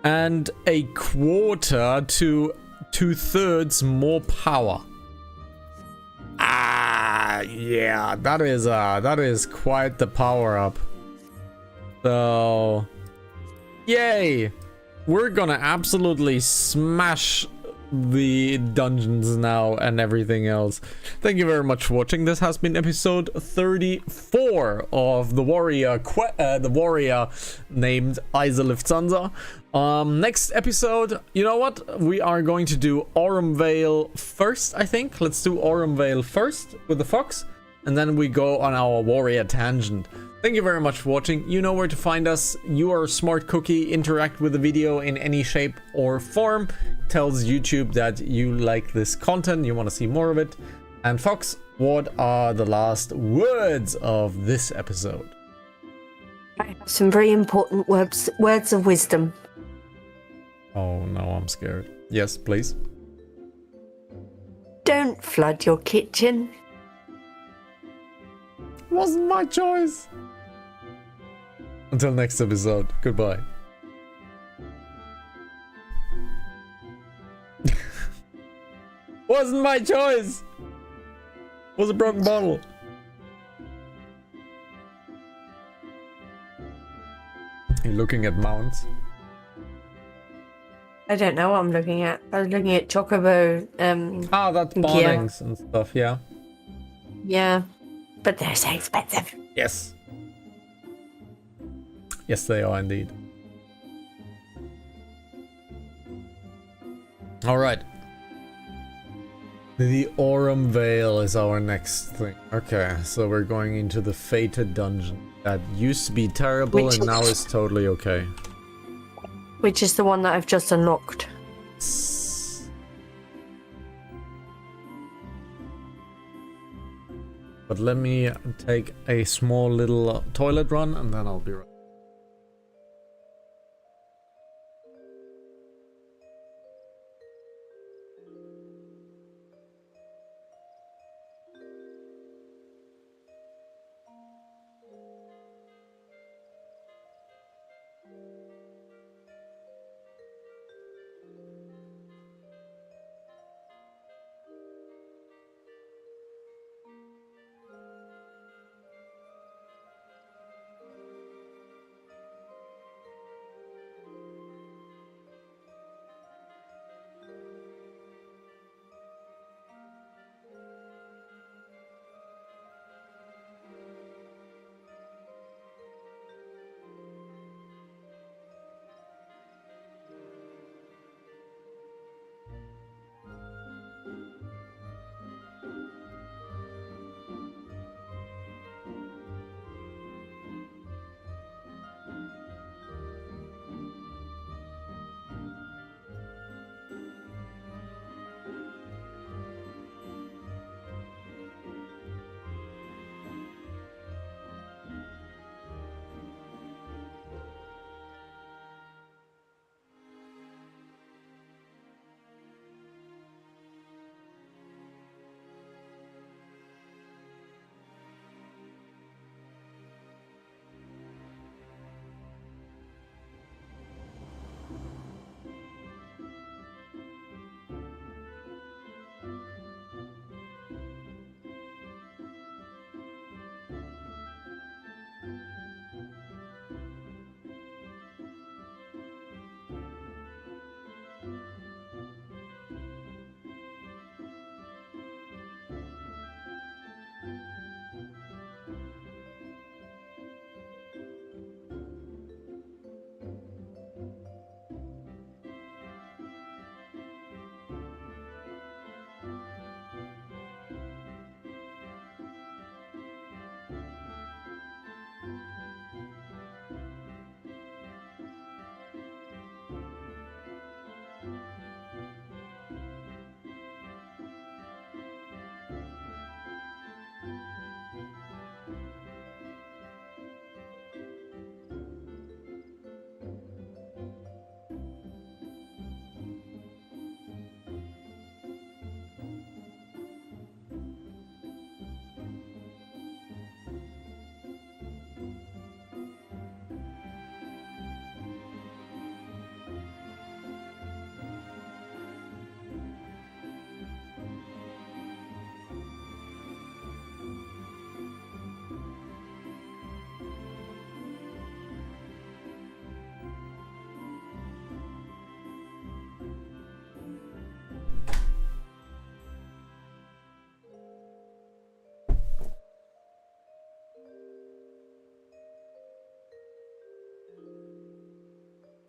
and a quarter to 2/3 more power. Ah, yeah, that is quite the power up. So, yay! We're gonna absolutely smash the dungeons now and everything else. Thank you very much for watching. This has been episode 34 of the warrior named Isalif Zanza. Next episode, you know what? We are going to do Aurum Vale first, I think. Let's do Aurum Vale first with the fox, and then we go on our warrior tangent. Thank you very much for watching. You know where to find us. You are a smart cookie. Interact with the video in any shape or form. Tells YouTube that you like this content, you want to see more of it. And Fox, what are the last words of this episode? I have some very important words of wisdom. Oh no, I'm scared. Yes, please. Don't flood your kitchen. Wasn't my choice. Until next episode, goodbye. Wasn't my choice. Was a broken bottle. You're looking at mounts. I don't know what I'm looking at. I was looking at Chocobo. That's bonnings and stuff. Yeah. Yeah. But they're so expensive. Yes. Yes, they are indeed. All right. The Aurum Vale is our next thing. Okay, so we're going into the Fated Dungeon. That used to be terrible and now is totally okay. Which is the one that I've just unlocked. But let me take a small little toilet run and then I'll be right back.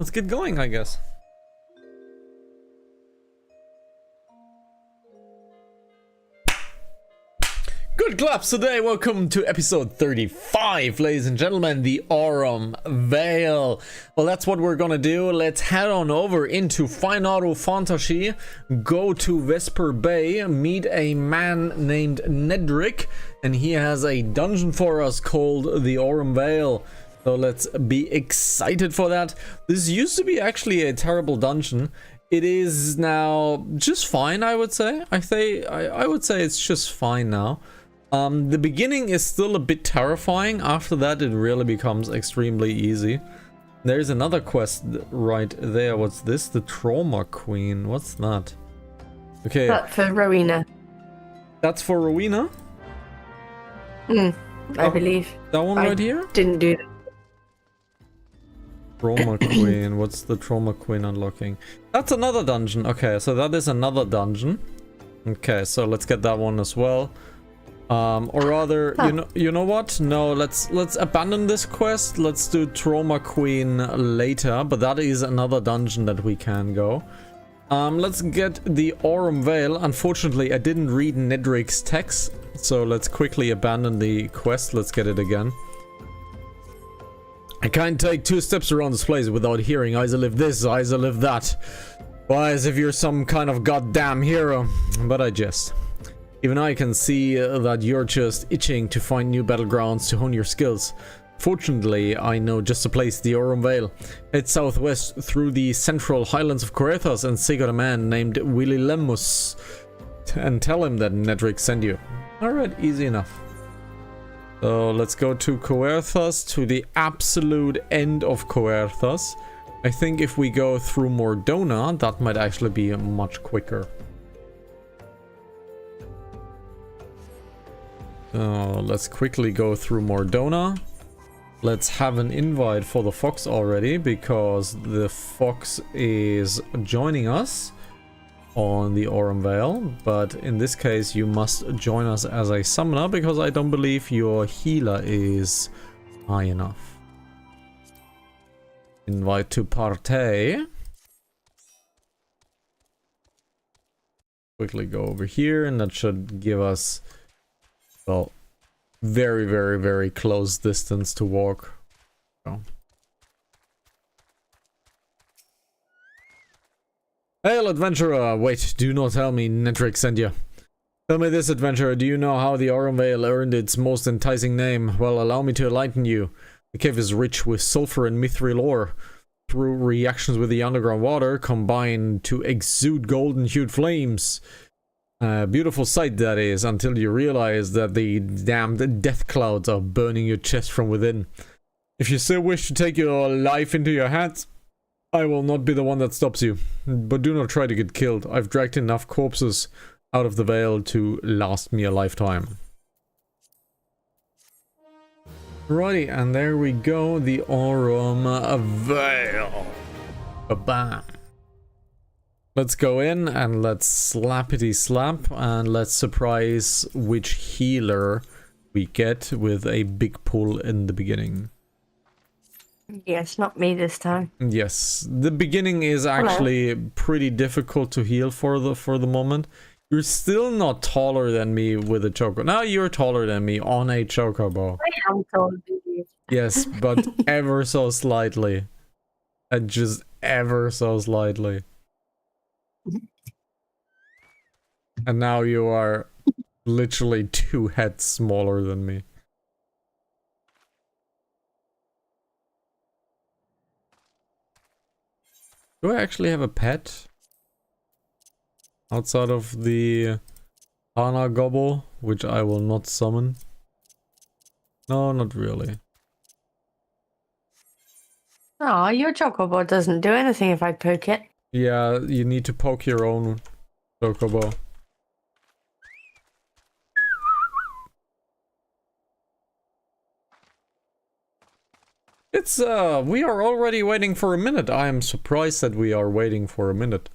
let's get going, I guess. Good claps today. Welcome to episode 35, ladies and gentlemen, the Aurum Vale. Well, that's what we're gonna do. Let's head on over into Final Fantasy, go to Vesper Bay, meet a man named Nedrick, and he has a dungeon for us called the Aurum Vale. So let's be excited for that. This used to be actually a terrible dungeon. It is now just fine, I would say. I would say it's just fine now. The beginning is still a bit terrifying. After that, it really becomes extremely easy. There's another quest right there. What's this? The Trauma Queen. What's that? Okay. That's for Rowena. That's for Rowena? I believe. That one right here? Didn't do that. Trauma Queen. What's the Trauma Queen unlocking? That's another dungeon. Okay, so that is another dungeon. Okay, so let's get that one as well. Or rather, you know what? No, let's abandon this quest. Let's do Trauma Queen later, but that is another dungeon that we can go. Let's get the Aurum Vale. Unfortunately, I didn't read Nedrick's text, so let's quickly abandon the quest. Let's get it again. I can't take 2 steps around this place without hearing "Isa live this, Isa live that." Why, as if you're some kind of goddamn hero. But I jest. Even I can see that you're just itching to find new battlegrounds to hone your skills. Fortunately, I know just a place, the Aurum Vale. Head southwest through the central highlands of Coerthas and seek out a man named Willy Lemus. And tell him that Nedrick sent you. Alright, easy enough. So let's go to Coerthas, to the absolute end of Coerthas. I think if we go through Mordona, that might actually be much quicker. Let's quickly go through Mordona. Let's have an invite for the fox already, because the fox is joining us on the Aurum Vale. But in this case, you must join us as a summoner, because I don't believe your healer is high enough. Invite to partay. Quickly go over here, and that should give us, well, very, very, very close distance to walk. So. Hail, adventurer! Wait, do not tell me Nedrick sent you. Tell me this, adventurer, do you know how the Aurum Vale earned its most enticing name? Well, allow me to enlighten you. The cave is rich with sulfur and mithril ore. Through reactions with the underground water, combined to exude golden-hued flames. Beautiful sight that is, until you realize that the damned death clouds are burning your chest from within. If you still wish to take your life into your hands, I will not be the one that stops you. But do not try to get killed. I've dragged enough corpses out of the Vale to last me a lifetime. Righty, and there we go, the Aurum Vale. Ba-bam. Let's go in and let's slappity slap, and let's surprise which healer we get with a big pull in the beginning. Yes, not me this time. Yes, the beginning is actually pretty difficult to heal for the moment. You're still not taller than me with a chocobo. Now you're taller than me on a chocobo. I am taller than you. Yes, but ever so slightly. And just ever so slightly. And now you are literally 2 heads smaller than me. Do I actually have a pet? Outside of the Hana Gobble, which I will not summon? No, not really. Oh, your chocobo doesn't do anything if I poke it. Yeah, you need to poke your own chocobo. It's, we are already waiting for a minute. I am surprised that we are waiting for a minute.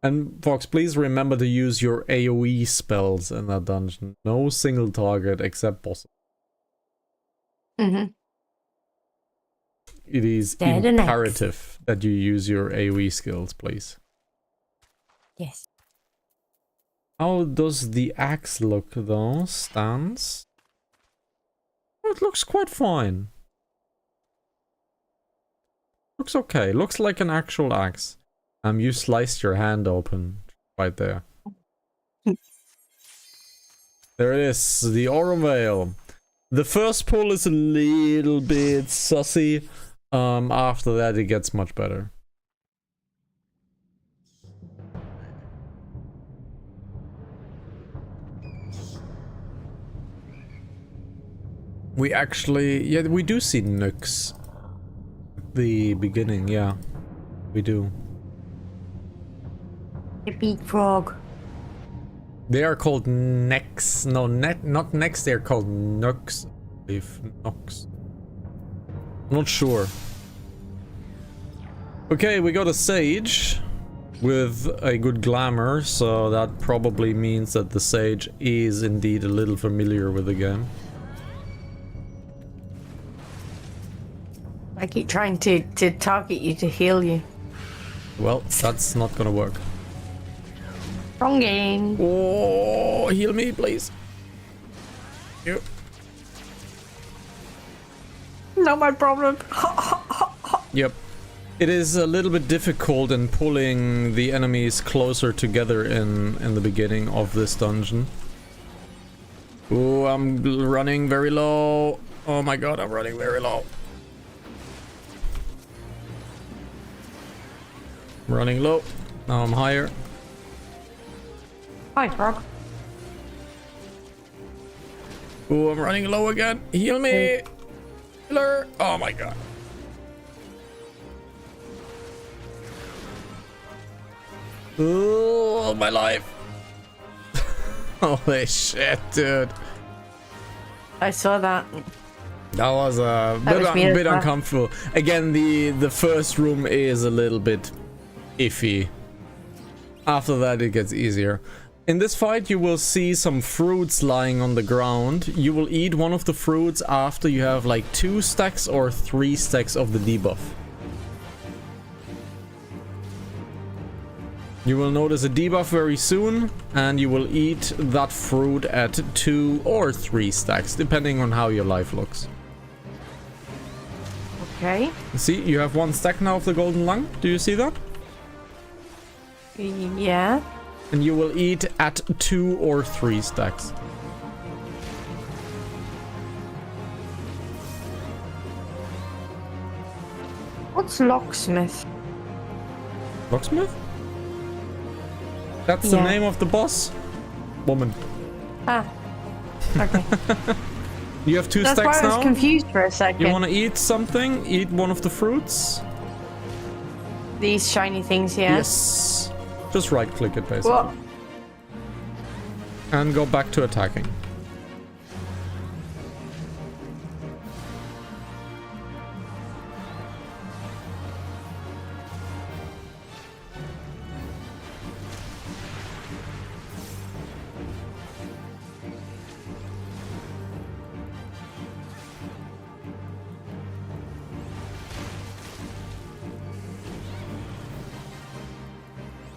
And Fox, please remember to use your AoE spells in that dungeon. No single target except bosses. Mm-hmm. It is Dead and imperative that you use your AoE skills, please. Yes. How does the axe look though? Stance? It looks quite fine. Looks okay. Looks like an actual axe. You sliced your hand open right there. There it is, the Aura Veil. The first pull is a little bit sussy. After that it gets much better. We actually, yeah, we do see nooks. The beginning, yeah, we do. A big frog. They are called necks. No, not necks. They are called nooks. If nooks. Not sure. Okay, we got a sage with a good glamour, so that probably means that the sage is indeed a little familiar with the game. I keep trying to target you to heal you. Well, that's not gonna work. Wrong game. Oh, heal me, please. You. Not my problem. Yep. It is a little bit difficult in pulling the enemies closer together in the beginning of this dungeon. Oh, I'm running very low. Oh my god, I'm running very low. I'm running low. Now I'm higher. Hi, frog. Oh, I'm running low again. Heal me. Healer. Oh my god. Oh, my life. Holy shit, dude. I saw that. That was a bit uncomfortable. Again, the first room is a little bit iffy. After that, it gets easier. In this fight, you will see some fruits lying on the ground. You will eat one of the fruits after you have like 2 stacks or 3 stacks of the debuff. You will notice a debuff very soon, and you will eat that fruit at 2 or 3 stacks, depending on how your life looks. Okay. See, you have 1 stack now of the golden lung. Do you see that? Yeah. And you will eat at 2 or 3 stacks. What's locksmith? Locksmith? That's the name of the boss. Woman. Ah. Okay. You have 2 That's stacks why I was now. confused for a second. You want to eat something? Eat one of the fruits. These shiny things here. Yes. Just right click it basically. What? And go back to attacking.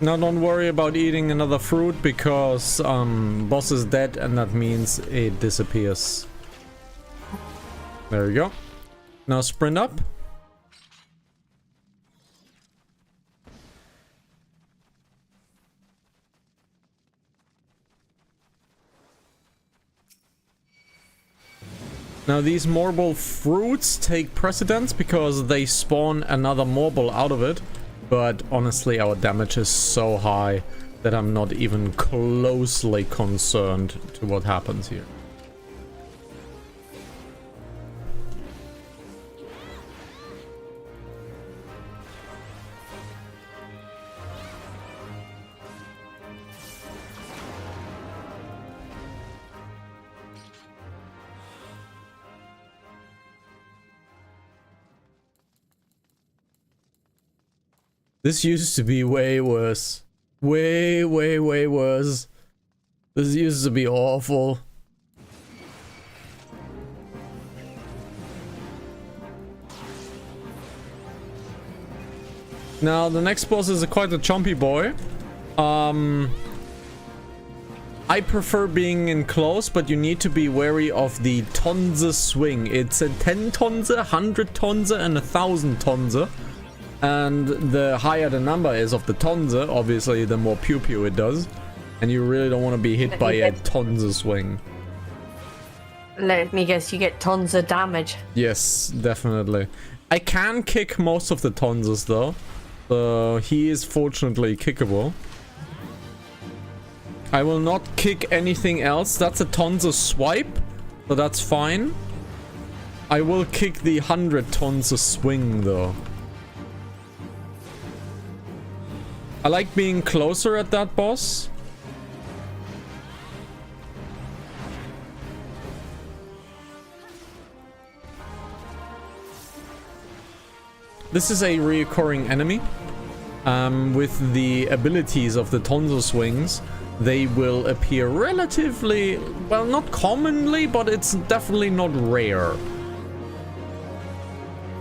Now don't worry about eating another fruit because boss is dead and that means it disappears. There you go. Now sprint up. Now these marble fruits take precedence because they spawn another marble out of it. But honestly, our damage is so high that I'm not even closely concerned to what happens here. This used to be way worse. Way worse. This used to be awful. Now, the next boss is quite a chompy boy. I prefer being in close, but you need to be wary of the tonze swing. It's a 10 tonze, 100 tonze, and 1,000 tonze. And the higher the number is of the tonze, obviously, the more pew-pew it does. And you really don't want to be hit by a tonze swing. Let me guess, you get tons of damage. Yes, definitely. I can kick most of the tonzes, though. So he is fortunately kickable. I will not kick anything else. That's a tonze swipe, so that's fine. I will kick the 100 tonze swing, though. I like being closer at that boss. This is a reoccurring enemy. With the abilities of the tonzo swings, they will appear relatively, well, not commonly, but it's definitely not rare.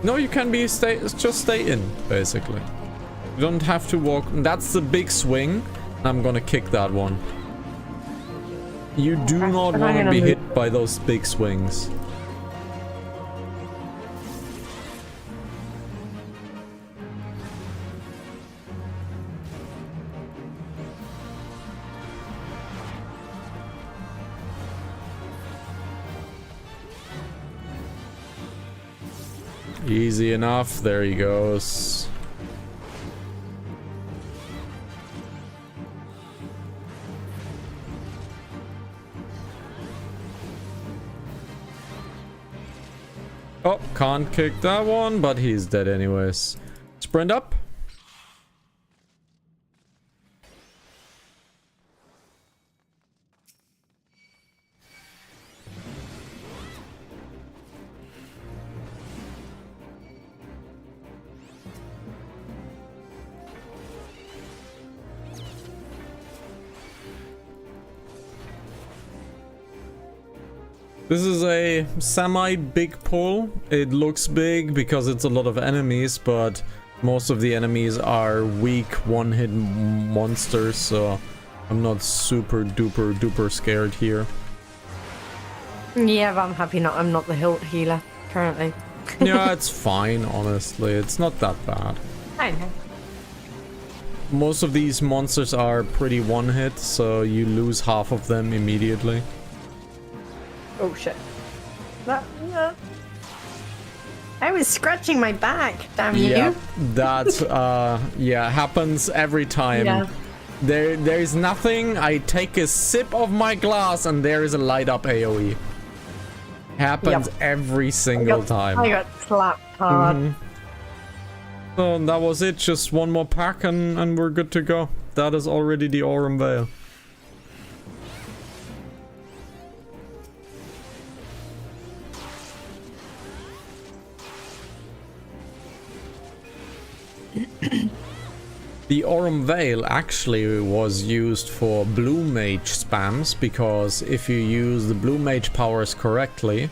No, you can just stay in, basically. You don't have to walk. That's the big swing. I'm gonna kick that one. You do not want to be hit by those big swings. Easy enough. There he goes. Oh, can't kick that one, but he's dead anyways. Sprint up. This is a semi-big pull. It looks big because it's a lot of enemies, but most of the enemies are weak one-hit monsters, so I'm not super duper scared here. Yeah, but I'm happy I'm not the healer currently. Yeah, it's fine, honestly. It's not that bad. I know. Most of these monsters are pretty one-hit, so you lose half of them immediately. Oh shit. I was scratching my back, damn you. Yeah, that yeah, happens every time. Yeah. There's nothing. I take a sip of my glass and there is a light up AoE. Happens every single time. I got slapped hard. So that was it. Just one more pack and we're good to go. That is already the Aurum Veil. The Aurum Veil actually was used for blue mage spams, because if you use the blue mage powers correctly,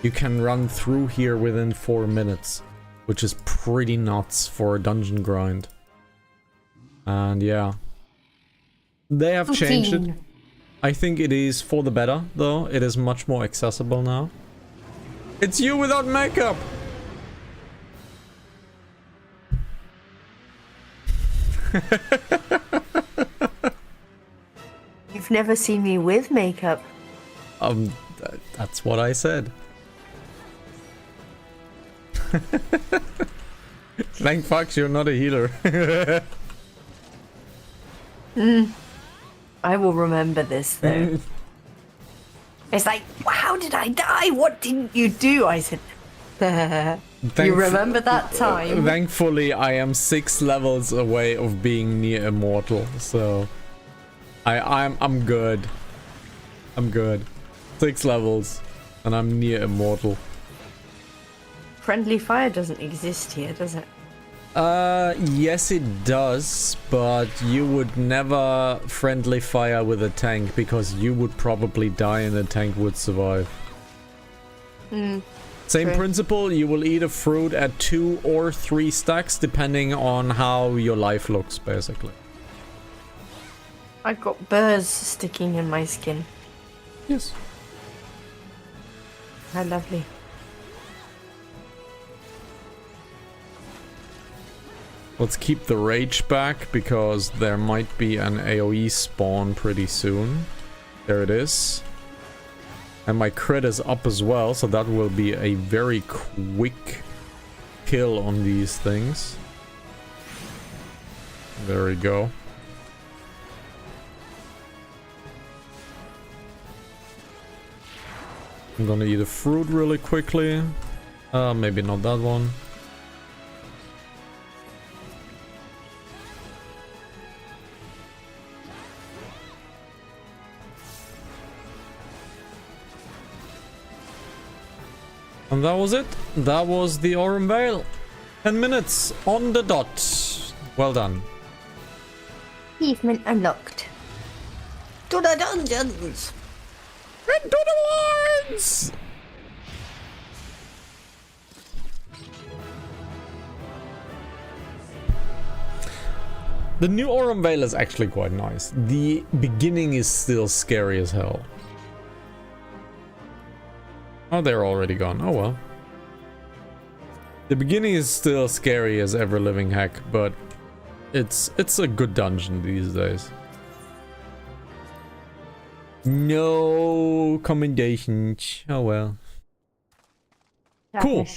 you can run through here within 4 minutes, which is pretty nuts for a dungeon grind. And yeah, they have changed it. I think it is for the better, though. It is much more accessible now. It's you without makeup! You've never seen me with makeup. That's what I said. Thank fucks, you're not a healer. I will remember this though. It's like, how did I die? What didn't you do? I said, you remember that time? Thankfully, I am 6 levels away of being near immortal, so I'm good. I'm good. 6 levels, and I'm near immortal. Friendly fire doesn't exist here, does it? Yes it does, but you would never friendly fire with a tank because you would probably die and the tank would survive. Same True. principle, you will eat a fruit at 2 or 3 stacks, depending on how your life looks, basically. I've got burrs sticking in my skin. Yes. How lovely. Let's keep the rage back, because there might be an AoE spawn pretty soon. There it is. And my crit is up as well, so that will be a very quick kill on these things. There we go. I'm gonna eat a fruit really quickly. Maybe not that one. And that was it. That was the Aurum Vale. 10 minutes on the dot. Well done. Achievement unlocked. To the dungeons! Into the woods! The new Aurum Vale is actually quite nice. The beginning is still scary as hell. Oh, they're already gone. Oh well. The beginning is still scary as ever living heck, but it's a good dungeon these days. No commendations. Oh well. Cool.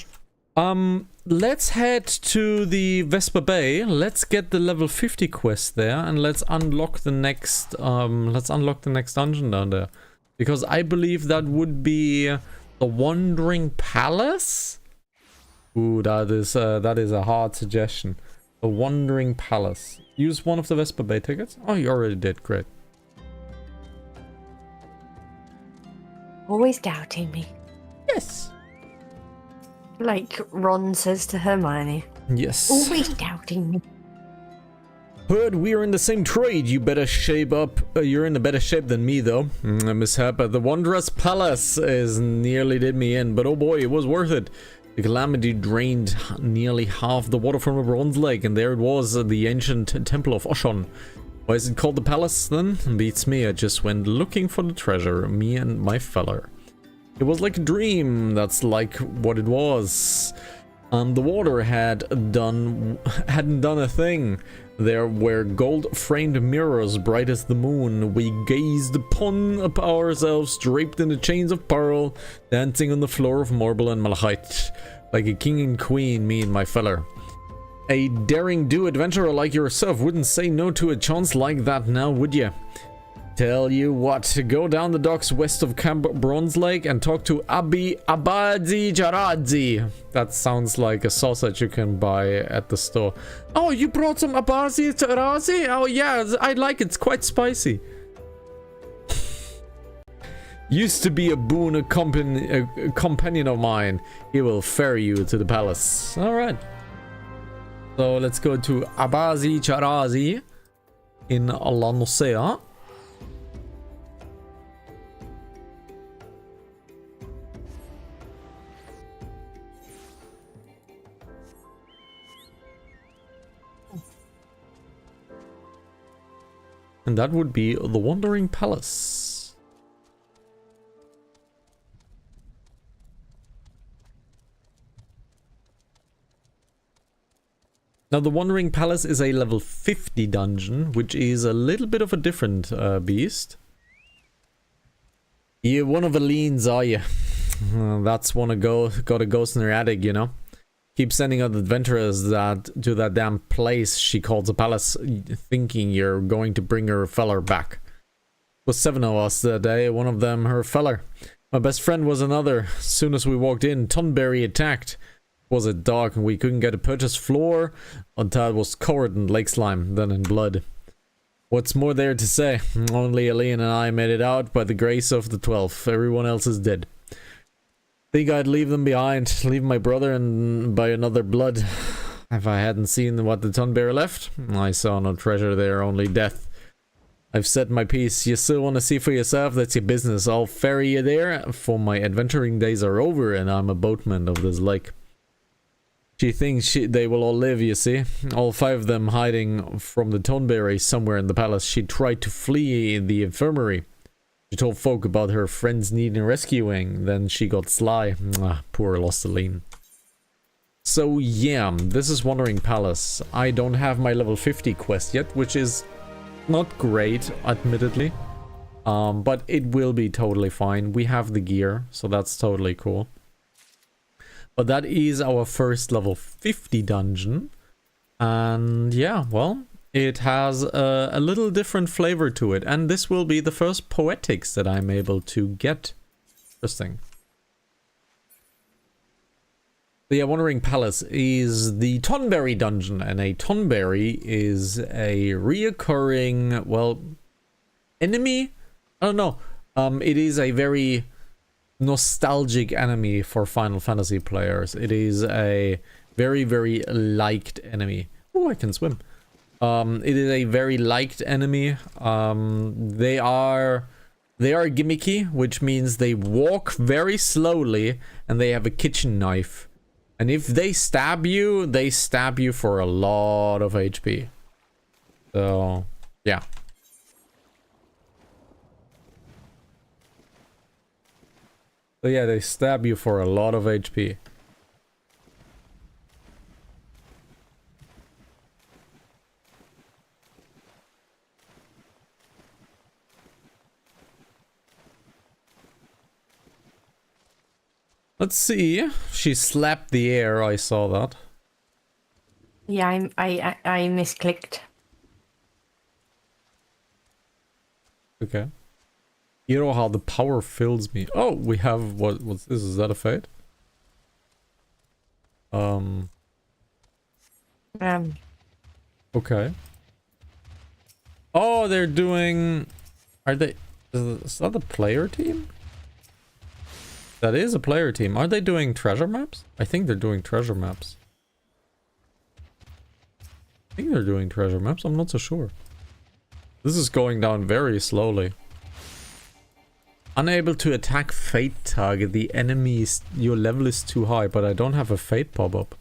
Let's head to the Vesper Bay. Let's get the level 50 quest there, and let's unlock the next dungeon down there. Because I believe that would be the Wandering Palace? Ooh, that is a hard suggestion. The Wandering Palace. Use one of the Vesper Bay tickets? Oh, you already did. Great. Always doubting me. Yes. Like Ron says to Hermione. Yes. Always doubting me. Heard we're in the same trade. You better shape up. You're in a better shape than me, though. Mishap at the Wanderer's Palace nearly did me in, but oh boy, it was worth it. The calamity drained nearly half the water from the Bronze Lake, and there it was, the ancient temple of Oshon. Why is it called the palace then? Beats me. I just went looking for the treasure, me and my feller. It was like a dream. That's like what it was. The water hadn't done a thing. There were gold-framed mirrors bright as the moon. We gazed upon ourselves draped in the chains of pearl, dancing on the floor of marble and malachite. Like a king and queen, me and my feller. A daring-do adventurer like yourself wouldn't say no to a chance like that now, would ya? Tell you what, go down the docks west of Camp Bronze Lake and talk to Abadzi Jaradzi. That sounds like a sausage you can buy at the store. Oh, you brought some Abadzi Jaradzi? Oh yeah, I like it. It's quite spicy. Used to be a boon a companion of mine. He will ferry you to the palace. Alright. So let's go to Abazi Charazi in Alanosea. And that would be the Wandering Palace. Now the Wandering Palace is a level 50 dungeon, which is a little bit of a different beast. You're one of the leans, are you? That's got a ghost in her attic, you know? Keep sending out adventurers to that damn place she calls a palace, thinking you're going to bring her feller back. It was 7 of us that day, one of them her feller. My best friend was another. As soon as we walked in, Tonberry attacked. Was it dark and we couldn't get a purchase floor until it was covered in lake slime, then in blood. What's more there to say? Only Aline and I made it out by the grace of the 12. Everyone else is dead. Think I'd leave them behind, leave my brother and by another blood. If I hadn't seen what the Tonberry left, I saw no treasure there, only death. I've said my piece. You still want to see for yourself? That's your business. I'll ferry you there, for my adventuring days are over and I'm a boatman of this lake. She thinks they will all live, you see. All 5 of them hiding from the Tonberry somewhere in the palace. She tried to flee the infirmary. She told folk about her friends needing rescuing. Then she got sly. Poor Losteline. So yeah, this is Wandering Palace. I don't have my level 50 quest yet, which is not great, admittedly. But it will be totally fine. We have the gear, so that's totally cool. But that is our first level 50 dungeon. And yeah, well, it has a little different flavor to it. And this will be the first poetics that I'm able to get. Interesting. The Wandering Palace is the Tonberry dungeon, and a Tonberry is a reoccurring, well, enemy? I don't know. It is a very nostalgic enemy for Final Fantasy players. It is a very, very liked enemy. Oh, I can swim. It is a very liked enemy. They are gimmicky, which means they walk very slowly, and they have a kitchen knife. And if they stab you for a lot of HP. So, yeah. So yeah, they stab you for a lot of HP. Let's see. She slapped the air. I saw that. Yeah, I misclicked. Okay. You know how the power fills me. Oh, we have what's this? Is that a fate? Okay. Oh, they're doing. Are they? Is that the player team? That is a player team. Are they doing treasure maps? I think they're doing treasure maps. I think they're doing treasure maps. I'm not so sure. This is going down very slowly. Unable to attack fate target. The enemies. Your level is too high, but I don't have a fate pop-up.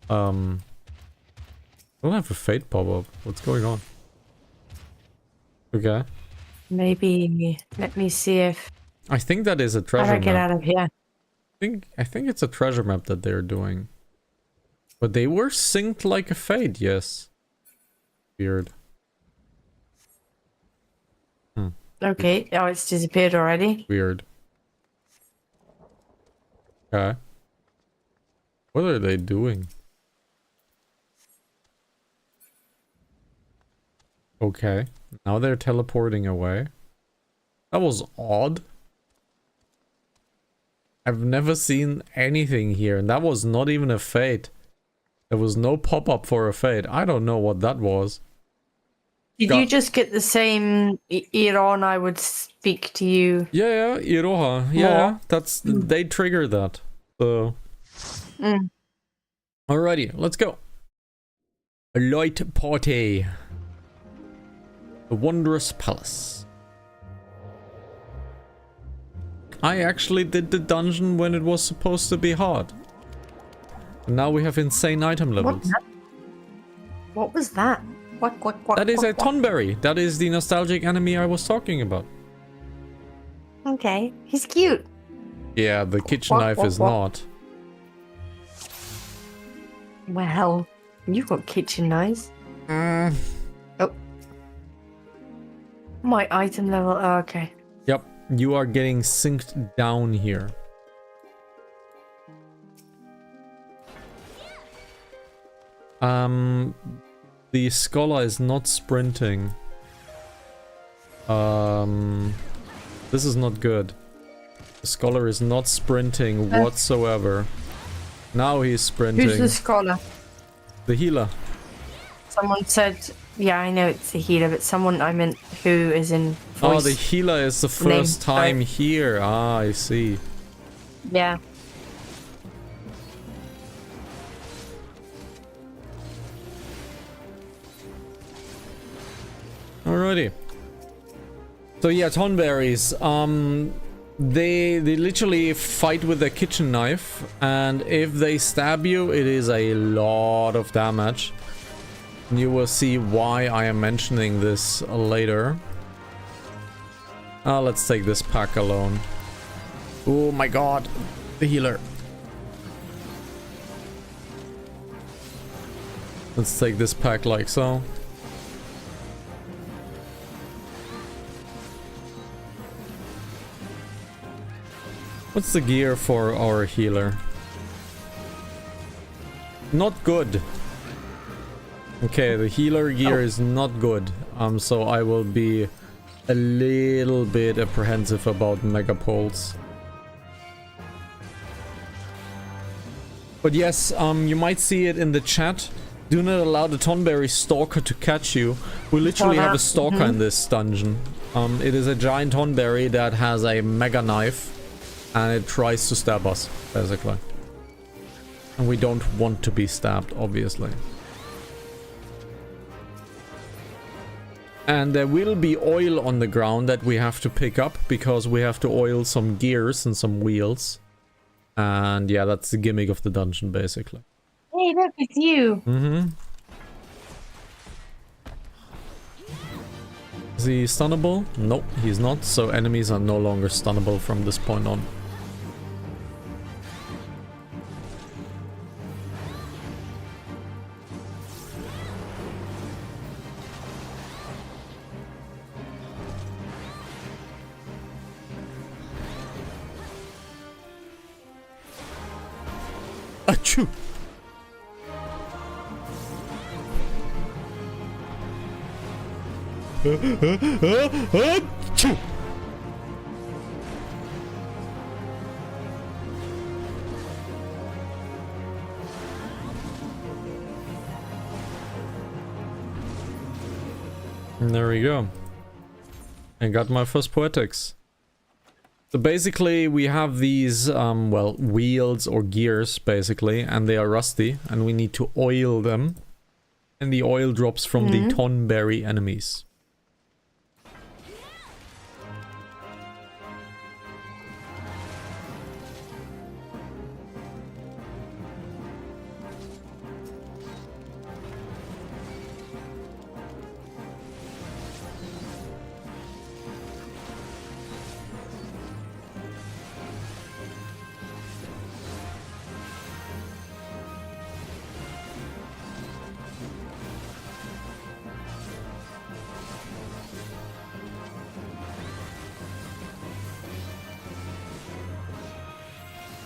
I don't have a fate pop-up. What's going on? Okay. Maybe let me see if I think that is a treasure how do I map. get out of here. I think it's a treasure map that they're doing. But they were synced like a fade, yes. Weird. Okay, oh, it's disappeared already. Weird. Okay. What are they doing? Okay. Now they're teleporting away. That was odd. I've never seen anything here, and that was not even a fate. There was no pop-up for a fate. I don't know what that was. Did you just get the same Iran I would speak to you? Yeah, Iroha. Yeah, that's they trigger that. So alrighty, let's go. A light party. The Wondrous Palace. I actually did the dungeon when it was supposed to be hard. And now we have insane item levels. What was that? What? That is a Tonberry. That is the nostalgic enemy I was talking about. Okay, he's cute. Yeah, the kitchen knife is not. Well, you've got kitchen knives. Oh. My item level, oh, okay. Yep, you are getting synced down here. The scholar is not sprinting. This is not good. The scholar is not sprinting whatsoever. Now he's sprinting. Who's the scholar? The healer. Someone said, yeah, I know it's the healer, but someone I meant who is in voice. Oh, the healer is the first time here. Ah, I see. Yeah. Alrighty. So yeah, tonberries. They literally fight with their kitchen knife, and if they stab you, it is a lot of damage. And you will see why I am mentioning this later. Let's take this pack alone. Oh my god, the healer. Let's take this pack like so. What's the gear for our healer? Not good. Okay, the healer gear is not good. So I will be a little bit apprehensive about megapoles. But yes, you might see it in the chat. Do not allow the Tonberry Stalker to catch you. We literally have a Stalker in this dungeon. It is a giant Tonberry that has a mega knife. And it tries to stab us, basically. And we don't want to be stabbed, obviously. And there will be oil on the ground that we have to pick up, because we have to oil some gears and some wheels. And yeah, that's the gimmick of the dungeon, basically. Hey, look, it's you. Mm-hmm. Is he stunnable? Nope, he's not. So enemies are no longer stunnable from this point on. Achoo! Achoo! And there we go. I got my first poetics. So basically we have these, well, wheels or gears, basically, and they are rusty, and we need to oil them. And the oil drops from the Tonberry enemies.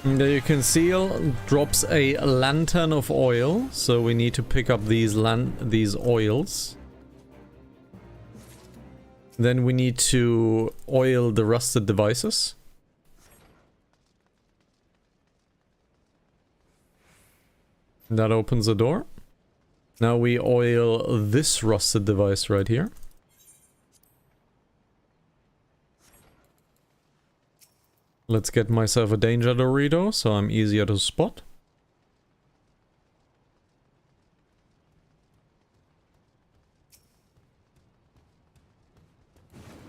There you can see drops a lantern of oil, so we need to pick up these oils. Then we need to oil the rusted devices. That opens the door. Now we oil this rusted device right here. Let's get myself a danger Dorito, so I'm easier to spot.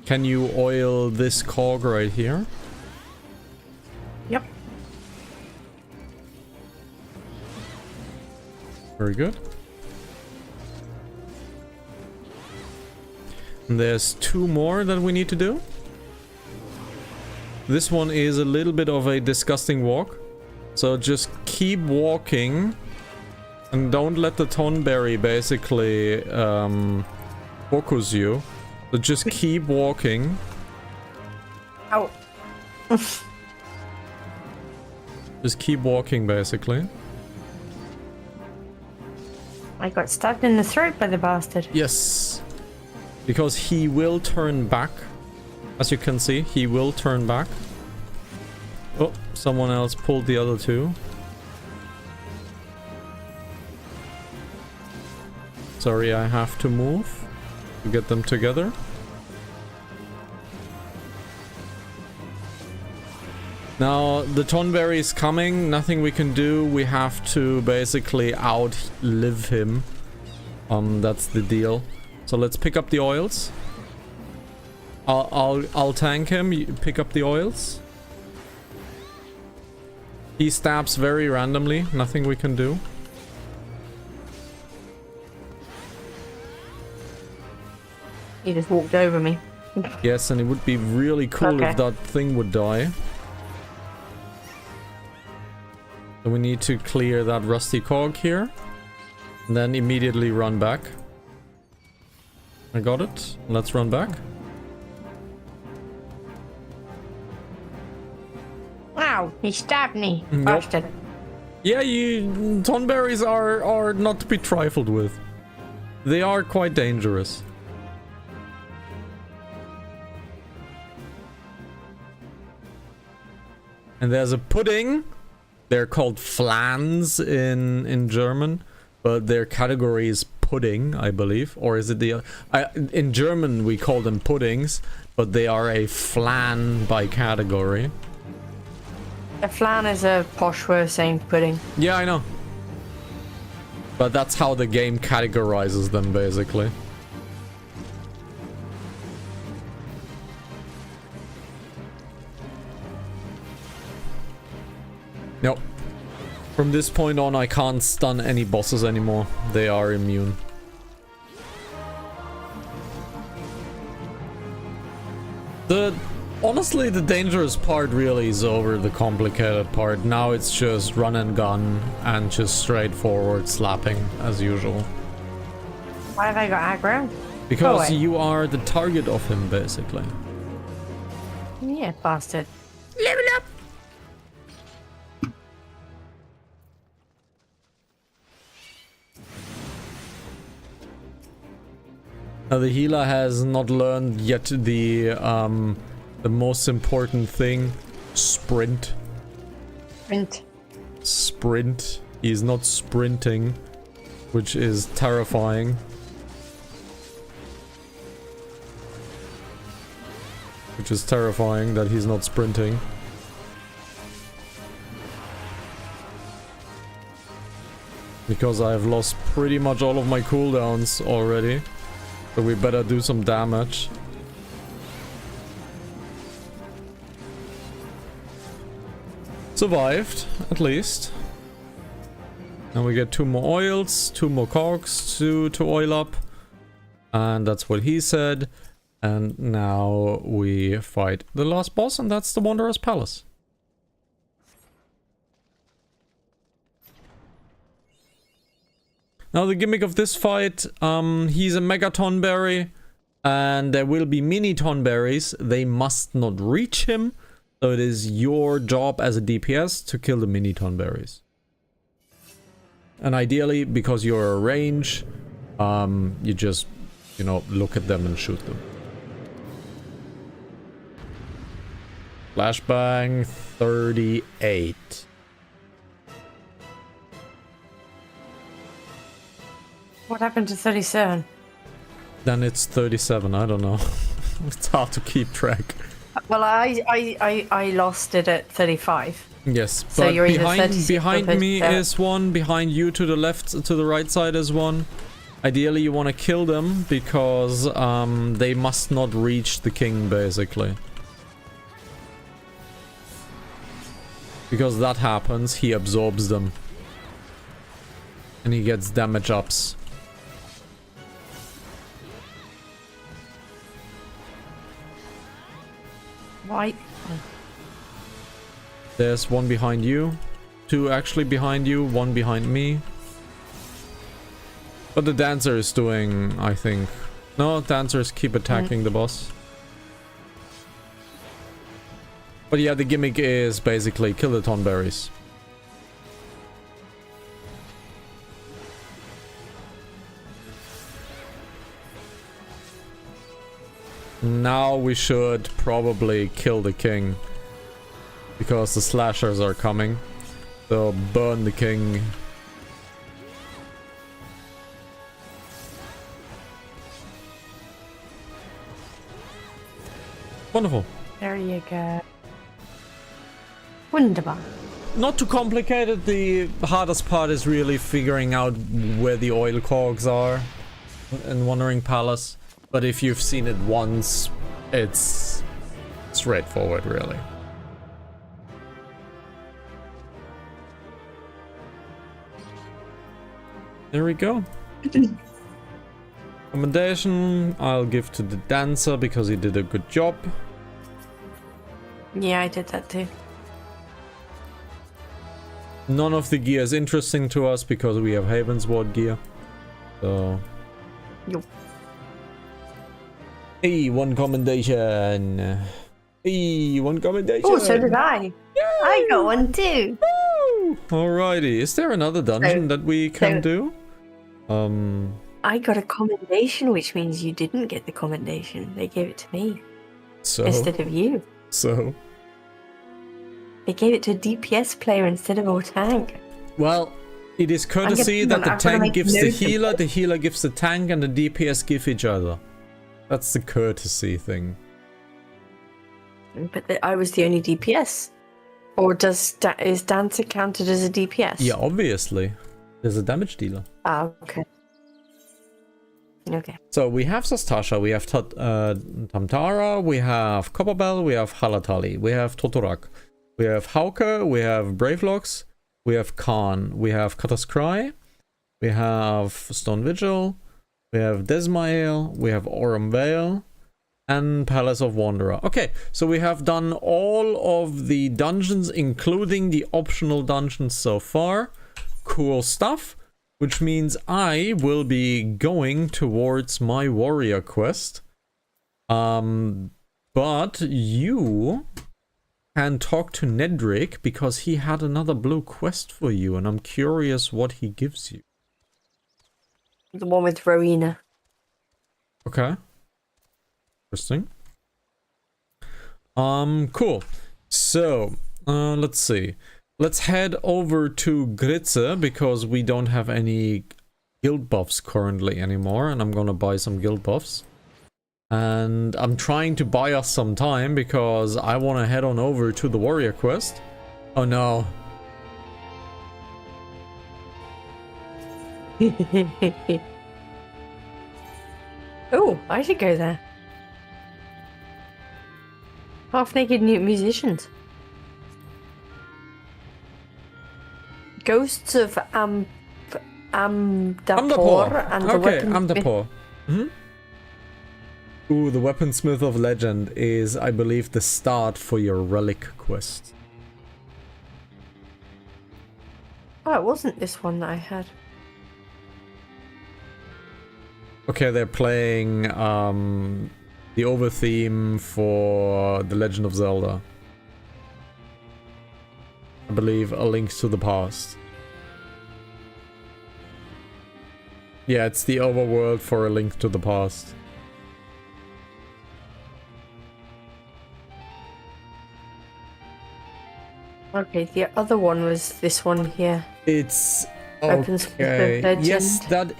Can you oil this cog right here? Yep. Very good. And there's two more that we need to do. This one is a little bit of a disgusting walk. So just keep walking. And don't let the Tonberry basically focus you. So just keep walking. Ow. Just keep walking, basically. I got stabbed in the throat by the bastard. Yes. Because he will turn back. As you can see, he will turn back. Oh, someone else pulled the other two. Sorry, I have to move to get them together. Now, the Tonberry is coming. Nothing we can do. We have to basically outlive him. That's the deal. So let's pick up the oils. I'll tank him. You pick up the oils. He stabs very randomly. Nothing we can do. He just walked over me. Yes, and it would be really cool if that thing would die. So we need to clear that rusty cog here. And then immediately run back. I got it. Let's run back. Wow, he stabbed me. Nope. Bastard. Yeah, tonberries are not to be trifled with. They are quite dangerous. And there's a pudding. They're called flans in German, but their category is pudding, I believe. Or is it the... in German we call them puddings, but they are a flan by category. A flan is a posh way of saying pudding. Yeah, I know. But that's how the game categorizes them, basically. Nope. From this point on, I can't stun any bosses anymore. They are immune. Honestly, the dangerous part really is over the complicated part. Now it's just run and gun and just straightforward slapping as usual. Why have I got aggro? Because you are the target of him, basically. Yeah, bastard. Level up! Now the healer has not learned yet the most important thing, sprint. Sprint. He's not sprinting, which is terrifying. Which is terrifying that he's not sprinting. Because I've lost pretty much all of my cooldowns already. So we better do some damage. Survived, at least. Now we get 2 more oils, 2 more cogs to oil up. And that's what he said. And now we fight the last boss, and that's the Wanderer's Palace. Now the gimmick of this fight, he's a Mega Tonberry, and there will be Mini Tonberries. They must not reach him, so it is your job as a DPS to kill the Mini Tonberries. And ideally, because you're a range, you just, you know, look at them and shoot them. Flashbang 38. What happened to 37? Then it's 37, I don't know. It's hard to keep track. Well, I lost it at 35. Yes, So but you're either 36 behind or me 37. is one, behind you to the left, to the right side is one. Ideally you want to kill them because they must not reach the king, basically. Because that happens, he absorbs them. And he gets damage ups. Why? There's one behind you. 2 actually behind you, 1 behind me. But the dancer is doing, I think... No, dancers keep attacking the boss. But yeah, the gimmick is basically kill the Tonberries. Now we should probably kill the king. Because the slashers are coming. So burn the king. Wonderful. There you go. Wunderbar. Not too complicated. The hardest part is really figuring out where the oil cogs are in Wandering Palace. But if you've seen it once, It's straightforward, really. There we go. Commendation I'll give to the dancer because he did a good job. Yeah, I did that too. None of the gear is interesting to us because we have Havensward gear. So. Yup. Hey, one commendation. Hey, one commendation. Oh, so did I. Yay! I got one too. Woo! Alrighty. Is there another dungeon that we can do? I got a commendation, which means you didn't get the commendation. They gave it to me So. instead of you. So. They gave it to a DPS player instead of a tank. Well, it is courtesy that the tank gives the healer gives the tank, and the DPS give each other. That's the courtesy thing. But I was the only DPS. Or is Dancer counted as a DPS? Yeah, obviously. There's a damage dealer. Ah, okay. Okay. So we have Sastasha, we have Tamtara, we have Copperbell, we have Halatali, we have Totorak, we have Hauke, we have Bravelocks, we have Khan, we have Kataskrai, we have Stone Vigil, we have Desmael, we have Aurum Vale, and Palace of Wanderer. Okay, so we have done all of the dungeons, including the optional dungeons so far. Cool stuff. Which means I will be going towards my warrior quest. But you can talk to Nedrick because he had another blue quest for you, and I'm curious what he gives you. The one with Rowena. Okay. Interesting. Cool. So, let's see. Let's head over to Gritze because we don't have any guild buffs currently anymore, and I'm gonna buy some guild buffs. And I'm trying to buy us some time because I want to head on over to the warrior quest. Oh no. Oh, I should go there. Half-naked musicians. Ghosts of Amdapor and the Okay, Weaponsmith. Amdapor. Ooh, the Weaponsmith of Legend is, I believe, the start for your relic quest. Oh, it wasn't this one that I had. Okay, they're playing the over theme for The Legend of Zelda. I believe A Link to the Past. Yeah, it's the overworld for A Link to the Past. Okay, the other one was this one here. It's Weaponsmith okay. of Legend. Yes, that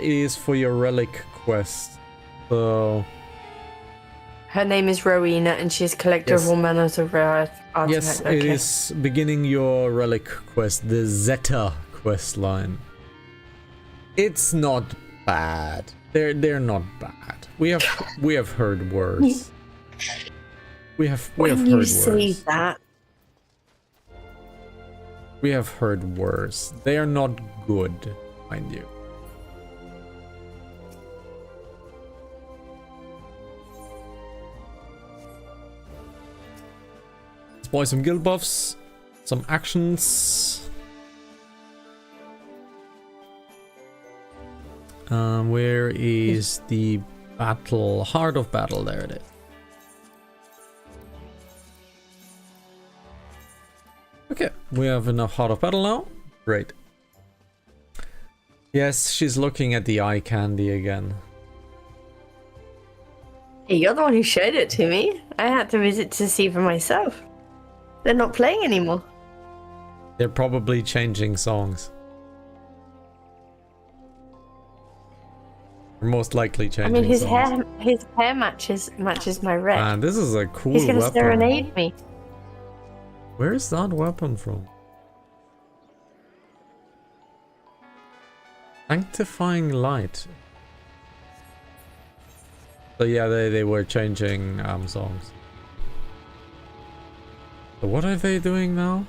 is for your relic quest. So Her name is Rowena, and she's collector of all manners of rare artifacts. yes, Okay. it is beginning your relic quest, the Zeta quest line. It's not bad. They're not bad. We have heard worse. We have heard When you worse. say that, We have heard worse. They are not good, mind you. Let's buy some guild buffs, some actions. Where is the battle? Heart of battle, there it is. Okay, we have enough Heart of Battle now. Great. Yes, she's looking at the eye candy again. hey, you're the one who showed it to me. I had to visit to see for myself. They're not playing anymore. They're probably changing songs. They're most likely changing I mean, songs. his hair matches my red. Man, this is a cool He's gonna weapon. serenade me. Where is that weapon from? Sanctifying light. So yeah, they were changing songs. So what are they doing now?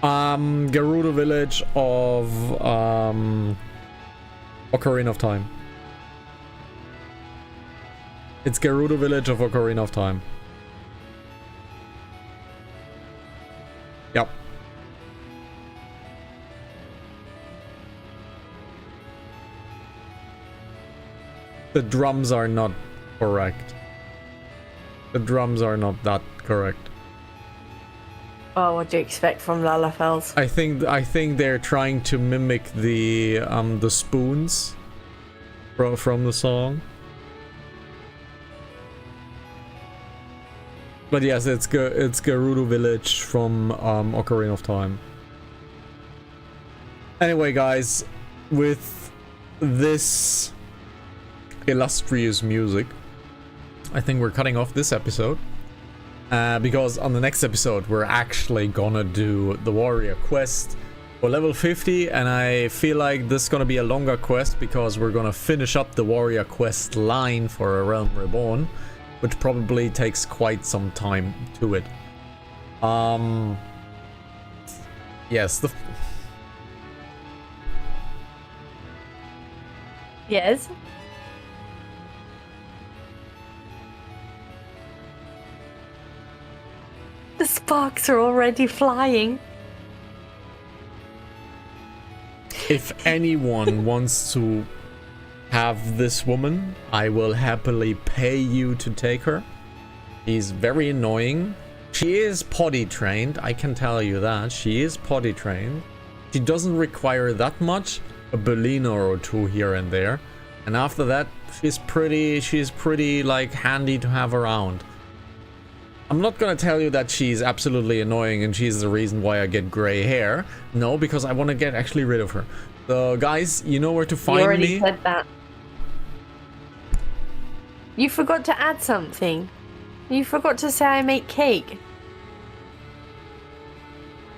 Gerudo Village of Ocarina of Time. It's Gerudo Village of Ocarina of Time. Yep. The drums are not correct. The drums are not that correct. Oh, what do you expect from Lalafels? I think they're trying to mimic the spoons from the song. But yes, it's Gerudo Village from Ocarina of Time. Anyway, guys, with this illustrious music, I think we're cutting off this episode. Because on the next episode, we're actually gonna do the warrior quest for level 50, and I feel like this is gonna be a longer quest because we're gonna finish up the warrior quest line for A Realm Reborn, which probably takes quite some time to it. Yes, Yes. The sparks are already flying. If anyone wants to have this woman, I will happily pay you to take her. She's very annoying. She is potty trained, I can tell you that. She is potty trained. She doesn't require that much, a Berliner or two here and there. And after that, she's pretty like handy to have around. I'm not gonna tell you that she's absolutely annoying and she's the reason why I get gray hair. No, because I want to get actually rid of her. So guys, you know where to find me. You already said that. You forgot to add something. You forgot to say I make cake.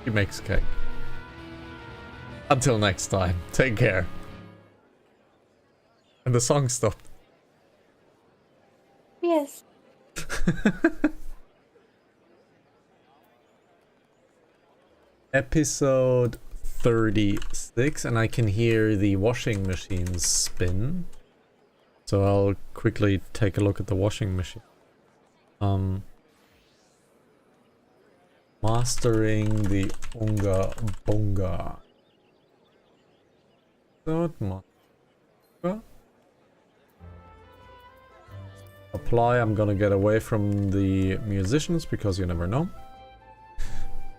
She makes cake. Until next time, take care. And the song stopped. Yes. Episode 36, and I can hear the washing machine spin. So I'll quickly take a look at the washing machine. Mastering the Unga Bunga. Apply. I'm gonna get away from the musicians because you never know.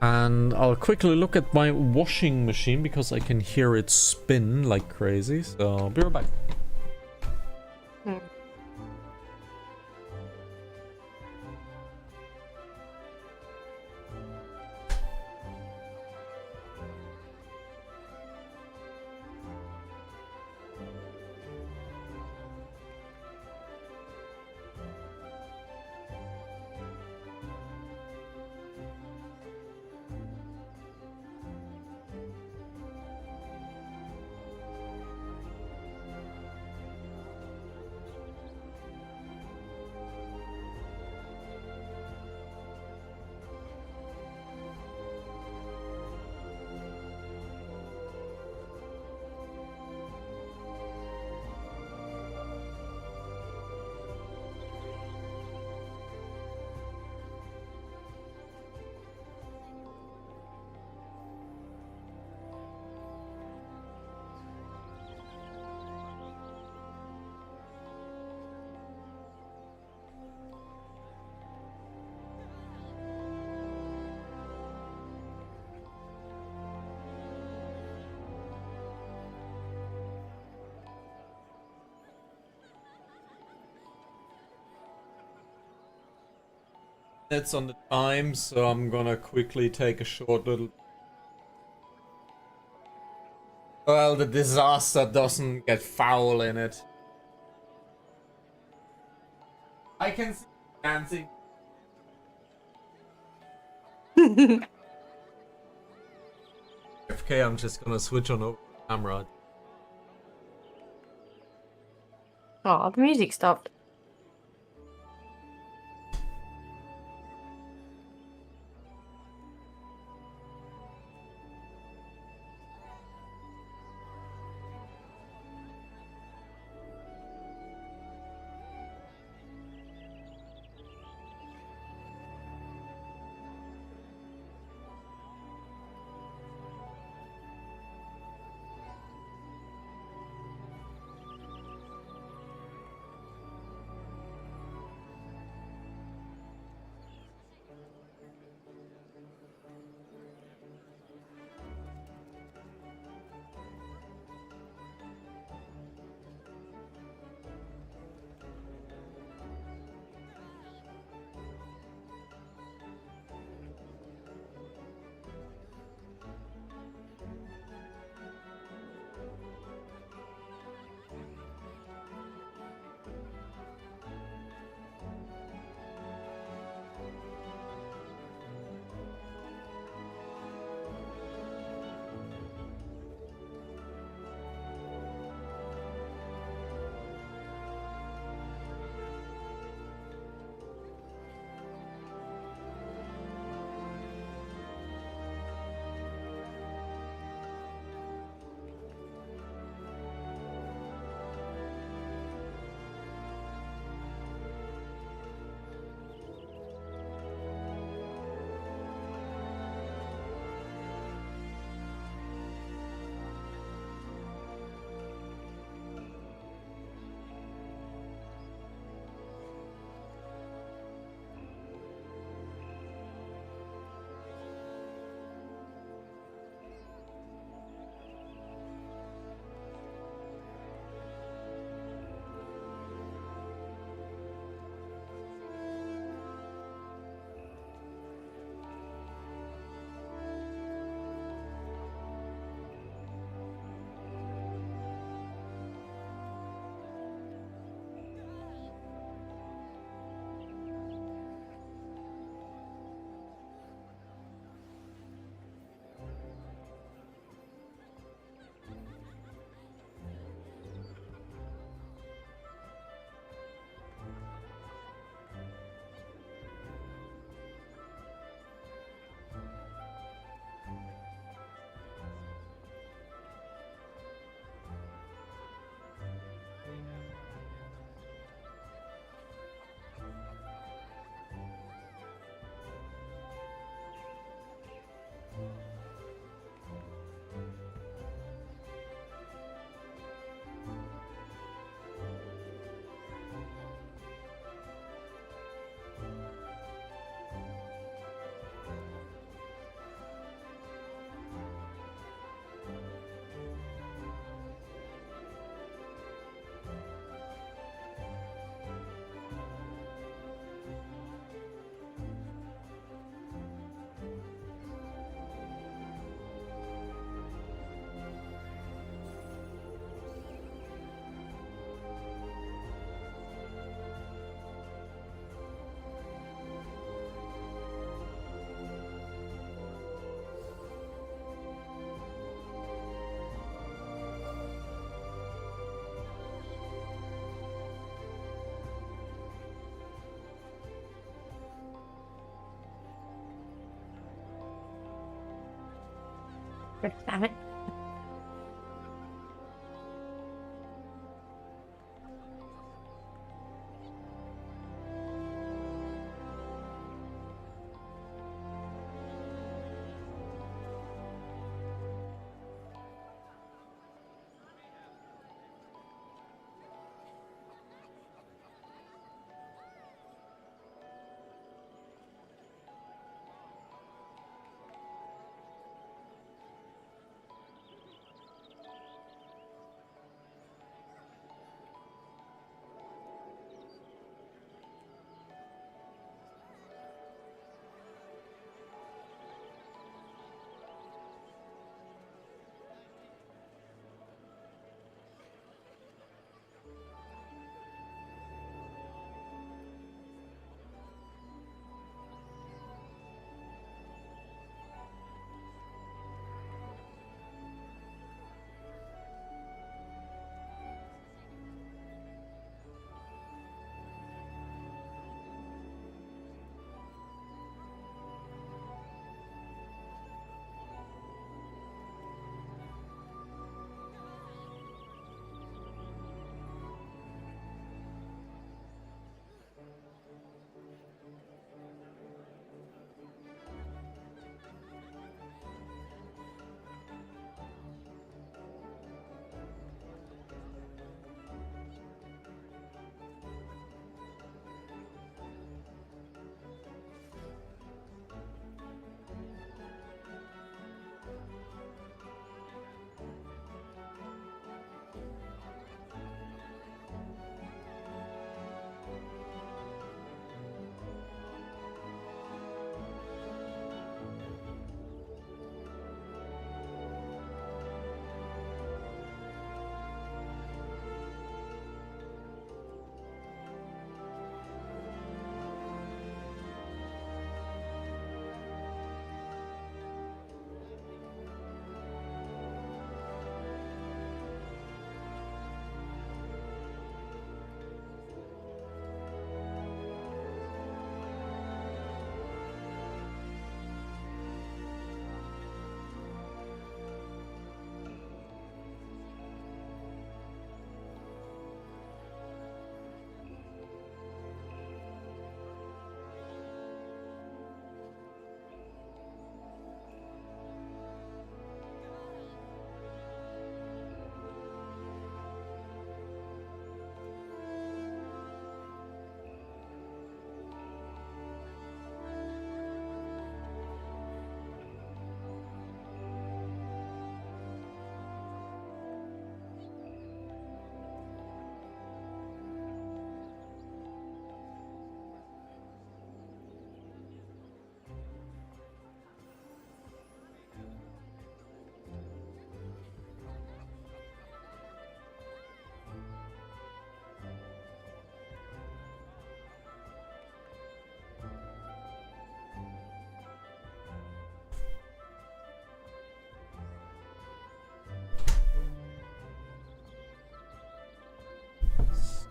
And I'll quickly look at my washing machine because I can hear it spin like crazy. So I'll be right back. That's on the time, so I'm gonna quickly take a short little... Well, the disaster doesn't get foul in it. I can see dancing. AFK, I'm just gonna switch on over the camera. Oh, the music stopped. Damn it.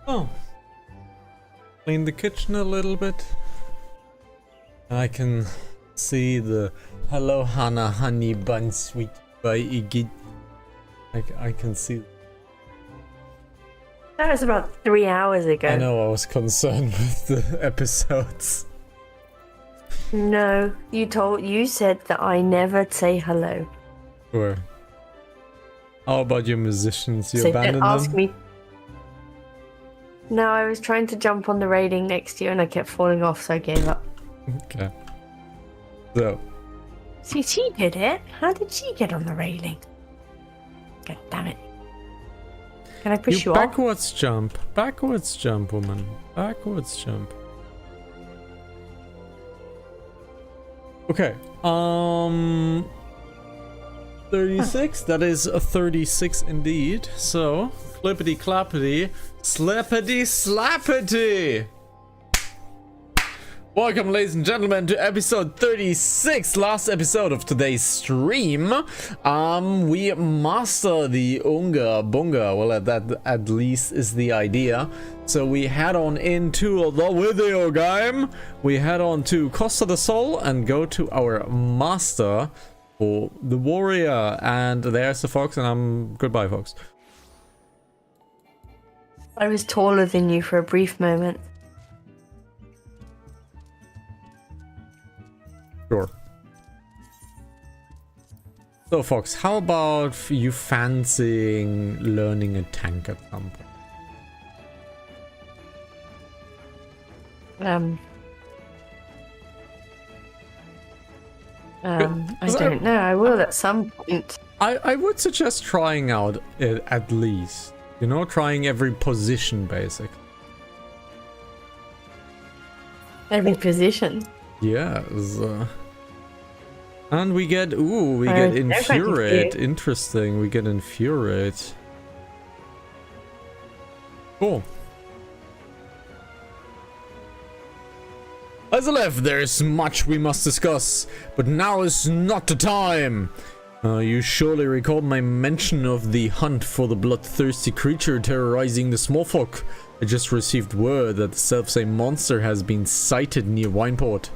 Oh. Clean the kitchen a little bit. I can see the hello Hannah honey bun sweet by Iggy. I can see. That was about 3 hours ago. I know I was concerned with the episodes. No, you said that I never say hello. Sure. How about your musicians? You So abandoned don't ask them? me. No, I was trying to jump on the railing next to you and I kept falling off, so I gave up. Okay. So, See, she did it. How did she get on the railing? God damn it. Can I push you off? backwards jump. Backwards jump, woman. Backwards jump. Okay. 36. That is a 36 indeed. So, flippity clappity, slappity slappity. Welcome, ladies and gentlemen, to episode 36, last episode of today's stream. We master the Unga Bunga. Well, that at least is the idea. So we head on into the video game. We head on to Costa del Sol and go to our master for the warrior. And there's the fox, and I'm goodbye, fox. I was taller than you for a brief moment. Sure. So, Fox, how about you fancying learning a tank at some point? I don't know. I will at some point. I would suggest trying out it at least. You know, trying every position, basically. Every position. Yes. And we get, we get infuriate. Interesting, we get infuriate. Cool. As a left, there's much we must discuss, but now is not the time. You surely recall my mention of the hunt for the bloodthirsty creature terrorizing the small folk. I just received word that the selfsame monster has been sighted near Wineport.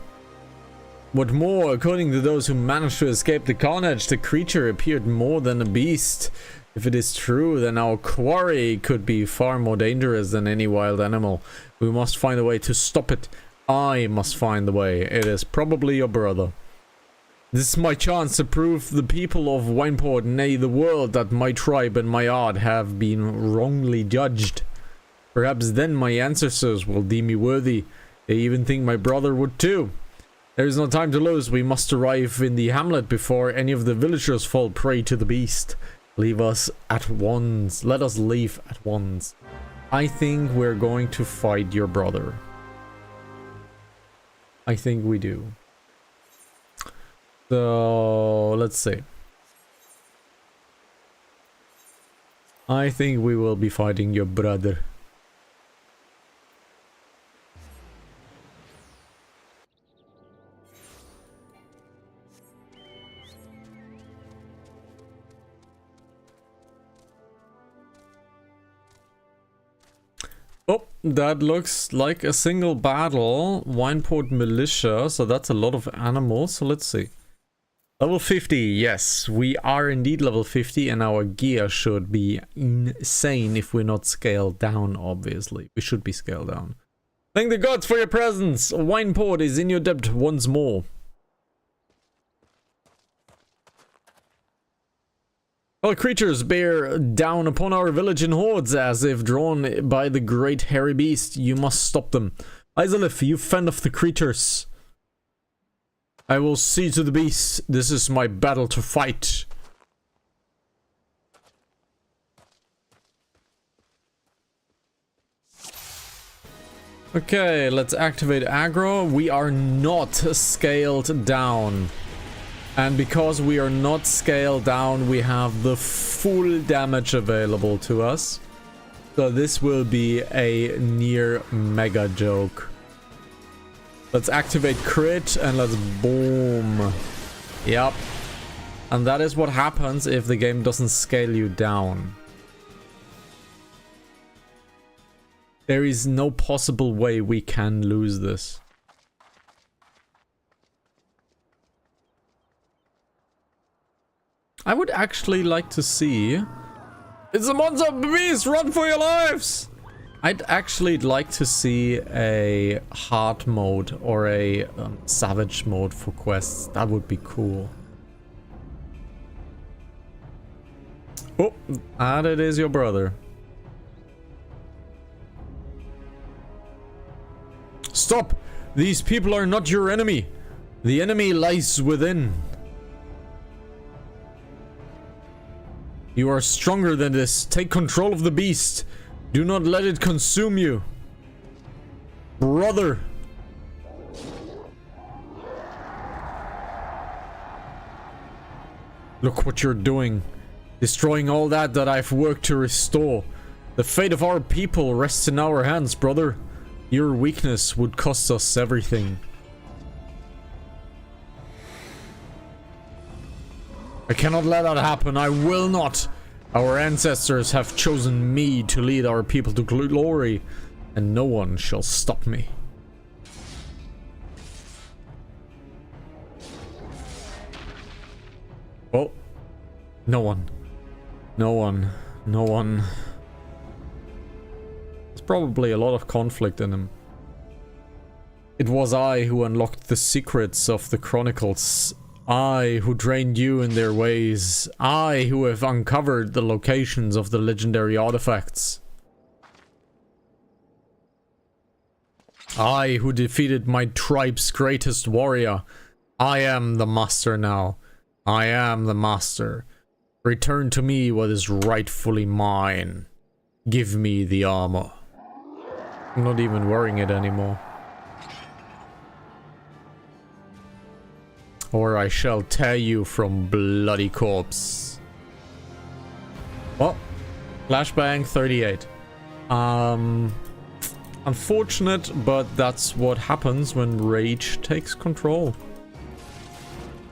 What more, according to those who managed to escape the carnage, the creature appeared more than a beast. If it is true, then our quarry could be far more dangerous than any wild animal. We must find a way to stop it. I must find the way. It is probably your brother. This is my chance to prove the people of Wineport, nay the world, that my tribe and my art have been wrongly judged. Perhaps then my ancestors will deem me worthy. They even think my brother would too. There is no time to lose. We must arrive in the hamlet before any of the villagers fall prey to the beast. Leave us at once. Let us leave at once. I think we're going to fight your brother. I think we do. So, let's see. I think we will be fighting your brother. Oh, that looks like a single battle. Wineport militia, so that's a lot of animals. So let's see. Level 50, yes, we are indeed level 50, and our gear should be insane if we're not scaled down, obviously. We should be scaled down. Thank the gods for your presence. Wineport is in your debt once more. All creatures bear down upon our village in hordes as if drawn by the great hairy beast. You must stop them. Isolif, you fend off the creatures. I will see to the beast. This is my battle to fight. Okay, let's activate aggro. We are not scaled down. And because we are not scaled down, we have the full damage available to us. So this will be a near mega joke. Let's activate crit and let's boom. Yep. And that is what happens if the game doesn't scale you down. There is no possible way we can lose this. I would actually like to see... It's a monster beast! Run for your lives! I'd actually like to see a hard mode or a savage mode for quests. That would be cool. Oh, and it is your brother. Stop! These people are not your enemy. The enemy lies within. You are stronger than this. Take control of the beast. Do not let it consume you. Brother. Look what you're doing. Destroying all that I've worked to restore. The fate of our people rests in our hands, brother. Your weakness would cost us everything. I cannot let that happen. I will not. Our ancestors have chosen me to lead our people to glory, and no one shall stop me. Oh. No one. No one. No one. There's probably a lot of conflict in him. It was I who unlocked the secrets of the Chronicles. I who trained you in their ways. I who have uncovered the locations of the legendary artifacts. I who defeated my tribe's greatest warrior. I am the master now. I am the master. Return to me what is rightfully mine. Give me the armor. I'm not even wearing it anymore. Or I shall tear you from bloody corpse. Oh, flashbang 38. Unfortunate, but that's what happens when rage takes control.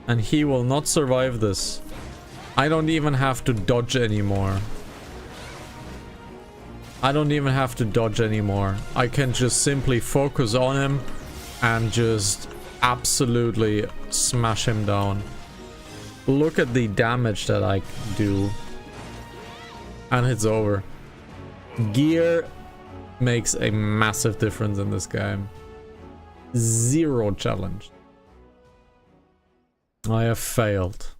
And he will not survive this. I don't even have to dodge anymore. I don't even have to dodge anymore. I can just simply focus on him and just absolutely smash him down. Look at the damage that I do. And it's over. Gear makes a massive difference in this game. Zero challenge. I have failed.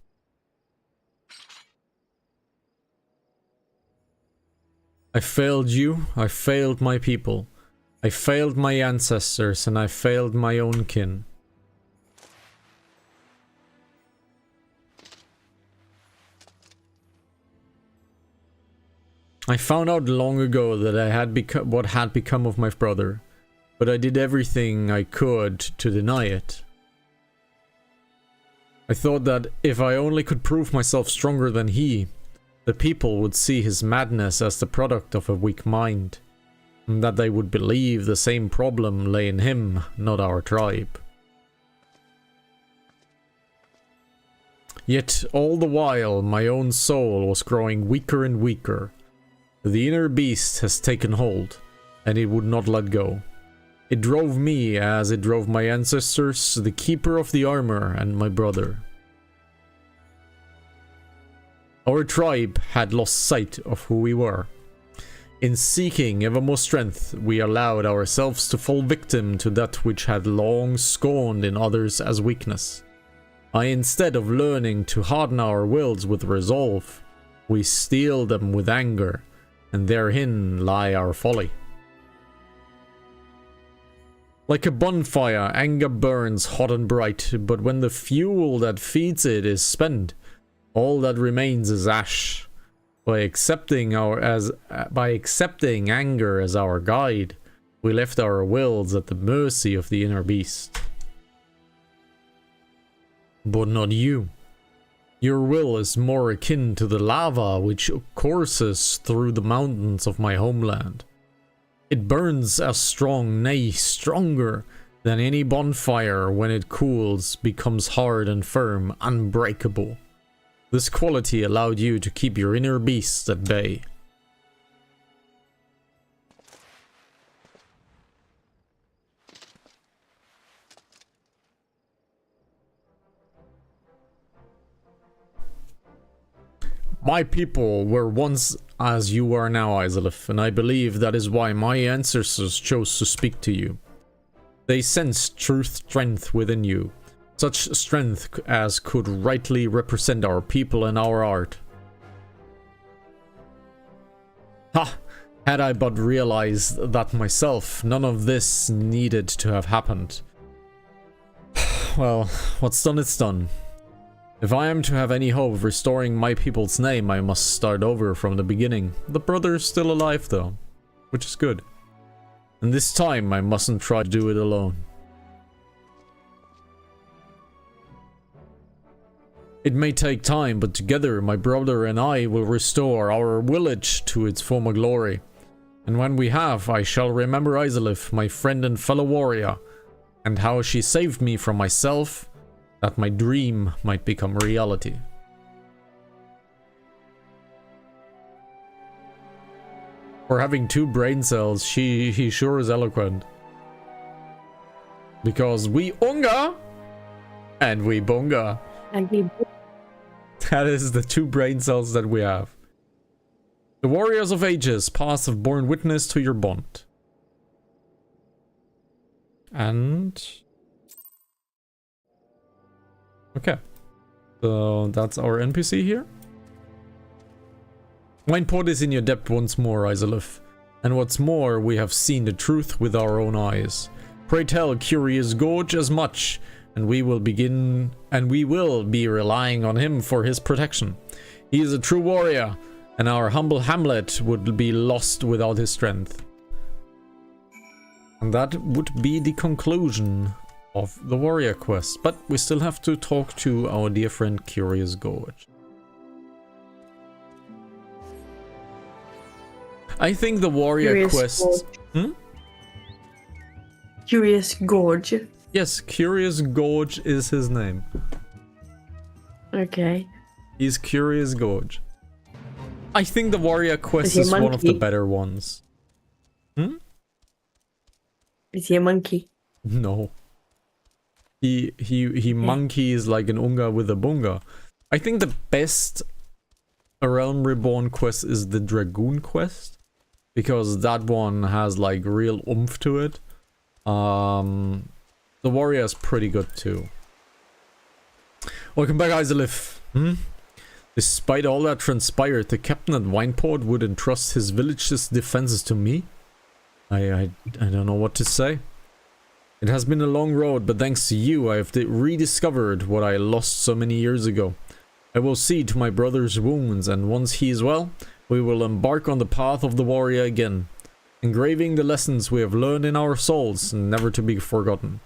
I failed you, I failed my people. I failed my ancestors, and I failed my own kin. I found out long ago that I had what had become of my brother, but I did everything I could to deny it. I thought that if I only could prove myself stronger than he, the people would see his madness as the product of a weak mind, and that they would believe the same problem lay in him, not our tribe. Yet all the while my own soul was growing weaker and weaker. The inner beast has taken hold, and it would not let go. It drove me as it drove my ancestors, the keeper of the armor, and my brother. Our tribe had lost sight of who we were. In seeking ever more strength, we allowed ourselves to fall victim to that which had long scorned in others as weakness. Instead of learning to harden our wills with resolve, we steel them with anger, and therein lie our folly. Like a bonfire, anger burns hot and bright, but when the fuel that feeds it is spent, all that remains is ash. By accepting anger as our guide, we left our wills at the mercy of the inner beast. But not you. Your will is more akin to the lava which courses through the mountains of my homeland. It burns as strong, nay, stronger than any bonfire. When it cools, becomes hard and firm, unbreakable. This quality allowed you to keep your inner beast at bay. My people were once as you are now, Isolith, and I believe that is why my ancestors chose to speak to you. They sensed true strength within you, such strength as could rightly represent our people and our art. Ha! Had I but realized that myself, none of this needed to have happened. Well, what's done is done. If I am to have any hope of restoring my people's name, I must start over from the beginning. The brother is still alive though, which is good. And this time I mustn't try to do it alone. It may take time, but together my brother and I will restore our village to its former glory. And when we have, I shall remember Isolith, my friend and fellow warrior, and how she saved me from myself, that my dream might become reality. For having 2 brain cells, he sure is eloquent. Because we unga and we bunga. And we That is the 2 brain cells that we have. The warriors of ages past have borne witness to your bond. And... okay. So that's our NPC here. Wineport is in your debt once more, Isolith. And what's more, we have seen the truth with our own eyes. Pray tell Curious Gorge as much, and we will be relying on him for his protection. He is a true warrior, and our humble hamlet would be lost without his strength. And that would be the conclusion of the warrior quest, but we still have to talk to our dear friend Curious Gorge. I think the warrior quest... Curious Gorge. Yes, Curious Gorge is his name. Okay. He's Curious Gorge. I think the warrior quest is one of the better ones. Is he a monkey? No. He monkeys like an unga with a bunga. I think the best A Realm Reborn quest is the Dragoon quest, because that one has like real oomph to it. The warrior is pretty good too. Welcome back, Isolith. Despite all that transpired, the captain at Wineport would entrust his village's defenses to me. I don't know what to say. It has been a long road, but thanks to you, I have rediscovered what I lost so many years ago. I will see to my brother's wounds, and once he is well, we will embark on the path of the warrior again, engraving the lessons we have learned in our souls, never to be forgotten.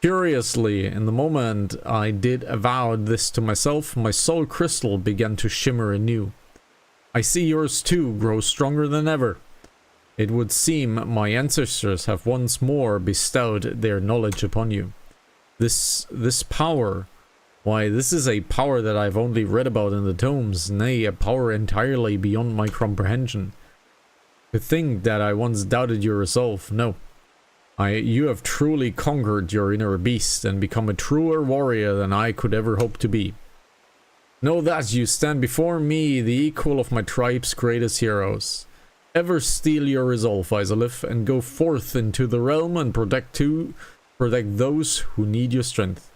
Curiously, in the moment I did avow this to myself, my soul crystal began to shimmer anew. I see yours too grow stronger than ever. It would seem my ancestors have once more bestowed their knowledge upon you. This power, why, this is a power that I've only read about in the tomes, nay, a power entirely beyond my comprehension. To think that I once doubted your resolve, no. You have truly conquered your inner beast and become a truer warrior than I could ever hope to be. Know that you stand before me, the equal of my tribe's greatest heroes. Ever steel your resolve, Isolith, and go forth into the realm and protect those who need your strength.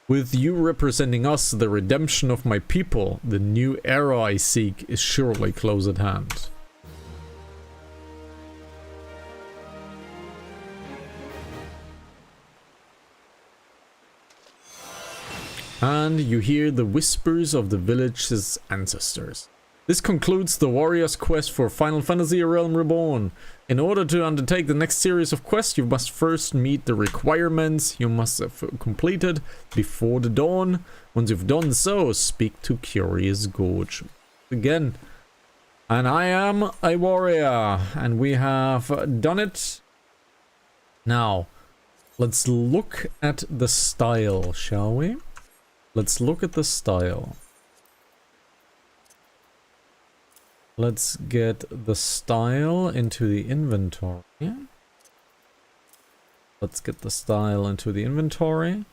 With you representing us, the redemption of my people, the new era I seek is surely close at hand. And you hear the whispers of the village's ancestors. This concludes the warrior's quest for Final Fantasy: A Realm Reborn. In order to undertake the next series of quests, you must first meet the requirements you must have completed before the dawn. Once you've done so, speak to Curious Gorge again. And I am a warrior, and we have done it. Now, let's look at the style, shall we? Let's look at the style. Let's get the style into the inventory. Let's get the style into the inventory.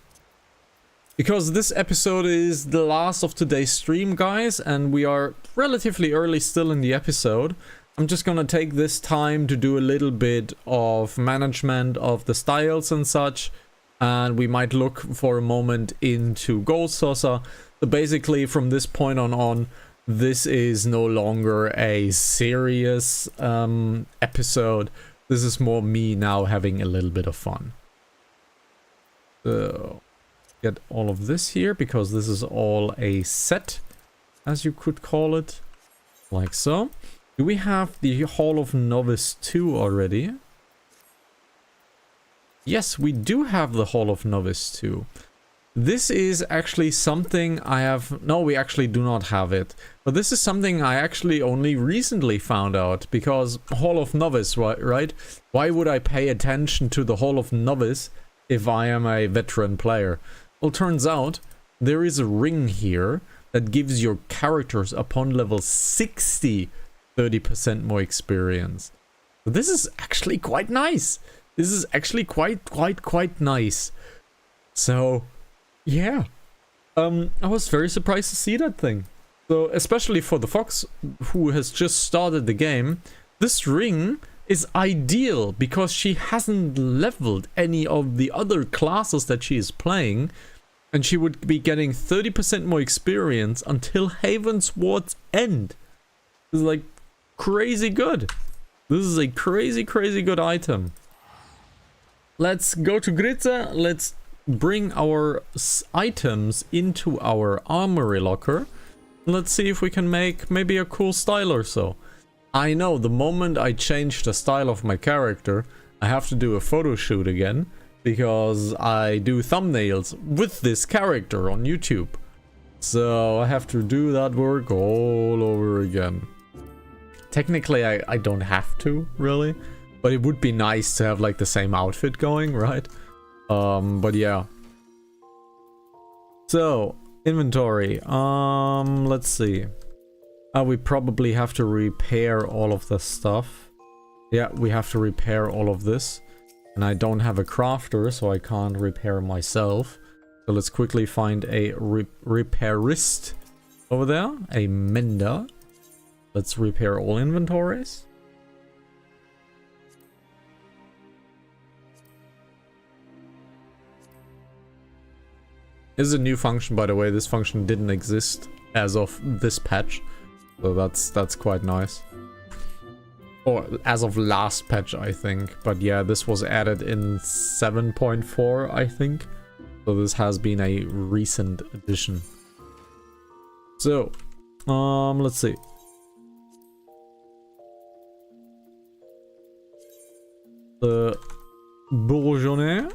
Because this episode is the last of today's stream, guys, and we are relatively early still in the episode, I'm just gonna take this time to do a little bit of management of the styles and such, and we might look for a moment into Gold Saucer. So basically, from this point on, this is no longer a serious episode. This is more me now having a little bit of fun. So, get all of this here, because this is all a set, as you could call it. Like so. Do we have the Hall of Novice 2 already? Yes, we do have the Hall of Novice 2. This is actually something I have... No, we actually do not have it. But this is something I actually only recently found out. Because Hall of Novice, right? Why would I pay attention to the Hall of Novice if I am a veteran player? Well, turns out there is a ring here that gives your characters upon level 60 30% more experience. So this is actually quite nice. This is actually quite nice. So, yeah. I was very surprised to see that thing. So, especially for the fox who has just started the game, this ring is ideal because she hasn't leveled any of the other classes that she is playing, and she would be getting 30% more experience until Havensward's End. This is like crazy good. This is a crazy good item. Let's go to Gritza. Let's bring our items into our armory locker. Let's see if we can make maybe a cool style or so. I know the moment I change the style of my character, I have to do a photo shoot again, because I do thumbnails with this character on YouTube. So I have to do that work all over again. Technically, I don't have to, really. But it would be nice to have, like, the same outfit going, right? But yeah. So, inventory. Let's see. We probably have to repair all of the stuff. Yeah, we have to repair all of this. And I don't have a crafter, so I can't repair myself. So let's quickly find a repairist over there. A mender. Let's repair all inventories. This is a new function, by the way. This function didn't exist as of this patch. So that's quite nice. Or as of last patch, I think. But yeah, this was added in 7.4, I think. So this has been a recent addition. So, let's see. The Bourgeonnet.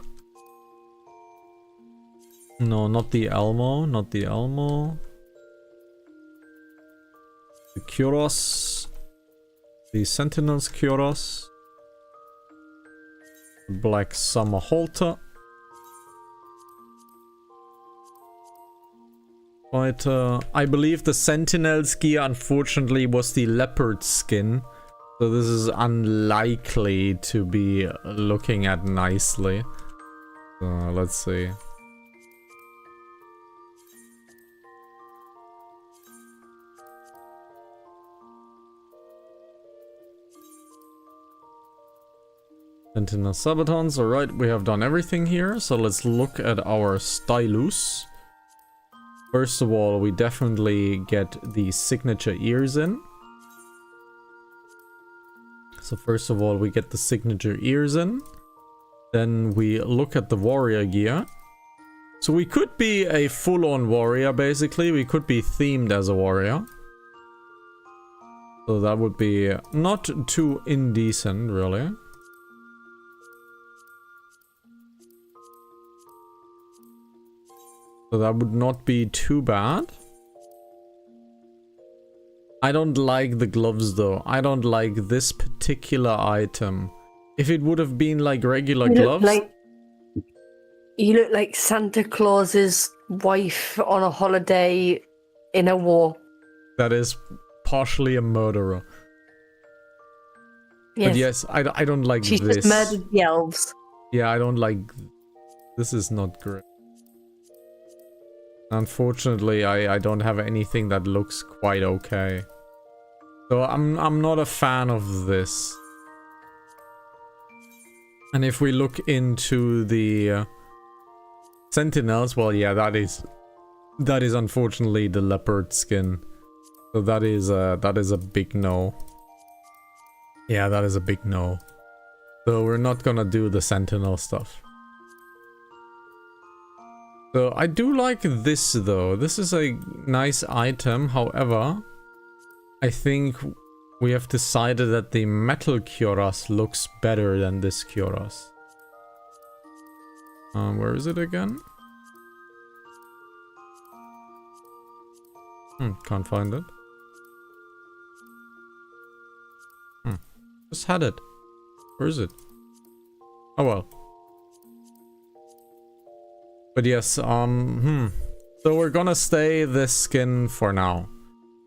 No, not the Elmo. Not the Elmo. The Kyros. The Sentinel's Kyros. The Black Summer Halter. But I believe the Sentinel's gear, unfortunately, was the leopard skin. So this is unlikely to be looking at nicely. Let's see. Sentinel Sabatons, alright, we have done everything here. So let's look at our stylus. First of all, we definitely get the signature ears in. So first of all, we get the signature ears in. Then we look at the warrior gear. So we could be a full-on warrior, basically. We could be themed as a warrior. So that would be not too indecent, really. So that would not be too bad. I don't like the gloves though. I don't like this particular item. If it would have been like regular gloves... You look like Santa Claus's wife on a holiday in a war. That is partially a murderer. Yes. But yes, I don't like She's this. Just murdered the elves. Yeah, I don't like... This is not great. Unfortunately, I don't have anything that looks quite okay. So I'm not a fan of this. And if we look into the Sentinels, well, yeah, that is unfortunately the leopard skin. So that is a big no. Yeah, that is a big no. So we're not gonna do the Sentinel stuff. So I do like this though. This is a nice item. However, I think we have decided that the metal cuirass looks better than this cuirass. Where is it again? Can't find it. Just had it. Where is it? Oh well. But yes, so we're gonna stay this skin for now.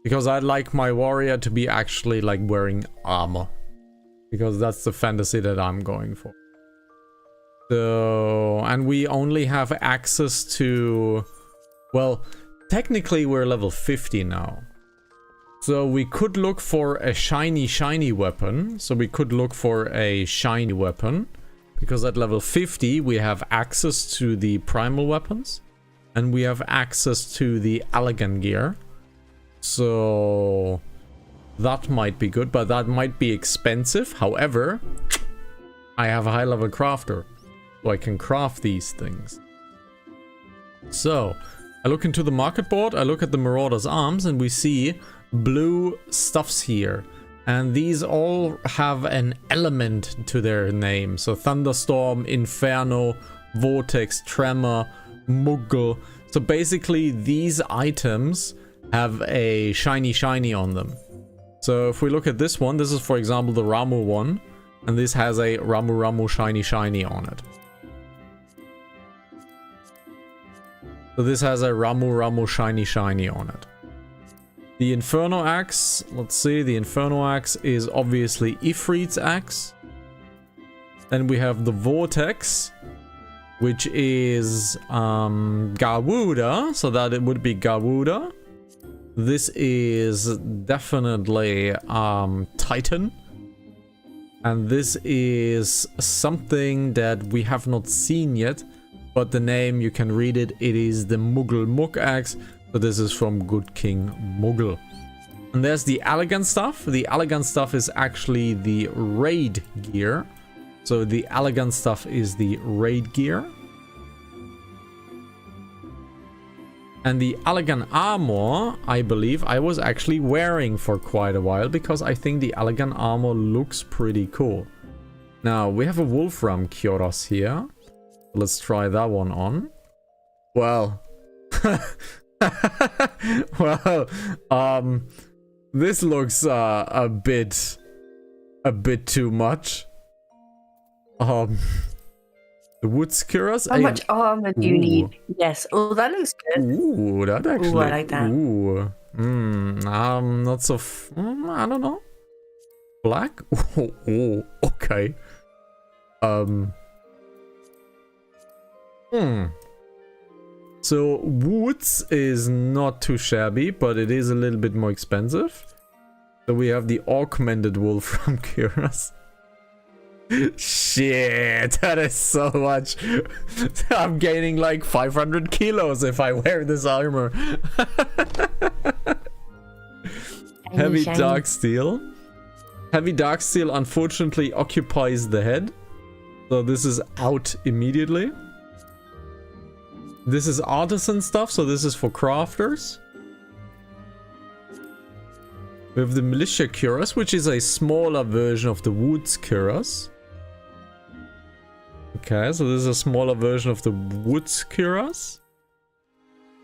Because I'd like my warrior to be actually like wearing armor. Because that's the fantasy that I'm going for. So, and we only have access to, well, technically we're level 50 now. So we could look for a shiny weapon. So we could look for a shiny weapon. Because at level 50 we have access to the primal weapons. And we have access to the elegant gear. So that might be good, but that might be expensive. However, I have a high level crafter. So I can craft these things. So I look into the market board, I look at the Marauder's arms, and we see blue stuffs here. And these all have an element to their name. So Thunderstorm, Inferno, Vortex, Tremor, Muggle. So basically these items have a shiny on them. So if we look at this one, this is for example the Ramu one. And this has a Ramu shiny on it. So this has a Ramu shiny on it. The Inferno Axe, let's see, the Inferno Axe is obviously Ifrit's axe. Then we have the Vortex, which is Gawuda, so that it would be Gawuda. This is definitely Titan. And this is something that we have not seen yet, but the name, you can read it, it is the Muggle Mug Axe. So this is from Good King Muggle. And there's the elegant stuff. The elegant stuff is actually the raid gear. So the elegant stuff is the raid gear. And the elegant armor, I believe, I was actually wearing for quite a while, because I think the elegant armor looks pretty cool. Now, we have a Wolfram cuirass here. Let's try that one on. Well... well, this looks a bit too much. The Woods cuirass. How much armor do you need? Yes. Oh, that looks good. Ooh, that actually. Ooh, I like that. Ooh. Not so. I don't know. Black. Oh, okay. So Woods is not too shabby, but it is a little bit more expensive. So we have the augmented Wolfram cuirass. Shit, that is so much. I'm gaining like 500 kilos if I wear this armor. Heavy dark steel. Heavy dark steel unfortunately occupies the head. So this is out immediately. This is artisan stuff, so this is for crafters. We have the militia cuirass, which is a smaller version of the Woods cuirass. Okay, so this is a smaller version of the Woods cuirass.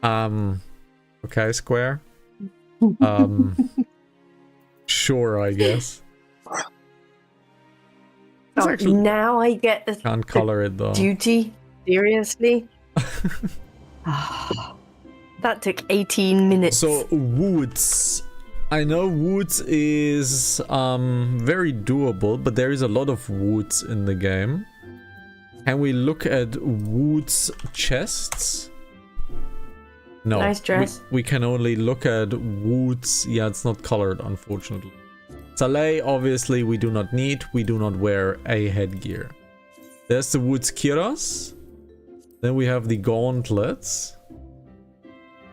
Okay, Square. Sure, I guess. Oh, actually, now I get the can't color it though. Duty? Seriously? That took 18 minutes. So Woods, I know Woods is very doable, but there is a lot of Woods in the game. Can we look at Woods chests? No. Nice dress. We can only look at Woods. Yeah, it's not colored, unfortunately. Saleh, obviously, we do not need. We do not wear a headgear. There's the Woods Kiras. Then we have the gauntlets.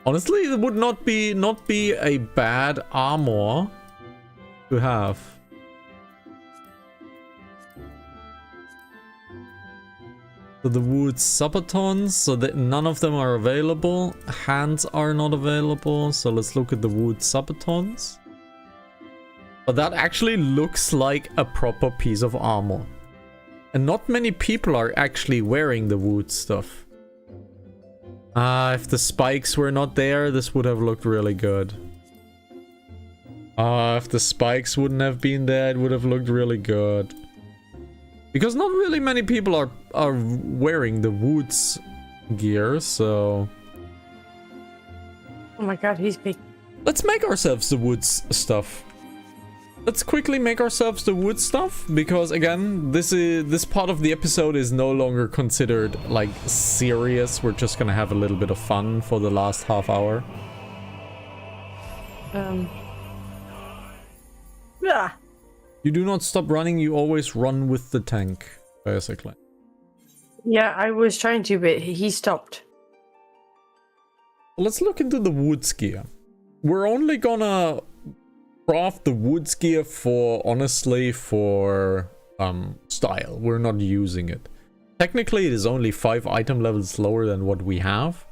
Honestly, it would not be a bad armor to have. So the Woods Sabatons, so that none of them are available. Hands are not available, so let's look at the Woods Sabatons. But that actually looks like a proper piece of armor. And not many people are actually wearing the Wood stuff. If the spikes were not there, this would have looked really good. If the spikes wouldn't have been there, it would have looked really good. Because not really many people are wearing the Woods gear, so... Oh my god, he's big. Let's make ourselves the Woods stuff. Let's quickly make ourselves the Wood stuff, because again, this part of the episode is no longer considered like serious. We're just gonna have a little bit of fun for the last half hour. Yeah. You do not stop running, you always run with the tank, basically. Yeah, I was trying to, but he stopped. Let's look into the Woods gear. We're only gonna craft the Woods gear for, honestly, for style. We're not using it. Technically, it is only 5 item levels lower than what we have.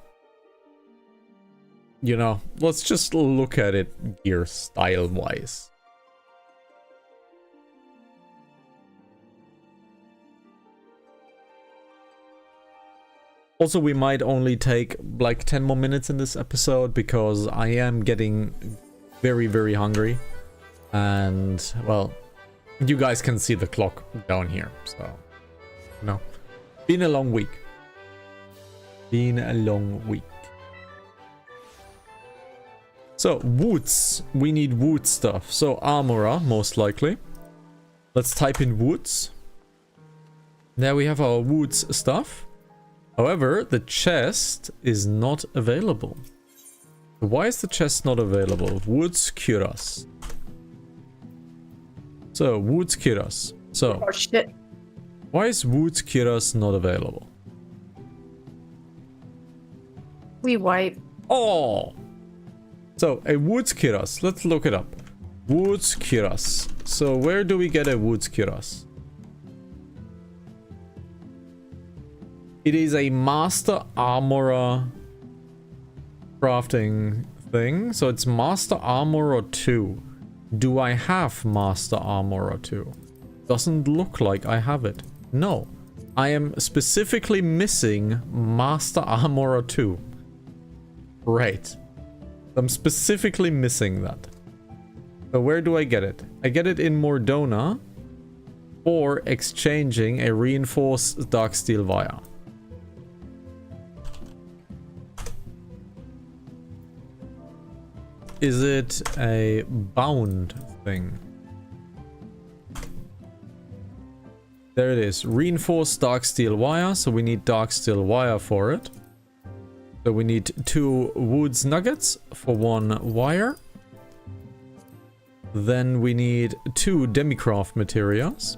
You know, let's just look at it gear style-wise. Also, we might only take like 10 more minutes in this episode because I am getting very, very hungry. And, well, you guys can see the clock down here. So, you know, been a long week. Been a long week. So, Woods. We need Wood stuff. So, Armora, most likely. Let's type in Woods. There we have our Woods stuff. However, the chest is not available. Why is the chest not available? Woods Kuras. So, Woods Kuras. So, Oh shit. why is Woods Kuras not available? We wipe. Oh! So, a Woods Kuras. Let's look it up. Woods Kuras. So, where do we get a Woods Kuras? It is a Master Armorer crafting thing. So it's Master Armorer 2. Do I have Master Armorer 2? Doesn't look like I have it. No. I am specifically missing Master Armorer 2. Right. I'm specifically missing that. So where do I get it? I get it in Mordona or exchanging a reinforced Darksteel Wire. Is it a bound thing? There it is. Reinforced Darksteel Wire. So we need Darksteel Wire for it. So we need 2 Woods Nuggets for 1 wire. Then we need 2 Demicraft materials.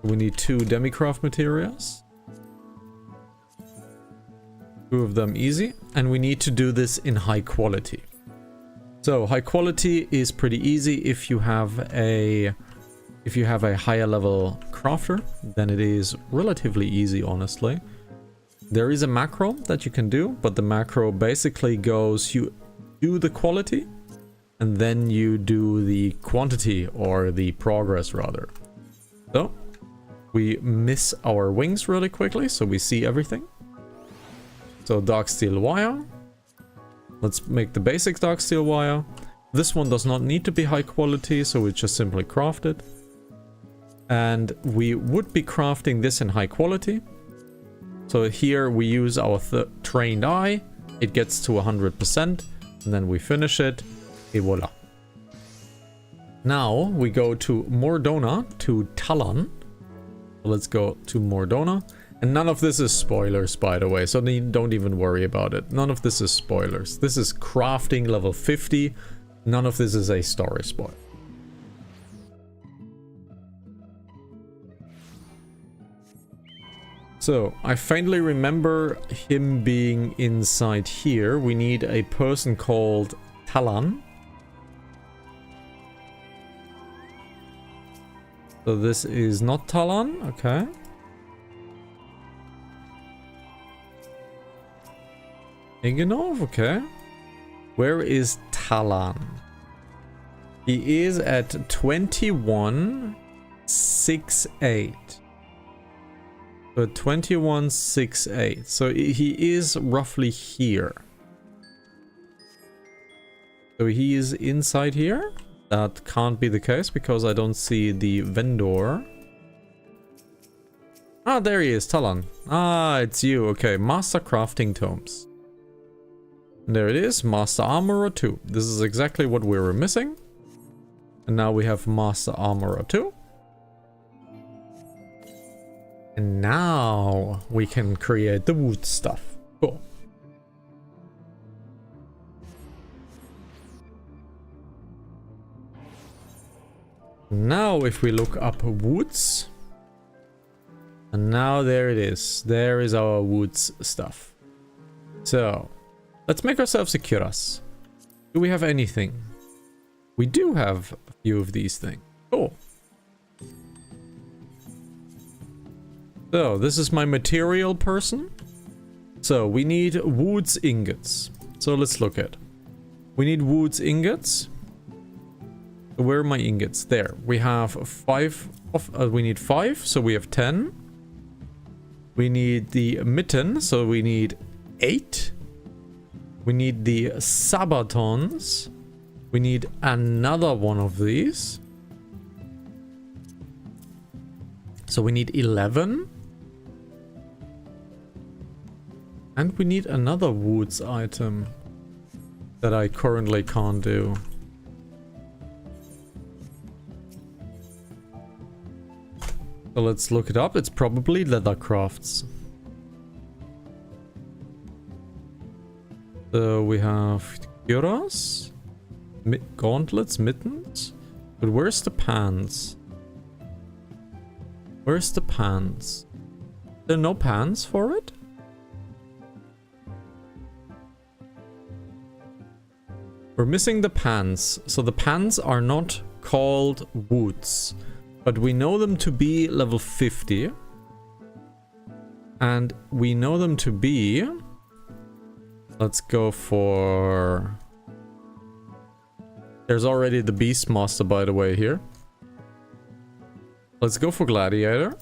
We need 2 Demicraft materials. 2 of them easy, and we need to do this in high quality. So high quality is pretty easy if you have a higher level crafter. Then it is relatively easy, honestly. There is a macro that you can do, but the macro basically goes, you do the quality and then you do the quantity, or the progress rather. So we miss our wings really quickly so we see everything. So Darksteel Wire. Let's make the basic Darksteel Wire. This one does not need to be high quality, so we just simply craft it. And we would be crafting this in high quality. So here we use our trained eye. It gets to 100%, and then we finish it. Et voila. Now we go to Mordona, to Talon. Let's go to Mordona. And none of this is spoilers, by the way, so don't even worry about it. None of this is spoilers. This is crafting level 50. None of this is a story spoil. So, I faintly remember him being inside here. We need a person called Talon. So this is not Talon, okay. Iganov, okay. Where is Talon? He is at 2168. So 2168. So he is roughly here. So he is inside here? That can't be the case because I don't see the vendor. Ah, there he is, Talon. Ah, it's you. Okay, Master Crafting Tomes. There it is, Master Armorer 2. This is exactly what we were missing. And now we have Master Armorer 2. And now we can create the wood stuff. Cool. Now if we look up woods. And now there it is. There is our woods stuff. So, let's make ourselves a cuirass. Do we have anything? We do have a few of these things. Cool. So, this is my material person. So, we need woods ingots. So, let's look at. We need woods ingots. Where are my ingots? There. We have 5 of... we need 5, so we have 10. We need the mitten, so we need 8. We need the sabatons. We need another one of these. So we need 11. And we need another woods item that I currently can't do. So let's look it up. It's probably leather crafts. So we have cuirass, gauntlets, mittens. But where's the pants? Where's the pants? There are no pants for it? We're missing the pants. So the pants are not called woods. But we know them to be level 50. And we know them to be... Let's go for... There's already the Beastmaster, by the way, here. Let's go for Gladiator.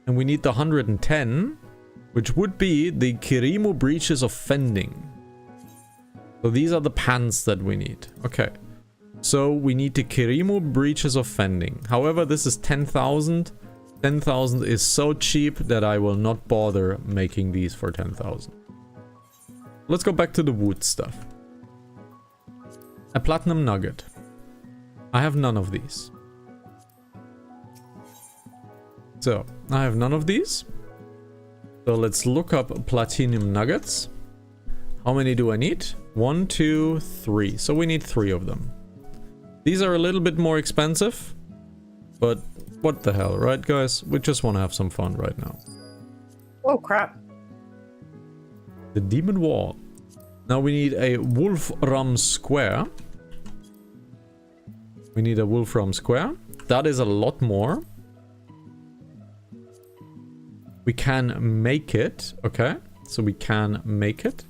And we need the 110, which would be the Kirimo Breaches of Fending. So these are the pants that we need. Okay. So we need the Kirimo Breaches of Fending. However, this is 10,000. 10,000 is so cheap that I will not bother making these for 10,000. Let's go back to the wood stuff. A platinum nugget. I have none of these. So, I have none of these. So let's look up platinum nuggets. How many do I need? 1, 2, 3. So we need 3 of them. These are a little bit more expensive. But what the hell, right guys? We just want to have some fun right now. Oh crap. The Demon Wall. Now we need a Wolfram Square. We need a Wolfram Square. That is a lot more. We can make it. Okay. So we can make it.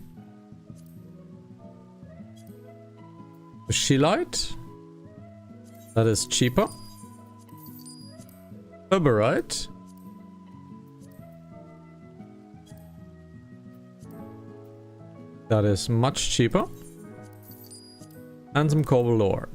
A Shillite. That is cheaper. Herberite. That is much cheaper. And some cobalt ore.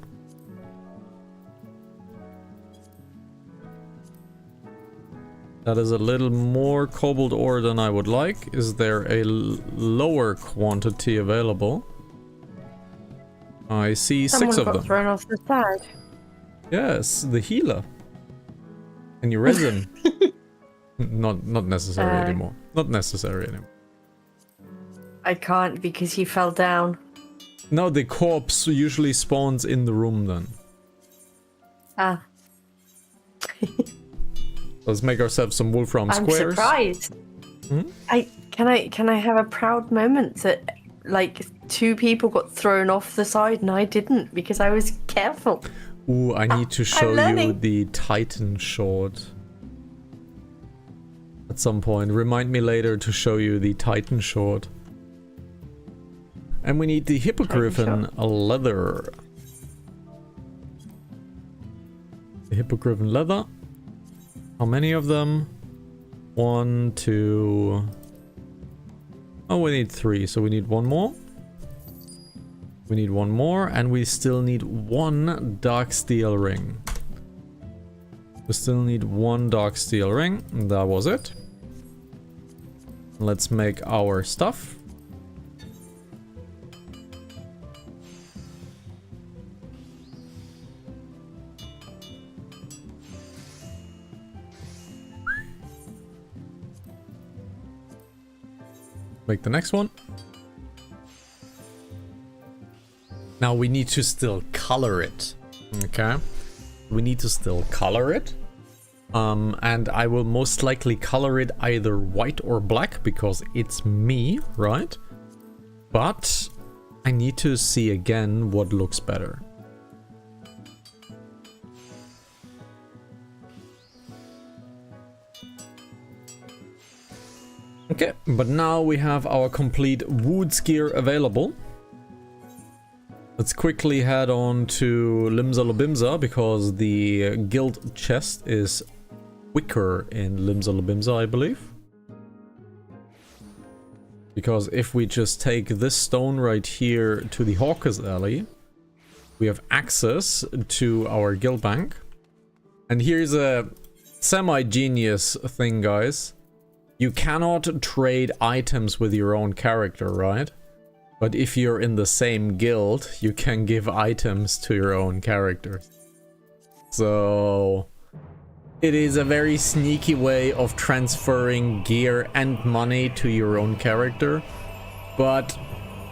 That is a little more cobalt ore than I would like. Is there a lower quantity available? I see Someone 6 of got them. thrown off the side. Yes, the healer. And your resin. Not necessary anymore. Not necessary anymore. I can't because he fell down. No, the corpse usually spawns in the room then. Ah. Let's make ourselves some Wolfram squares. I'm surprised. Hmm? Can I have a proud moment that like 2 people got thrown off the side and I didn't because I was careful. Ooh, I need to show you learning. the Titan short. At some point. Remind me later to show you the Titan short. And we need the Hippogriffin leather. The Hippogriffin leather. How many of them? 1, 2... Oh, we need 3, so we need 1 more. We need 1 more, and we still need 1 dark steel ring. We still need 1 dark steel ring. That was it. Let's make our stuff. Make the next one. Now we need to still color it. Okay. We need to still color it. And I will most likely color it either white or black because it's me, right? But I need to see again what looks better. Okay, but now we have our complete Woods gear available. Let's quickly head on to Limsalabimsa because the guild chest is quicker in Limsalabimsa, I believe. Because if we just take this stone right here to the Hawker's Alley, we have access to our guild bank. And here's a semi-genius thing, guys. You cannot trade items with your own character, right? But if you're in the same guild, you can give items to your own character. So it is a very sneaky way of transferring gear and money to your own character. But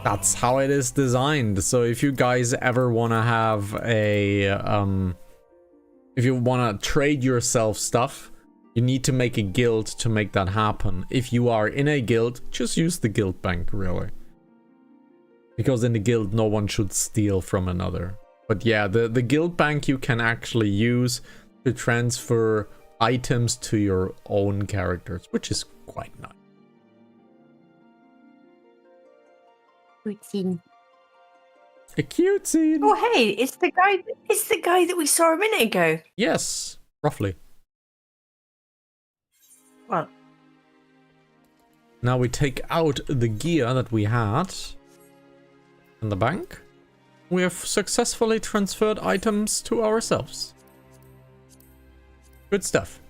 that's how it is designed. So if you guys ever want to have a... if you want to trade yourself stuff, you need to make a guild to make that happen. If you are in a guild, just use the guild bank, really. Because in the guild, no one should steal from another. But yeah, the guild bank you can actually use to transfer items to your own characters, which is quite nice. Cute scene. A cute scene. Oh hey, it's the guy that we saw a minute ago. Yes, roughly. Well, now we take out the gear that we had in the bank. We have successfully transferred items to ourselves. Good stuff.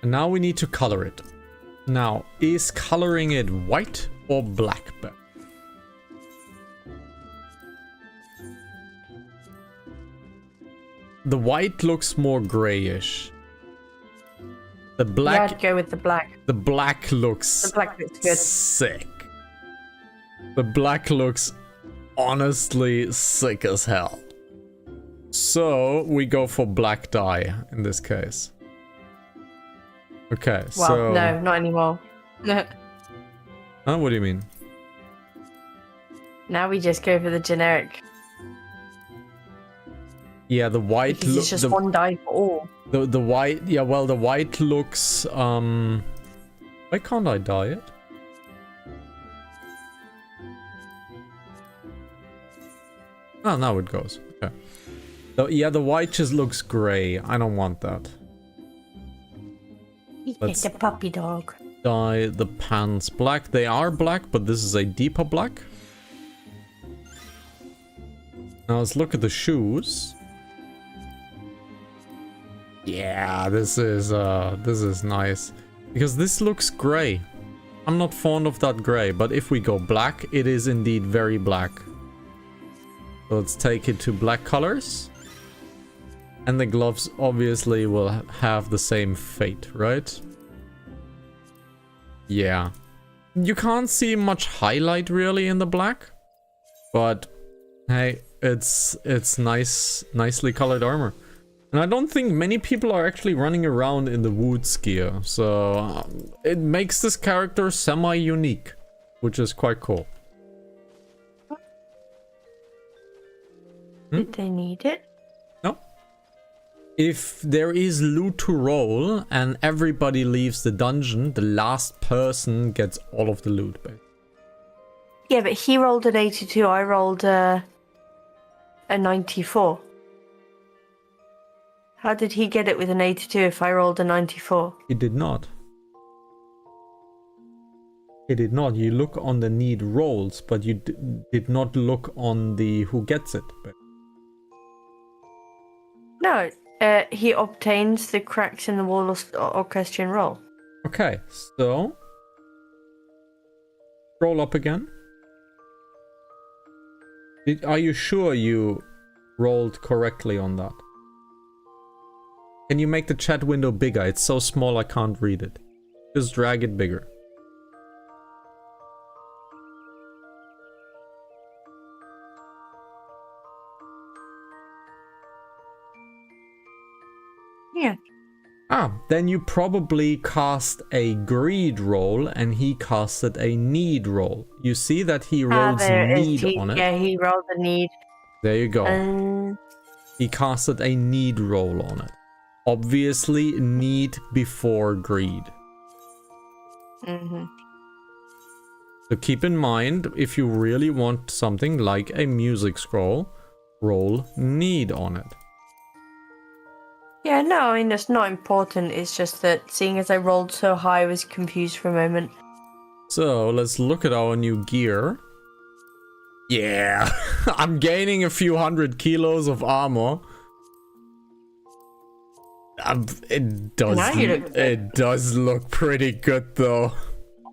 And now we need to color it. Now, is coloring it white or black better? The white looks more grayish. The black... yeah, I'd go with the black. The black looks... The black looks good. Sick. The black looks honestly sick as hell. So, we go for black dye in this case. Okay, well, so... no, not anymore. No. Huh? What do you mean? Now we just go for the generic. Yeah, the white Because it's just one dye for all. The white, yeah, well, the white looks, why can't I dye it? Oh, now it goes. Okay. So, yeah, the white just looks gray. I don't want that. It's a puppy dog. Dye the pants black. They are black, but this is a deeper black. Now let's look at the shoes. Yeah, this is nice. Because this looks gray. I'm not fond of that gray, but if we go black, it is indeed very black. So let's take it to black colors. And the gloves obviously will have the same fate, right? Yeah. You can't see much highlight really in the black. But hey, it's nicely colored armor. And I don't think many people are actually running around in the woods gear. So it makes this character semi-unique, which is quite cool. Did they need it? No. If there is loot to roll and everybody leaves the dungeon, the last person gets all of the loot. Yeah, but he rolled an 82. I rolled a 94. How did he get it with an 82 if I rolled a 94? He did not. He did not. You look on the need rolls, but you did not look on the who gets it. But... No, he obtains the cracks in the wall or question roll. Okay, so... Roll up again. Are you sure you rolled correctly on that? Can you make the chat window bigger? It's so small I can't read it. Just drag it bigger. Yeah. Ah, then you probably cast a greed roll and he casted a need roll. You see that he rolls need on it? Yeah, he rolled a need. There you go. He casted a need roll on it. Obviously, need before greed. Mm-hmm. So keep in mind, if you really want something like a music scroll, roll need on it. Yeah, no, I mean, that's not important. It's just that seeing as I rolled so high, I was confused for a moment. So let's look at our new gear. Yeah, I'm gaining a few 100 kilos of armor. It does look pretty good though.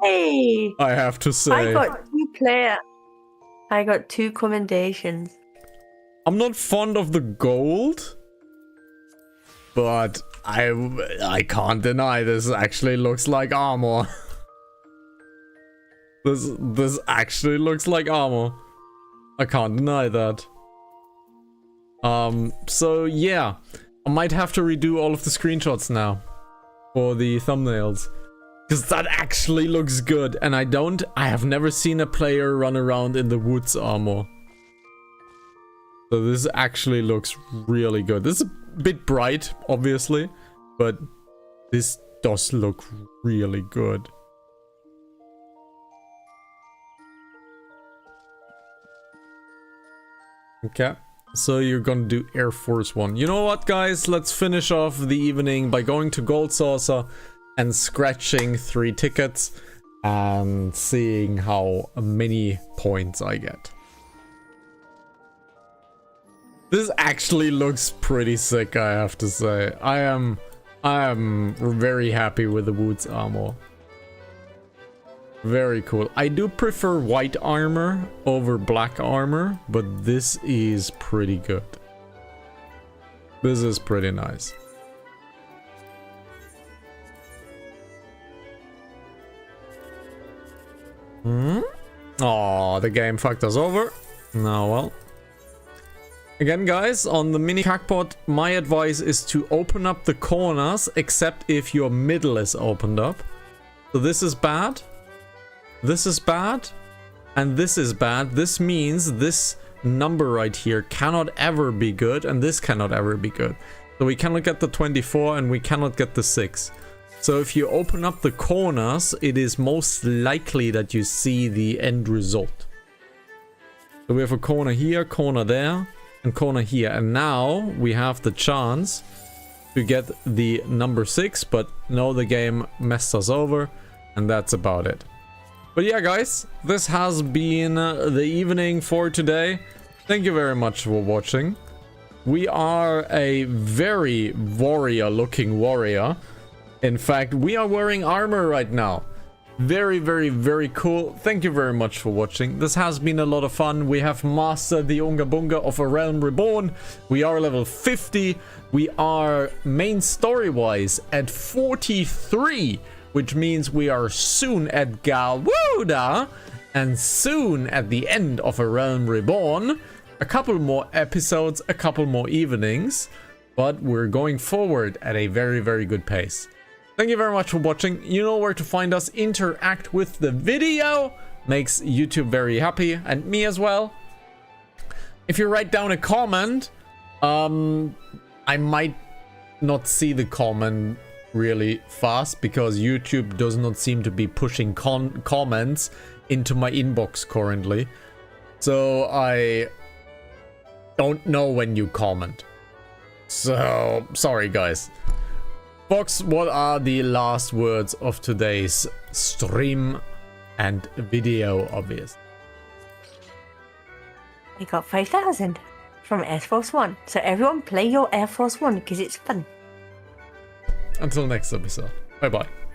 Hey! I have to say. I got 2 commendations. I'm not fond of the gold, but I can't deny this actually looks like armor. This actually looks like armor. I can't deny that. So yeah. I might have to redo all of the screenshots now for the thumbnails, because that actually looks good. And I have never seen a player run around in the woods armor. So this actually looks really good. This is a bit bright, obviously, but this does look really good. Okay. So you're gonna do Air Force One. You know what, guys? Let's finish off the evening by going to Gold Saucer and scratching 3 tickets and seeing how many points I get. This actually looks pretty sick, I have to say. I am very happy with the Woods armor. Very cool. I do prefer white armor over black armor, but this is pretty good. This is pretty nice. Oh, the game fucked us over. No, well. Again, guys, on the mini cockpit, my advice is to open up the corners, except if your middle is opened up. So this is bad. This is bad, and this is bad. This means this number right here cannot ever be good, and this cannot ever be good. So we cannot get the 24, and we cannot get the 6. So if you open up the corners, it is most likely that you see the end result. So we have a corner here, corner there, and corner here. And now we have the chance to get the number 6, but no, the game messed us over, and that's about it. But yeah, guys, this has been the evening for today. Thank you very much for watching. We are a very warrior-looking warrior. In fact, we are wearing armor right now. Very, very, very cool. Thank you very much for watching. This has been a lot of fun. We have mastered the Unga Bunga of A Realm Reborn. We are level 50. We are main story-wise at 43, which means we are soon at Galwuda and soon at the end of A Realm Reborn. A couple more episodes, a couple more evenings, but we're going forward at a very, very good pace. Thank you very much for watching. You know where to find us. Interact with the video. Makes YouTube very happy and me as well. If you write down a comment, I might not see the comment really fast because YouTube does not seem to be pushing comments into my inbox currently. So I don't know when you comment. So sorry guys. Fox, what are the last words of today's stream and video, obvious? I got 5,000 from Air Force One. So everyone play your Air Force One because it's fun. Until next episode. Bye bye.